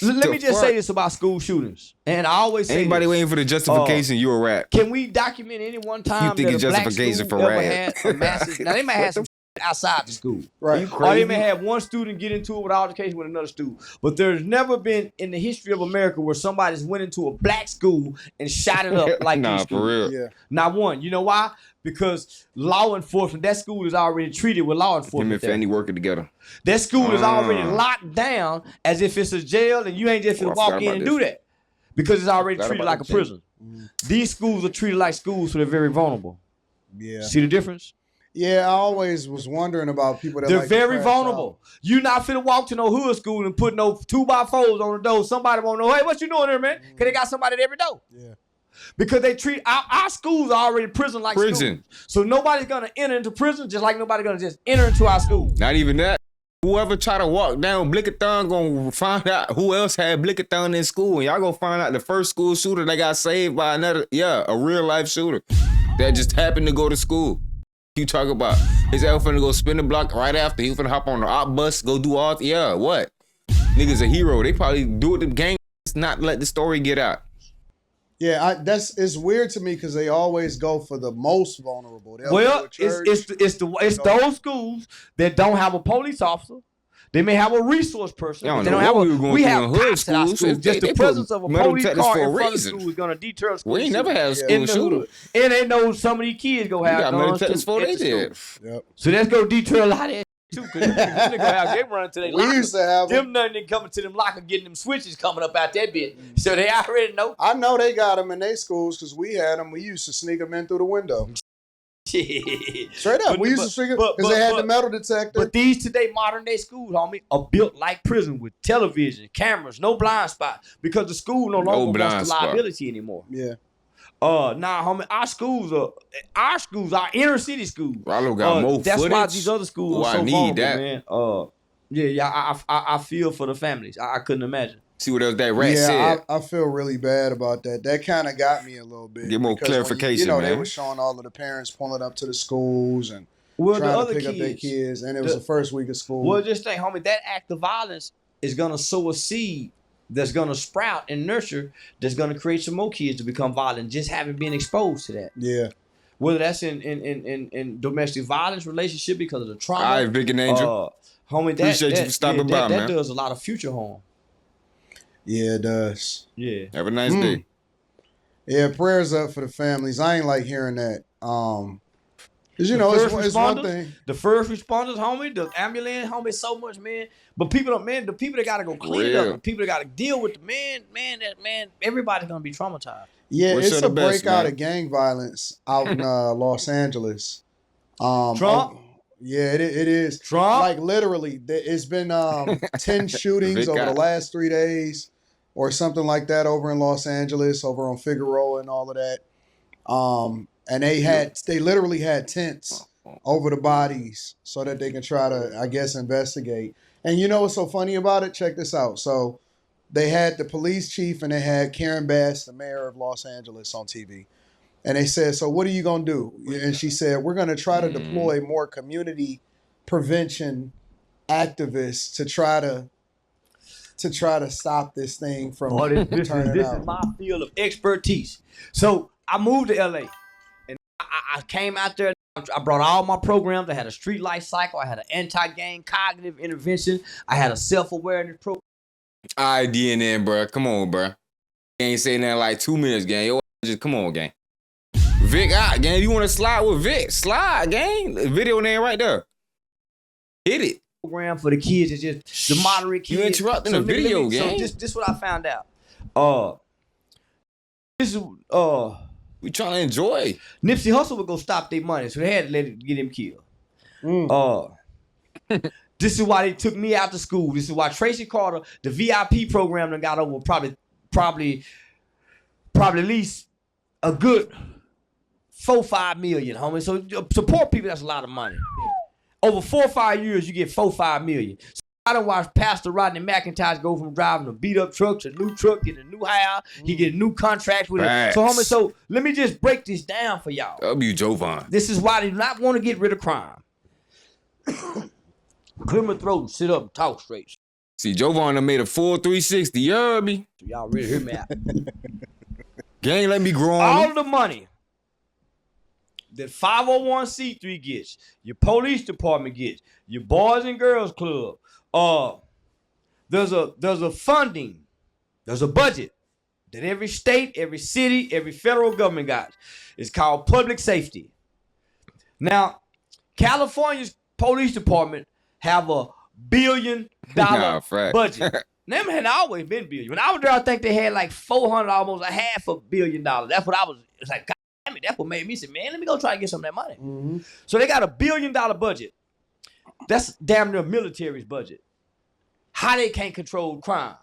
[SPEAKER 4] let me just say this about school shootings, and I always say
[SPEAKER 1] Anybody
[SPEAKER 4] this.
[SPEAKER 1] waiting for the justification, you a rat.
[SPEAKER 4] Can we document any one time
[SPEAKER 1] You think
[SPEAKER 4] that
[SPEAKER 1] it's
[SPEAKER 4] a black
[SPEAKER 1] justification
[SPEAKER 4] school
[SPEAKER 1] for
[SPEAKER 4] ever
[SPEAKER 1] riot?
[SPEAKER 4] had a massive? Now they might have some outside the school,
[SPEAKER 3] Right.
[SPEAKER 4] or they may have one student get into it with altercation with another student. But there's never been in the history of America where somebody's went into a black school and shot it up like
[SPEAKER 1] Nah,
[SPEAKER 4] these
[SPEAKER 1] for
[SPEAKER 4] schools.
[SPEAKER 1] real.
[SPEAKER 3] Yeah.
[SPEAKER 4] Not one. You know why? Because law enforcement, that school is already treated with law
[SPEAKER 1] Him
[SPEAKER 4] enforcement.
[SPEAKER 1] and
[SPEAKER 4] there.
[SPEAKER 1] Fanny working together.
[SPEAKER 4] That school is already locked down as if it's a jail, and you ain't just gonna
[SPEAKER 1] Oh, I
[SPEAKER 4] walk
[SPEAKER 1] forgot
[SPEAKER 4] in
[SPEAKER 1] about
[SPEAKER 4] and
[SPEAKER 1] this.
[SPEAKER 4] do that because it's already
[SPEAKER 1] Forgot
[SPEAKER 4] treated
[SPEAKER 1] about
[SPEAKER 4] like a
[SPEAKER 1] the
[SPEAKER 4] prison. These schools are treated like schools, so they're very vulnerable.
[SPEAKER 3] Yeah.
[SPEAKER 4] See the difference?
[SPEAKER 3] Yeah, I always was wondering about people that
[SPEAKER 4] They're
[SPEAKER 3] like to
[SPEAKER 4] very
[SPEAKER 3] crash
[SPEAKER 4] vulnerable. You not finna walk to no hood school and put no 2x4s on the door. Somebody won't know, hey, what you doing there, man? Because they got somebody at every door.
[SPEAKER 3] Yeah.
[SPEAKER 4] Because they treat our schools are already prison-like
[SPEAKER 1] Prison.
[SPEAKER 4] schools. So nobody's gonna enter into prison just like nobody's gonna just enter into our school.
[SPEAKER 1] Not even that. Whoever try to walk down Blickathon gonna find out who else had Blickathon in school. And y'all gonna find out the first school shooter that got saved by a real life shooter that just happened to go to school. You talk about his ass finna go spin the block right after. He finna hop on the op bus, go do all. Yeah, what? Niggas a hero. They probably do it to gang, not let the story get out.
[SPEAKER 3] Yeah, it's weird to me because they always go for the most vulnerable. They'll
[SPEAKER 4] Well,
[SPEAKER 3] go to church.
[SPEAKER 4] it's those schools that don't have a police officer. They may have a resource person.
[SPEAKER 1] I don't
[SPEAKER 4] But they
[SPEAKER 1] know
[SPEAKER 4] don't have
[SPEAKER 1] what we were going
[SPEAKER 4] we
[SPEAKER 1] through
[SPEAKER 4] have
[SPEAKER 1] in hood
[SPEAKER 4] cops at our
[SPEAKER 1] schools.
[SPEAKER 4] schools. Just
[SPEAKER 1] They
[SPEAKER 4] the
[SPEAKER 1] put
[SPEAKER 4] presence of a
[SPEAKER 1] metal
[SPEAKER 4] police
[SPEAKER 1] detectors
[SPEAKER 4] car
[SPEAKER 1] for a
[SPEAKER 4] in front of
[SPEAKER 1] reason.
[SPEAKER 4] school is going to deter school.
[SPEAKER 1] We ain't never had a school
[SPEAKER 4] in the
[SPEAKER 1] shooter.
[SPEAKER 4] hood. And they know some of these kids go
[SPEAKER 1] We
[SPEAKER 4] have
[SPEAKER 1] got metal
[SPEAKER 4] guns
[SPEAKER 1] detectors
[SPEAKER 4] too
[SPEAKER 1] before
[SPEAKER 4] at
[SPEAKER 1] they
[SPEAKER 4] the
[SPEAKER 1] did.
[SPEAKER 4] school.
[SPEAKER 3] Yep.
[SPEAKER 4] So let's go deter a lot of that too. Because they gonna have they run to their
[SPEAKER 3] We
[SPEAKER 4] locker.
[SPEAKER 3] used to have them.
[SPEAKER 4] Them nothing coming to them locker getting them switches coming up out that bit. So they already know.
[SPEAKER 3] I know they got them in their schools because we had them. We used to sneak them in through the window. Straight up. We used to sneak them because they had the metal detector.
[SPEAKER 4] But these today modern day schools, homie, are built like prison with television, cameras, no blind spot because the school no longer
[SPEAKER 1] blind
[SPEAKER 4] wants the
[SPEAKER 1] spot.
[SPEAKER 4] liability anymore.
[SPEAKER 3] Yeah.
[SPEAKER 4] Nah, homie, our inner city schools.
[SPEAKER 1] Rollo got more
[SPEAKER 4] That's
[SPEAKER 1] footage.
[SPEAKER 4] why these other schools
[SPEAKER 1] Oh,
[SPEAKER 4] are
[SPEAKER 1] I
[SPEAKER 4] so
[SPEAKER 1] need
[SPEAKER 4] vulnerable,
[SPEAKER 1] that.
[SPEAKER 4] man. Yeah, I feel for the families. I couldn't imagine.
[SPEAKER 1] See what else that rat
[SPEAKER 3] Yeah,
[SPEAKER 1] said.
[SPEAKER 3] I feel really bad about that. That kind of got me a little bit.
[SPEAKER 1] Get more
[SPEAKER 3] because when
[SPEAKER 1] clarification,
[SPEAKER 3] they
[SPEAKER 1] man.
[SPEAKER 3] were showing all of the parents pulling up to the schools and
[SPEAKER 4] Well, the
[SPEAKER 3] trying
[SPEAKER 4] other
[SPEAKER 3] to pick up their kids, and it was the first week of school.
[SPEAKER 4] Well, just think, homie, that act of violence is gonna sow a seed that's gonna sprout and nurture. That's gonna create some more kids to become violent. Just having been exposed to that.
[SPEAKER 3] Yeah.
[SPEAKER 4] Whether that's in domestic violence relationship because of the trauma.
[SPEAKER 1] All right, Vic and Angel.
[SPEAKER 4] Homie,
[SPEAKER 1] Appreciate you for stopping by,
[SPEAKER 4] that
[SPEAKER 1] man.
[SPEAKER 4] does a lot of future harm.
[SPEAKER 3] Yeah, it does.
[SPEAKER 4] Yeah.
[SPEAKER 1] Have a nice day.
[SPEAKER 3] Yeah, prayers up for the families. I ain't like hearing that. Cause you
[SPEAKER 4] The
[SPEAKER 3] know
[SPEAKER 4] first
[SPEAKER 3] it's one
[SPEAKER 4] responders,
[SPEAKER 3] thing.
[SPEAKER 4] The first responders, homie, the ambulance, homie, so much, man. But people don't, man, the people that gotta go clean it up,
[SPEAKER 1] Real.
[SPEAKER 4] the people that gotta deal with the man, everybody's gonna be traumatized.
[SPEAKER 3] Yeah,
[SPEAKER 1] Wish
[SPEAKER 3] it's
[SPEAKER 1] her
[SPEAKER 3] a
[SPEAKER 1] the best,
[SPEAKER 3] breakout
[SPEAKER 1] man.
[SPEAKER 3] of gang violence out in Los Angeles.
[SPEAKER 4] Trump?
[SPEAKER 3] Yeah, it is.
[SPEAKER 4] Trump?
[SPEAKER 3] Like literally, it's been 10 shootings
[SPEAKER 1] Vic
[SPEAKER 3] over
[SPEAKER 1] got
[SPEAKER 3] the
[SPEAKER 1] it.
[SPEAKER 3] last 3 days, or something like that, over in Los Angeles, over on Figueroa and all of that. And they literally had tents over the bodies so that they can try to, I guess, investigate. And you know what's so funny about it? Check this out. So they had the police chief and they had Karen Bass, the mayor of Los Angeles, on TV. And they said, so what are you going to do? And she said, we're going to try to deploy more community prevention activists to try to stop this thing from turning
[SPEAKER 4] This
[SPEAKER 3] out.
[SPEAKER 4] is my field of expertise. So I moved to LA and I came out there. I brought all my programs. I had a street life cycle. I had an anti-gang cognitive intervention. I had a self-awareness program.
[SPEAKER 1] All right, DNN, bro. Come on, bro. You ain't saying that in like 2 minutes, gang. Yo, just come on, gang. Vic, gang. You want to slide with Vic? Slide, gang. The video name right there. Hit it.
[SPEAKER 4] Program for the kids. It's just the moderate kids.
[SPEAKER 1] You interrupting the video, gang.
[SPEAKER 4] So this what I found out. This is
[SPEAKER 1] We trying to enjoy.
[SPEAKER 4] Nipsey Hussle would go stop their money, so they had to let it get him killed. This is why they took me out to school. This is why Tracy Carter, the VIP program, that got over probably at least a good $4-5 million, homie. So support people, that's a lot of money. Over 4 or 5 years, you get $4-5 million. So I done watched Pastor Rodney McIntyre go from driving a beat up truck to a new truck, get a new house, he get new contracts with it. So homie, so let me just break this down for y'all.
[SPEAKER 1] W. Jovan.
[SPEAKER 4] This is why they do not want to get rid of crime. Clear my throat and sit up and talk straight.
[SPEAKER 1] See, Jovan done made a full 360. You heard me?
[SPEAKER 4] So y'all really hear me out.
[SPEAKER 1] Gang let me grow on.
[SPEAKER 4] All the money that 501c3 gets, your police department gets, your Boys and Girls Club, there's a funding, there's a budget that every state, every city, every federal government got. It's called public safety. Now, California's police department have $1 billion budget. Them had always been billion. When I was there, I think they had like 400, almost $500 million. That's what I was. It's like, God damn it, that's what made me say, man, let me go try and get some of that money. Mm-hmm. So they got $1 billion budget. That's damn near military's budget. How they can't control crime?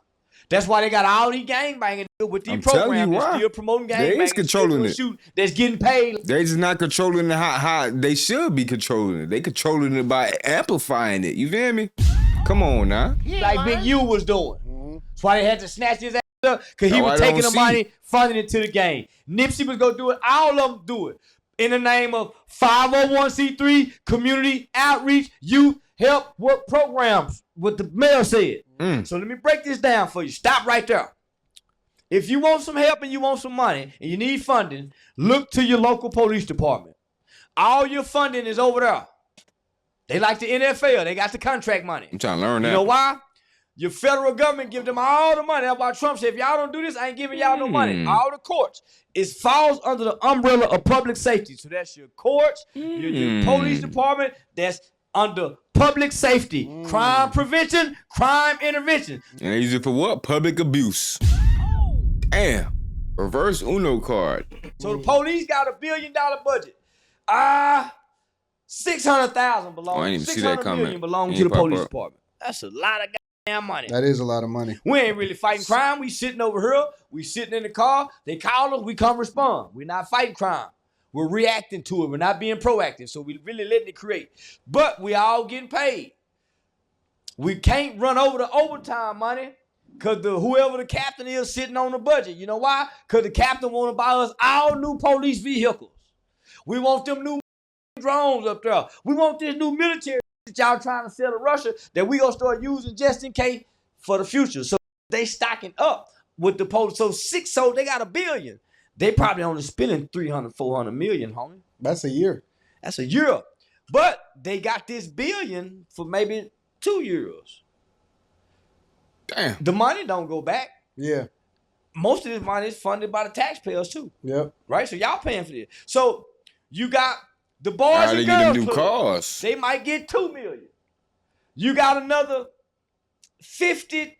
[SPEAKER 4] That's why they got all these gangbanging with these programs. They're still promoting gangbanging.
[SPEAKER 1] They is controlling it.
[SPEAKER 4] That's getting paid.
[SPEAKER 1] They just not controlling it how they should be controlling it. They controlling it by amplifying it. You feel me? Come on now.
[SPEAKER 4] Like Big U was doing. Mm-hmm. That's why they had to snatch his ass up, because he was taking the money, funding it to the game. Nipsey was going to do it. All of them do it. In the name of 501c3, community outreach, youth help work programs, what the mayor said. So let me break this down for you. Stop right there. If you want some help and you want some money and you need funding, look to your local police department. All your funding is over there. They like the NFL. They got the contract money.
[SPEAKER 1] I'm trying to learn that.
[SPEAKER 4] You know why? Your federal government give them all the money. That's why Trump said, if y'all don't do this, I ain't giving y'all no money. All the courts. It falls under the umbrella of public safety. So that's your courts, your police department. That's under public safety. Crime prevention, crime intervention.
[SPEAKER 1] And they use it for what? Public abuse. Damn. Reverse Uno card.
[SPEAKER 4] So the police got $1 billion budget. 600,000 belongs. $600 million belongs to the police department. That's a lot of goddamn money.
[SPEAKER 3] That is a lot of money.
[SPEAKER 4] We ain't really fighting crime. We sitting over here. We sitting in the car. They call us. We come respond. We're not fighting crime. We're reacting to it. We're not being proactive. So we really letting it create. But we all getting paid. We can't run over the overtime money because whoever the captain is sitting on the budget. You know why? Because the captain want to buy us all new police vehicles. We want them new drones up there. We want this new military that y'all trying to sell to Russia that we gonna start using just in case for the future. So they stocking up with the police. So they got $1 billion. They probably only spending 300, 400 million, homie.
[SPEAKER 3] That's a year.
[SPEAKER 4] That's a year. But they got this $1 billion for maybe 2 years.
[SPEAKER 1] Damn.
[SPEAKER 4] The money don't go back.
[SPEAKER 3] Yeah.
[SPEAKER 4] Most of this money is funded by the taxpayers too.
[SPEAKER 3] Yep.
[SPEAKER 4] Right? So y'all paying for this. So you got the Boys and Girls Club. They might get $2 million. You got another 50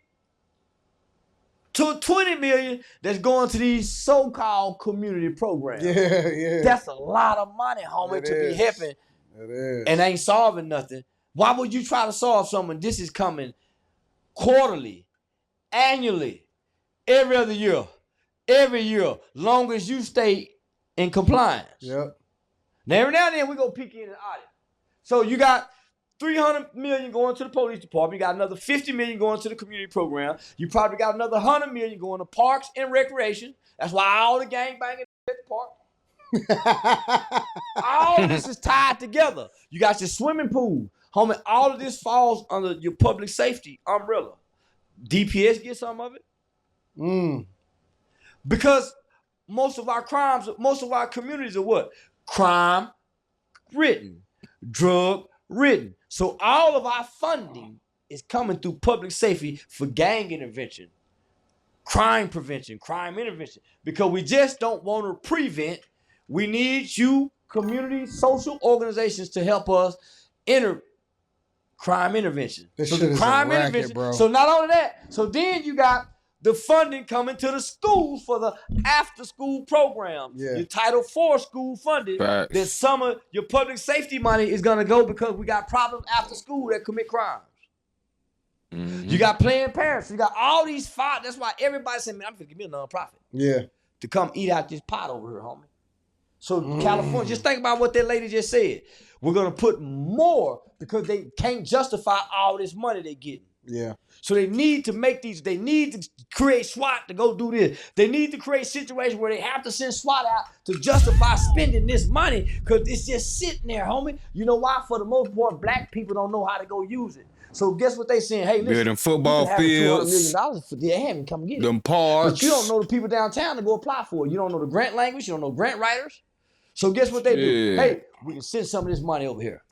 [SPEAKER 4] to $20 million that's going to these so-called community programs.
[SPEAKER 3] Yeah.
[SPEAKER 4] That's a lot of money, homie, be helping.
[SPEAKER 3] It is.
[SPEAKER 4] And ain't solving nothing. Why would you try to solve something? This is coming quarterly, annually, every other year, long as you stay in compliance.
[SPEAKER 3] Yep.
[SPEAKER 4] Now, every now and then, we go peek in and audit. So you got $300 million going to the police department. You got another $50 million going to the community program. You probably got another $100 million going to parks and recreation. That's why all the gangbanging at the park. All of this is tied together. You got your swimming pool. Homie, all of this falls under your public safety umbrella. DPS get some of it. Because most of our crimes, most of our communities are what? Crime ridden, drug ridden. So all of our funding is coming through public safety for gang intervention, crime prevention, crime intervention. Because we just don't want to prevent. We need you, community, social organizations, to help us enter crime intervention.
[SPEAKER 3] This
[SPEAKER 4] so
[SPEAKER 3] shit
[SPEAKER 4] the
[SPEAKER 3] is
[SPEAKER 4] crime
[SPEAKER 3] a racket,
[SPEAKER 4] intervention.
[SPEAKER 3] bro.
[SPEAKER 4] So not only that, so then you got the funding coming to the schools for the after-school program.
[SPEAKER 3] Yeah.
[SPEAKER 4] Your Title IV school funding.
[SPEAKER 1] Facts.
[SPEAKER 4] That some of your public safety money is going to go because we got problems after school that commit crimes. You got Planned Parenthood. You got all these That's why everybody said, man, I'm going to give me a nonprofit.
[SPEAKER 3] Yeah.
[SPEAKER 4] To come eat out this pot over here, homie. So California, just think about what that lady just said. We're gonna put more because they can't justify all this money they getting.
[SPEAKER 3] Yeah.
[SPEAKER 4] So they need to make these, they need to create SWAT to go do this. They need to create situations where they have to send SWAT out to justify spending this money because it's just sitting there, homie. You know why? For the most part, black people don't know how to go use it. So guess what they saying? Hey, listen,
[SPEAKER 1] Building football
[SPEAKER 4] you can have
[SPEAKER 1] fields,
[SPEAKER 4] $200 million for they haven't come get it.
[SPEAKER 1] them parks.
[SPEAKER 4] But you don't know the people downtown to go apply for it. You don't know the grant language. You don't know grant writers. So guess what they do?
[SPEAKER 1] Yeah.
[SPEAKER 4] Hey, we can send some of this money over here.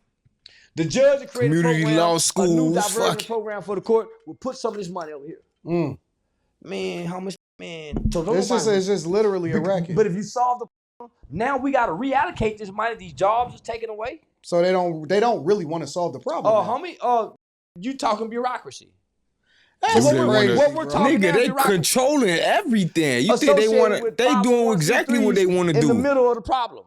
[SPEAKER 4] The judge that created
[SPEAKER 1] Community
[SPEAKER 4] a program,
[SPEAKER 1] law
[SPEAKER 4] a new
[SPEAKER 1] schools,
[SPEAKER 4] diversion
[SPEAKER 1] fuck it.
[SPEAKER 4] program for the court, will put some of this money over here. Man, how much, man? So
[SPEAKER 3] It's just literally a racket.
[SPEAKER 4] But if you solve the problem, now we got to reallocate this money. These jobs is taken away.
[SPEAKER 3] So they don't really want to solve the problem. now.
[SPEAKER 4] Homie, you talking bureaucracy.
[SPEAKER 3] That's
[SPEAKER 1] What they
[SPEAKER 3] crazy,
[SPEAKER 1] wanna-
[SPEAKER 4] what we're
[SPEAKER 3] bro.
[SPEAKER 4] talking
[SPEAKER 1] Nigga,
[SPEAKER 4] now,
[SPEAKER 1] they
[SPEAKER 4] bureaucracy.
[SPEAKER 1] controlling everything. You think they
[SPEAKER 4] Associated
[SPEAKER 1] want to?
[SPEAKER 4] with
[SPEAKER 1] They doing
[SPEAKER 4] 501c3s
[SPEAKER 1] exactly what they want to
[SPEAKER 4] in the
[SPEAKER 1] do.
[SPEAKER 4] middle of the problem.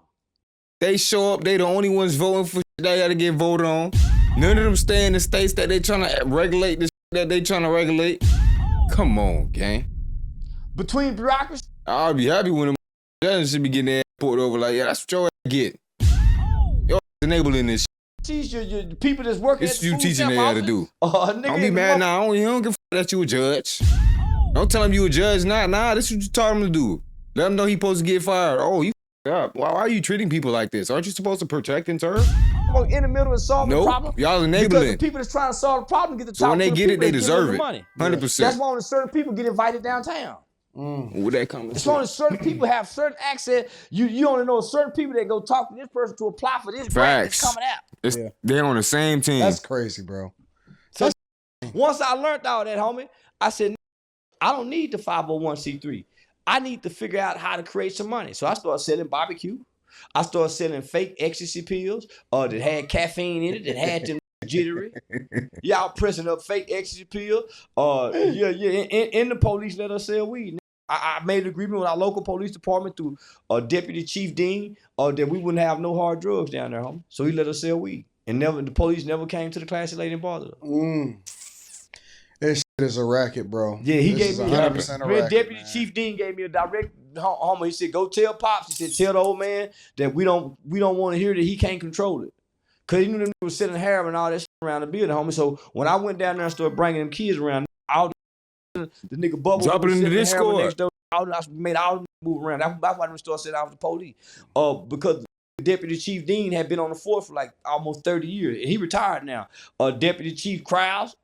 [SPEAKER 1] They show up. They the only ones voting for shit they got to get voted on. None of them stay in the states that they trying to regulate the shit that they trying to regulate. Come on, gang.
[SPEAKER 4] Between bureaucracy,
[SPEAKER 1] I'll be happy when them judges should be getting their put over. Like, yeah, that's what your ass get. Your ass enabling this shit.
[SPEAKER 4] your people that's working
[SPEAKER 1] It's
[SPEAKER 4] at the
[SPEAKER 1] you
[SPEAKER 4] food
[SPEAKER 1] teaching
[SPEAKER 4] stamp
[SPEAKER 1] they how to
[SPEAKER 4] office,
[SPEAKER 1] do.
[SPEAKER 4] nigga,
[SPEAKER 1] Don't be
[SPEAKER 4] in the
[SPEAKER 1] mad now. You don't give a fuck that you a judge. Don't tell him you a judge. Nah, this is what you taught him to do. Let him know he supposed to get fired. Oh, you up. Why are you treating people like this? Aren't you supposed to protect and serve?
[SPEAKER 4] in the middle of solving the problem.
[SPEAKER 1] Nope. Y'all
[SPEAKER 4] Because the
[SPEAKER 1] enabling.
[SPEAKER 4] people that's trying to solve the problem get the
[SPEAKER 1] So
[SPEAKER 4] top
[SPEAKER 1] when they
[SPEAKER 4] to the
[SPEAKER 1] get it,
[SPEAKER 4] people
[SPEAKER 1] they
[SPEAKER 4] that give them
[SPEAKER 1] deserve
[SPEAKER 4] the
[SPEAKER 1] it.
[SPEAKER 4] money.
[SPEAKER 1] 100%.
[SPEAKER 4] That's why only certain people get invited downtown.
[SPEAKER 1] Where that coming
[SPEAKER 4] It's
[SPEAKER 1] from?
[SPEAKER 4] only certain people have certain access. You only know certain people that go talk to this person to apply for this grant that's
[SPEAKER 1] Facts.
[SPEAKER 4] coming out.
[SPEAKER 3] Yeah.
[SPEAKER 1] They're on the same team.
[SPEAKER 3] That's crazy, bro.
[SPEAKER 4] Once I learned all that, homie, I said, I don't need the 501c3. I need to figure out how to create some money. So I started selling barbecue. I started selling fake ecstasy pills that had caffeine in it, that had them jittery. Y'all pressing up fake ecstasy pill. In the police let us sell weed. I made an agreement with our local police department through Deputy Chief Dean that we wouldn't have no hard drugs down there, homie. So he let us sell weed. And the police never came to the class lady and bothered us.
[SPEAKER 3] This shit is a racket, bro.
[SPEAKER 4] Yeah, he
[SPEAKER 3] This
[SPEAKER 4] gave
[SPEAKER 3] is
[SPEAKER 4] me
[SPEAKER 3] 100% a racket,
[SPEAKER 4] Deputy
[SPEAKER 3] man.
[SPEAKER 4] Chief Dean gave me a direct homie. He said, "Go tell Pops." He said, "Tell the old man that we don't want to hear that he can't control it." Cause he knew them was selling heroin and all that shit around the building, homie. So when I went down there and started bringing them kids around, all the nigga Bubble
[SPEAKER 1] Drop it
[SPEAKER 4] was
[SPEAKER 1] in the
[SPEAKER 4] selling heroin
[SPEAKER 1] Discord.
[SPEAKER 4] next door. I made all them move around. That's why they started saying I was the police. Because Deputy Chief Dean had been on the force for like almost 30 years, and he retired now. Deputy Chief Krause,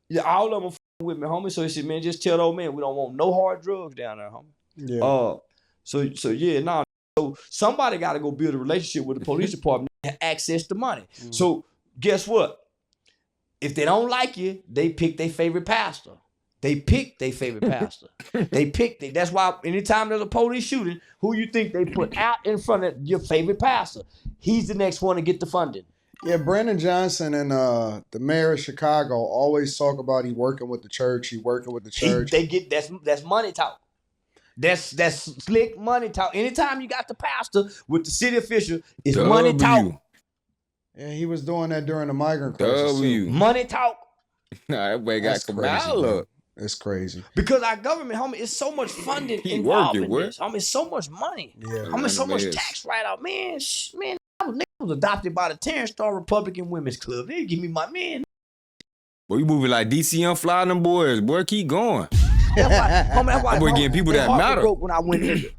[SPEAKER 4] yeah, all of them with me, homie. So he said, "Man, just tell the old man we don't want no hard drugs down there, homie."
[SPEAKER 3] Yeah.
[SPEAKER 4] So yeah, nah. So somebody got to go build a relationship with the police department and access the money. So guess what? If they don't like you, they pick their favorite pastor. They pick their favorite pastor. That's why anytime there's a police shooting, who you think they put out in front of your favorite pastor? He's the next one to get the funding.
[SPEAKER 3] Yeah, Brandon Johnson and the mayor of Chicago always talk about he working with the church.
[SPEAKER 4] They get that's money talk. That's slick money talk. Anytime you got the pastor with the city official, it's money talk.
[SPEAKER 3] Yeah, he was doing that during the migrant crisis too.
[SPEAKER 4] Money talk.
[SPEAKER 1] Nah, that boy got
[SPEAKER 3] That's crazy,
[SPEAKER 1] Kamala.
[SPEAKER 3] bro. It's crazy.
[SPEAKER 4] Because our government, homie, is so much funding
[SPEAKER 1] He
[SPEAKER 4] involved
[SPEAKER 1] working,
[SPEAKER 4] in
[SPEAKER 1] what?
[SPEAKER 4] this. Homie, so much money.
[SPEAKER 3] Yeah.
[SPEAKER 4] Homie, so much
[SPEAKER 1] Yes.
[SPEAKER 4] tax write-off. Man, I was adopted by the Terrence Star Republican Women's Club. They give me my man.
[SPEAKER 1] Boy, you moving like DC Young Fly them boys. Boy, keep going.
[SPEAKER 4] That's why
[SPEAKER 1] That boy getting people that
[SPEAKER 4] heart was
[SPEAKER 1] matter.
[SPEAKER 4] broke when I went in there.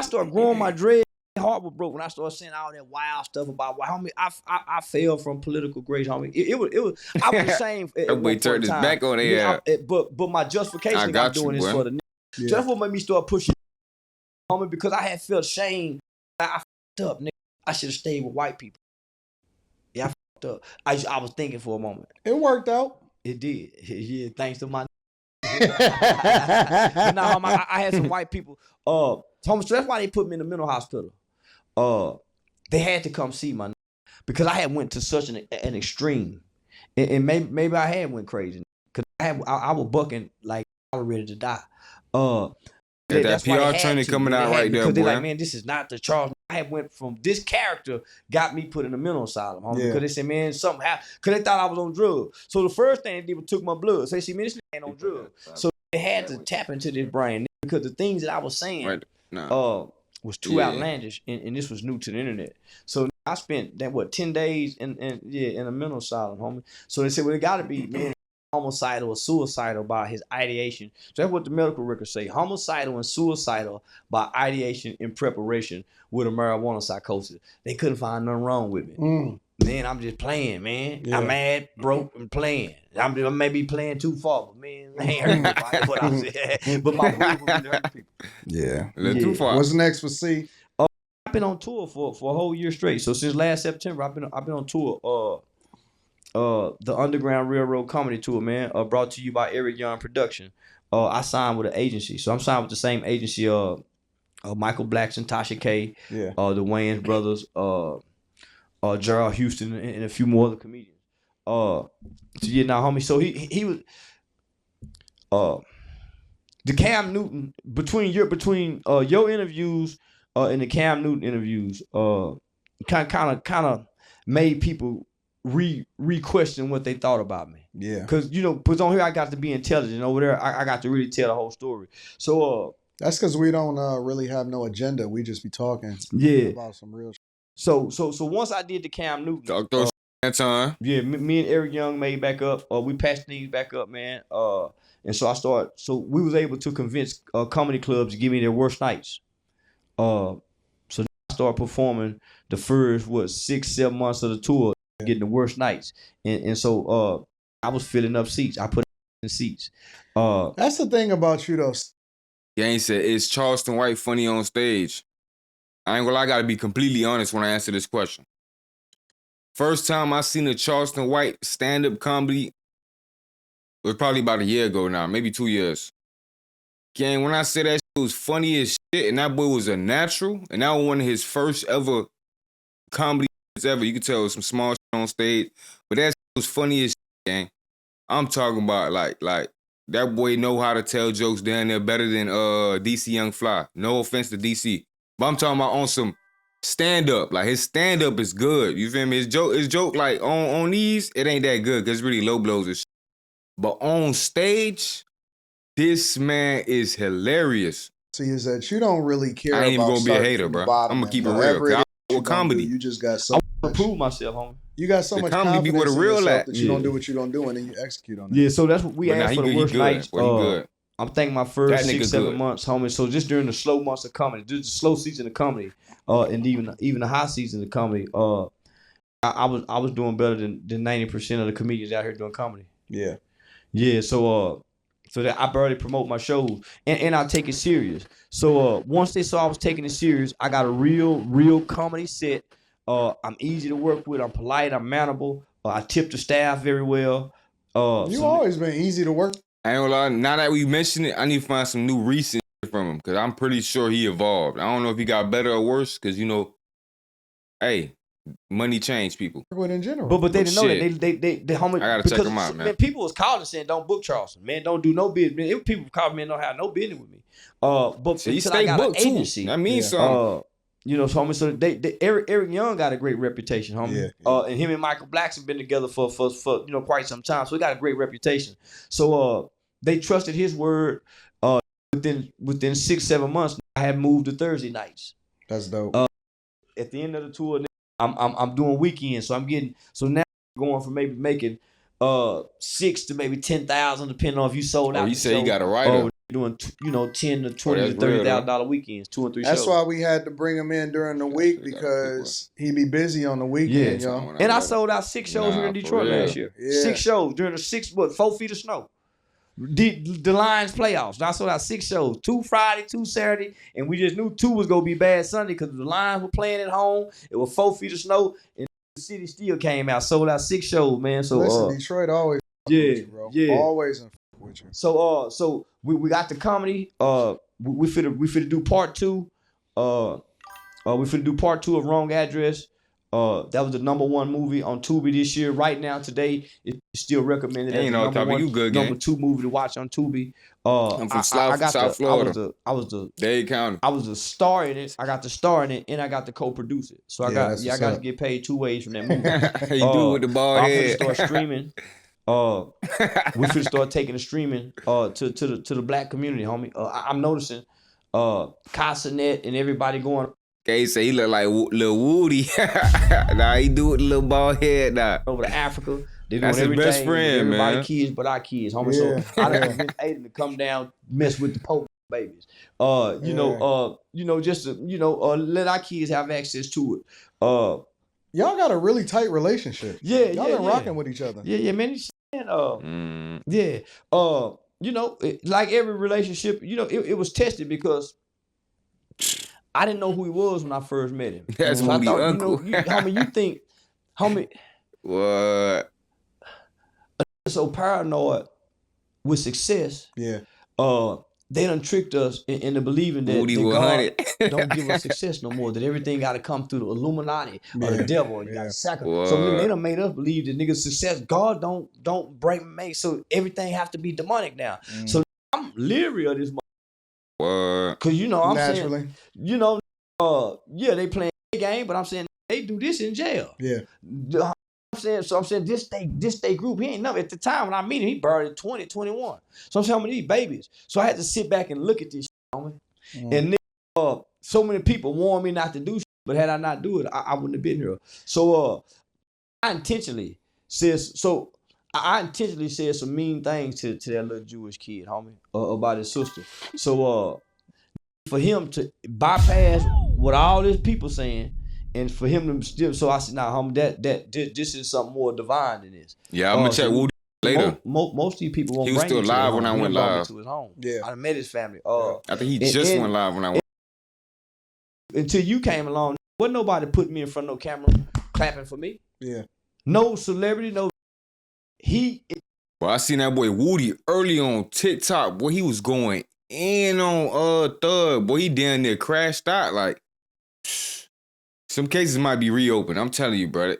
[SPEAKER 4] I started growing my dread. My heart was broke when I started saying all that wild stuff about why, homie. I fell from political grace, homie. It was. I was ashamed.
[SPEAKER 1] That boy turned his back on it.
[SPEAKER 4] Yeah, but my justification
[SPEAKER 1] I
[SPEAKER 4] of
[SPEAKER 1] got
[SPEAKER 4] doing
[SPEAKER 1] you,
[SPEAKER 4] this
[SPEAKER 1] boy.
[SPEAKER 4] for the nigga.
[SPEAKER 3] Yeah.
[SPEAKER 4] So that's what made me start pushing, homie, because I had felt shame. I fucked up, nigga. I should have stayed with white people. Yeah, I fucked up. I was thinking for a moment.
[SPEAKER 3] It worked out.
[SPEAKER 4] It did. Yeah, thanks to my. But now, homie, I had some white people. Homie, so that's why they put me in the mental hospital. They had to come see my, because I had went to such an extreme, and maybe I had went crazy, because I was bucking like I was ready to die.
[SPEAKER 1] That
[SPEAKER 4] That's why they
[SPEAKER 1] PR
[SPEAKER 4] had
[SPEAKER 1] training
[SPEAKER 4] to.
[SPEAKER 1] coming
[SPEAKER 4] They
[SPEAKER 1] out
[SPEAKER 4] had-
[SPEAKER 1] right there,
[SPEAKER 4] because they're
[SPEAKER 1] boy.
[SPEAKER 4] like, man, this is not the Charles. I had went from this character got me put in a mental asylum, homie,
[SPEAKER 3] Yeah.
[SPEAKER 4] because they said, man, something happened, because they thought I was on drugs. So the first thing they did was took my blood. So they said, man, this nigga ain't on drugs. So they had to tap into this brain, because the things that I was saying,
[SPEAKER 1] Right. Nah.
[SPEAKER 4] was too outlandish, and this was new to the internet. So I spent 10 days in a mental asylum, homie. So they said, well, it got to be man homicidal or suicidal by his ideation. So that's what the medical records say: homicidal and suicidal by ideation in preparation with a marijuana psychosis. They couldn't find nothing wrong with me. Man, I'm just playing, man. I'm mad, broke, and playing. I may be playing too far, but man, I ain't hurting nobody. What I'm saying, but my boo was really hurting people.
[SPEAKER 3] Yeah,
[SPEAKER 1] too far.
[SPEAKER 3] What's next for C?
[SPEAKER 4] I've been on tour for a whole year straight. So since last September, I've been on tour. The Underground Railroad Comedy Tour, man. Brought to you by Eric Young Production. I signed with an agency, so I'm signed with the same agency. Michael Blackson, Tasha K, the Wayans brothers, Gerald Houston, and a few more other comedians. So yeah, now homie. So he was the Cam Newton between your interviews and the Cam Newton interviews kind of made people re-question what they thought about me. Yeah, because because on here I got to be intelligent. Over there I got to really tell the whole story. So
[SPEAKER 3] that's because we don't really have no agenda. We just be talking about some real shit.
[SPEAKER 4] So once I did the Cam Newton,
[SPEAKER 1] that time.
[SPEAKER 4] Yeah, me and Eric Young made back up. We patched things back up, man. And so we was able to convince comedy clubs to give me their worst nights. So I started performing the first 6-7 months of the tour, getting the worst nights. And so I was filling up seats. I put in seats.
[SPEAKER 3] That's the thing about you though.
[SPEAKER 1] Gang said, is Charleston White funny on stage? I ain't gonna lie, I gotta be completely honest when I answer this question. First time I seen a Charleston White stand-up comedy was probably about a year ago now, maybe 2 years. Gang, when I say that shit was funny as shit, and that boy was a natural, and that was one of his first ever comedy ever. You could tell it was some small shit on stage, but that shit was funny as shit, gang. I'm talking about like that boy know how to tell jokes down there better than DC Young Fly. No offense to DC. But I'm talking about on some stand-up. Like his stand-up is good. You feel me? His joke like on these, it ain't that good because it's really low blows and shit. But on stage, this man is hilarious.
[SPEAKER 3] See, is that you don't really care
[SPEAKER 1] I ain't even
[SPEAKER 3] about
[SPEAKER 1] gonna be a hater, bro. I'm gonna keep it real. With comedy.
[SPEAKER 3] You just got so
[SPEAKER 4] I want to prove myself, homie.
[SPEAKER 3] You got so much confidence in yourself that you don't do what you're gonna do and then you execute on it.
[SPEAKER 4] Yeah, so that's what we asked for the worst nights.
[SPEAKER 1] Good.
[SPEAKER 4] I'm thinking my first 6-7 months, homie. So just during the slow months of comedy, just the slow season of comedy, and even the high season of comedy, I was doing better than 90% of the comedians out here doing comedy. Yeah. So that I barely promote my shows and I take it serious. So once they saw I was taking it serious, I got a real comedy set. I'm easy to work with. I'm polite. I'm mannerable. I tip the staff very well.
[SPEAKER 3] You've always been easy to work.
[SPEAKER 1] I ain't gonna lie, now that we mentioned it, I need to find some new recent shit from him because I'm pretty sure he evolved. I don't know if he got better or worse because, hey, money changed people.
[SPEAKER 3] In general.
[SPEAKER 4] But they didn't know that. They homie.
[SPEAKER 1] I gotta check them out, man.
[SPEAKER 4] People was calling saying, don't book Charleston. Man, don't do no business. If people called me and don't have no business with me. But
[SPEAKER 1] so he stay booked too.
[SPEAKER 4] Agency,
[SPEAKER 1] that means something.
[SPEAKER 4] So homie, so Eric Young got a great reputation, homie. Yeah. And him and Michael Blackson been together for quite some time, so he got a great reputation. So they trusted his word. Within 6-7 months, I had moved to Thursday nights.
[SPEAKER 3] That's dope.
[SPEAKER 4] At the end of the tour, I'm doing weekends, so now I'm going from maybe making 6 to maybe 10,000, depending on if you sold out.
[SPEAKER 1] You say you got a writer.
[SPEAKER 4] Doing $10,000 to $20,000 to $30,000 weekends, 2 and 3 shows.
[SPEAKER 3] That's why we had to bring him in during the week because he be busy on the weekend, y'all.
[SPEAKER 4] And I sold out 6 shows here in Detroit last year. Yeah. 6 shows during the 4 feet of snow. The Lions playoffs. I sold out 6 shows, 2 Friday, 2 Saturday, and we just knew 2 was gonna be bad Sunday because the Lions were playing at home. It was 4 feet of snow, and the city still came out. Sold out 6 shows, man. So
[SPEAKER 3] listen, Detroit always with you, bro. Always with you.
[SPEAKER 4] So we got the comedy. We finna do part 2. We finna do part 2 of Wrong Address. That was the #1 movie on Tubi this year. Right now, today, it's still recommended as the number 2 movie to watch on Tubi.
[SPEAKER 1] I'm from South Florida.
[SPEAKER 4] I was the
[SPEAKER 1] Dade County.
[SPEAKER 4] I was the star in it. I got the star in it, and I got to co-produce it. So I got to get paid 2 ways from that movie.
[SPEAKER 1] You do with the bald head.
[SPEAKER 4] I'm finna start streaming. We should start taking the streaming to the black community, homie. I'm noticing Casanet and everybody going
[SPEAKER 1] Okay, say he look like Lil Woody. Nah, he do it with a little bald head now.
[SPEAKER 4] over to Africa. They doing
[SPEAKER 1] That's his
[SPEAKER 4] everything.
[SPEAKER 1] best friend,
[SPEAKER 4] everybody
[SPEAKER 1] man.
[SPEAKER 4] kids but our kids, homie.
[SPEAKER 3] Yeah.
[SPEAKER 4] So I done convinced Aiden to come down, mess with the Pope babies. Just to, let our kids have access to it.
[SPEAKER 3] Y'all got a really tight relationship. Y'all been rocking with each other.
[SPEAKER 4] Yeah, man. Like every relationship, it was tested because I didn't know who he was when I first met him.
[SPEAKER 1] That's
[SPEAKER 4] So I
[SPEAKER 1] Woody
[SPEAKER 4] thought,
[SPEAKER 1] uncle.
[SPEAKER 4] homie,
[SPEAKER 1] What?
[SPEAKER 4] so paranoid with success.
[SPEAKER 3] Yeah.
[SPEAKER 4] They done tricked us into believing that,
[SPEAKER 1] Woody
[SPEAKER 4] that God
[SPEAKER 1] 100.
[SPEAKER 4] don't give us success no more. That everything got to come through the Illuminati or the devil. Or you got to sacrifice. So
[SPEAKER 1] What?
[SPEAKER 4] they done made us believe that niggas' success, God don't break me. So everything have to be demonic now. So I'm leery of this
[SPEAKER 1] What?
[SPEAKER 4] because I'm
[SPEAKER 3] Naturally.
[SPEAKER 4] saying, they playing a game, but I'm saying they do this in jail.
[SPEAKER 3] Yeah.
[SPEAKER 4] I'm saying this they group, he ain't never at the time when I meet him, he buried at 20, 21. So I'm saying how many these babies. So I had to sit back and look at this shit, homie. And so many people warned me not to do shit, but had I not do it, I wouldn't have been here. So I intentionally said some mean things to that little Jewish kid, homie, about his sister. So for him to bypass what all these people saying, and for him to still, so I said, nah, homie, this is something more divine than this.
[SPEAKER 1] Yeah, I'm gonna check Woody later.
[SPEAKER 4] Most of these people won't
[SPEAKER 1] He was
[SPEAKER 4] bring
[SPEAKER 1] still
[SPEAKER 4] him to
[SPEAKER 1] live
[SPEAKER 4] his
[SPEAKER 1] when
[SPEAKER 4] home.
[SPEAKER 1] I went
[SPEAKER 4] He brought me
[SPEAKER 1] live.
[SPEAKER 4] to his home.
[SPEAKER 3] Yeah.
[SPEAKER 4] I met his family.
[SPEAKER 1] I think he just went live when I went.
[SPEAKER 4] Until you came along, wasn't nobody putting me in front of no camera clapping for me.
[SPEAKER 3] Yeah.
[SPEAKER 4] No celebrity, no.
[SPEAKER 1] Well, I seen that boy Woody early on TikTok. Boy, he was going in on Thug. Boy, he down there crashed out. Like, some cases might be reopened. I'm telling you, bro.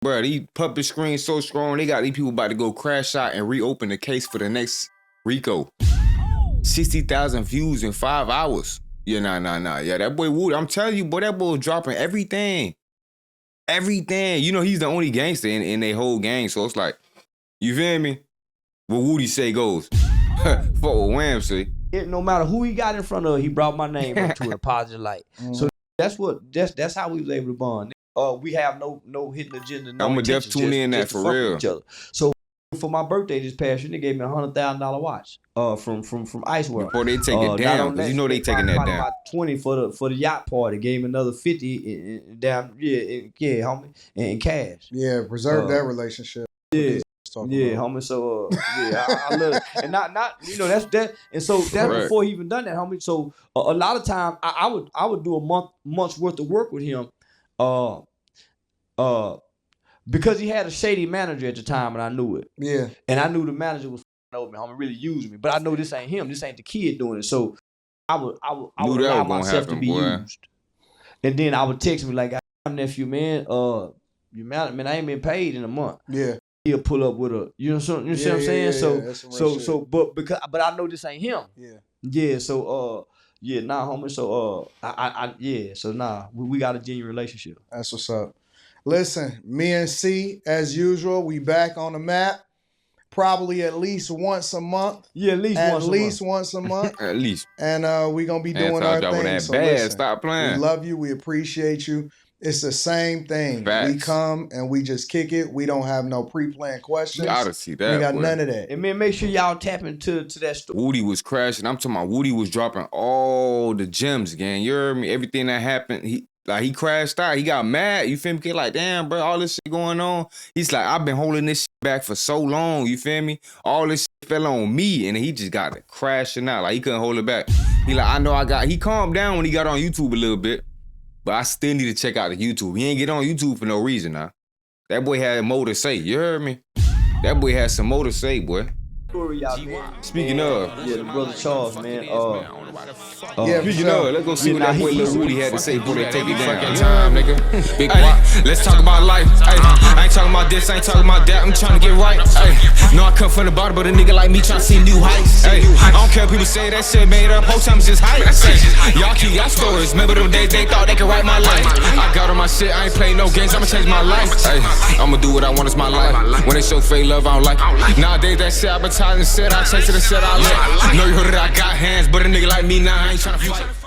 [SPEAKER 1] Bro, these puppet screens so strong. They got these people about to go crash out and reopen the case for the next Rico. 60,000 views in 5 hours. Yeah, nah. Yeah, that boy Woody. I'm telling you, boy, that boy was dropping everything. Everything. He's the only gangster in their whole gang. So it's like, you feel me? What Woody say goes. Fuck what Wham say.
[SPEAKER 4] No matter who he got in front of, he brought my name up to a positive light. So that's how we was able to bond. We have no hidden agenda. No
[SPEAKER 1] I'ma
[SPEAKER 4] intentions,
[SPEAKER 1] def tune in that
[SPEAKER 4] just to
[SPEAKER 1] for
[SPEAKER 4] fuck with
[SPEAKER 1] real.
[SPEAKER 4] each other. So for my birthday this past year, they gave me a $100,000 watch. From Ice World.
[SPEAKER 1] Before they take it down, because they taking that down.
[SPEAKER 4] About 20 for the yacht party. Gave me another 50 down. Yeah, homie, in cash.
[SPEAKER 3] Yeah, preserve that relationship.
[SPEAKER 4] Yeah.
[SPEAKER 3] Yeah,
[SPEAKER 4] homie. So I love it, and not that's that, and so that's
[SPEAKER 1] Correct.
[SPEAKER 4] before he even done that, homie. So a lot of time I would do a month's worth of work with him, because he had a shady manager at the time, and I knew it.
[SPEAKER 3] Yeah,
[SPEAKER 4] and I knew the manager was over me, homie, really using me, but I know this ain't him. This ain't the kid doing it. So I would allow myself to be used, and then I would text me like, nephew, man, you mad? Man, I ain't been paid in a month.
[SPEAKER 3] Yeah.
[SPEAKER 4] He'll pull up with a, you see what I'm saying? But I know this ain't him. Yeah. So homie. So we got a genuine relationship.
[SPEAKER 3] That's what's up. Listen, me and C, as usual, we back on the map. Probably at least once a month.
[SPEAKER 4] Yeah, at least
[SPEAKER 3] once a month.
[SPEAKER 1] At least.
[SPEAKER 3] And we gonna be doing our thing.
[SPEAKER 1] That
[SPEAKER 3] So
[SPEAKER 1] bad.
[SPEAKER 3] listen,
[SPEAKER 1] Stop playing.
[SPEAKER 3] we love you. We appreciate you. It's the same thing.
[SPEAKER 1] Facts.
[SPEAKER 3] We come and we just kick it. We don't have no pre-planned questions.
[SPEAKER 1] You gotta see that.
[SPEAKER 3] We got
[SPEAKER 1] boy.
[SPEAKER 3] none of that.
[SPEAKER 4] And man, make sure y'all tap into that story.
[SPEAKER 1] Woody was crashing. I'm talking about Woody was dropping all the gems, gang. You heard me? Everything that happened, he crashed out. He got mad. You feel me? He like, damn, bro, all this shit going on. He's like, I've been holding this shit back for so long. You feel me? All this shit fell on me, and he just got it crashing out. Like, he couldn't hold it back. He like, he calmed down when he got on YouTube a little bit. But I still need to check out the YouTube. He ain't get on YouTube for no reason now. That boy had more to say. You heard me? That boy had some more to say, boy. Speaking of,
[SPEAKER 4] the brother Charles, man.
[SPEAKER 1] Speaking of, let's go see what that boy Lil Rudy had to say before they take it down.
[SPEAKER 5] Time, nigga. Big Guap. Let's talk about life. Ay, I ain't talking about this, I ain't talking about that. I'm trying to get right. Ay, no, I come from the bottom, but a nigga like me trying to see new heights. Ay, I don't care if people say that shit made up. Whole time it's just hype. Y'all keep y'all stories. Remember them days they thought they could write my life. I got on my shit, I ain't playing no games. I'ma change my life. Ay, I'ma do what I want, it's my life. When they show fake love, I don't like it. Nowadays that shit advertising shit, I chase it and shit I like. Know you heard it, I got hands, but a nigga like me now, I ain't tryna fuck.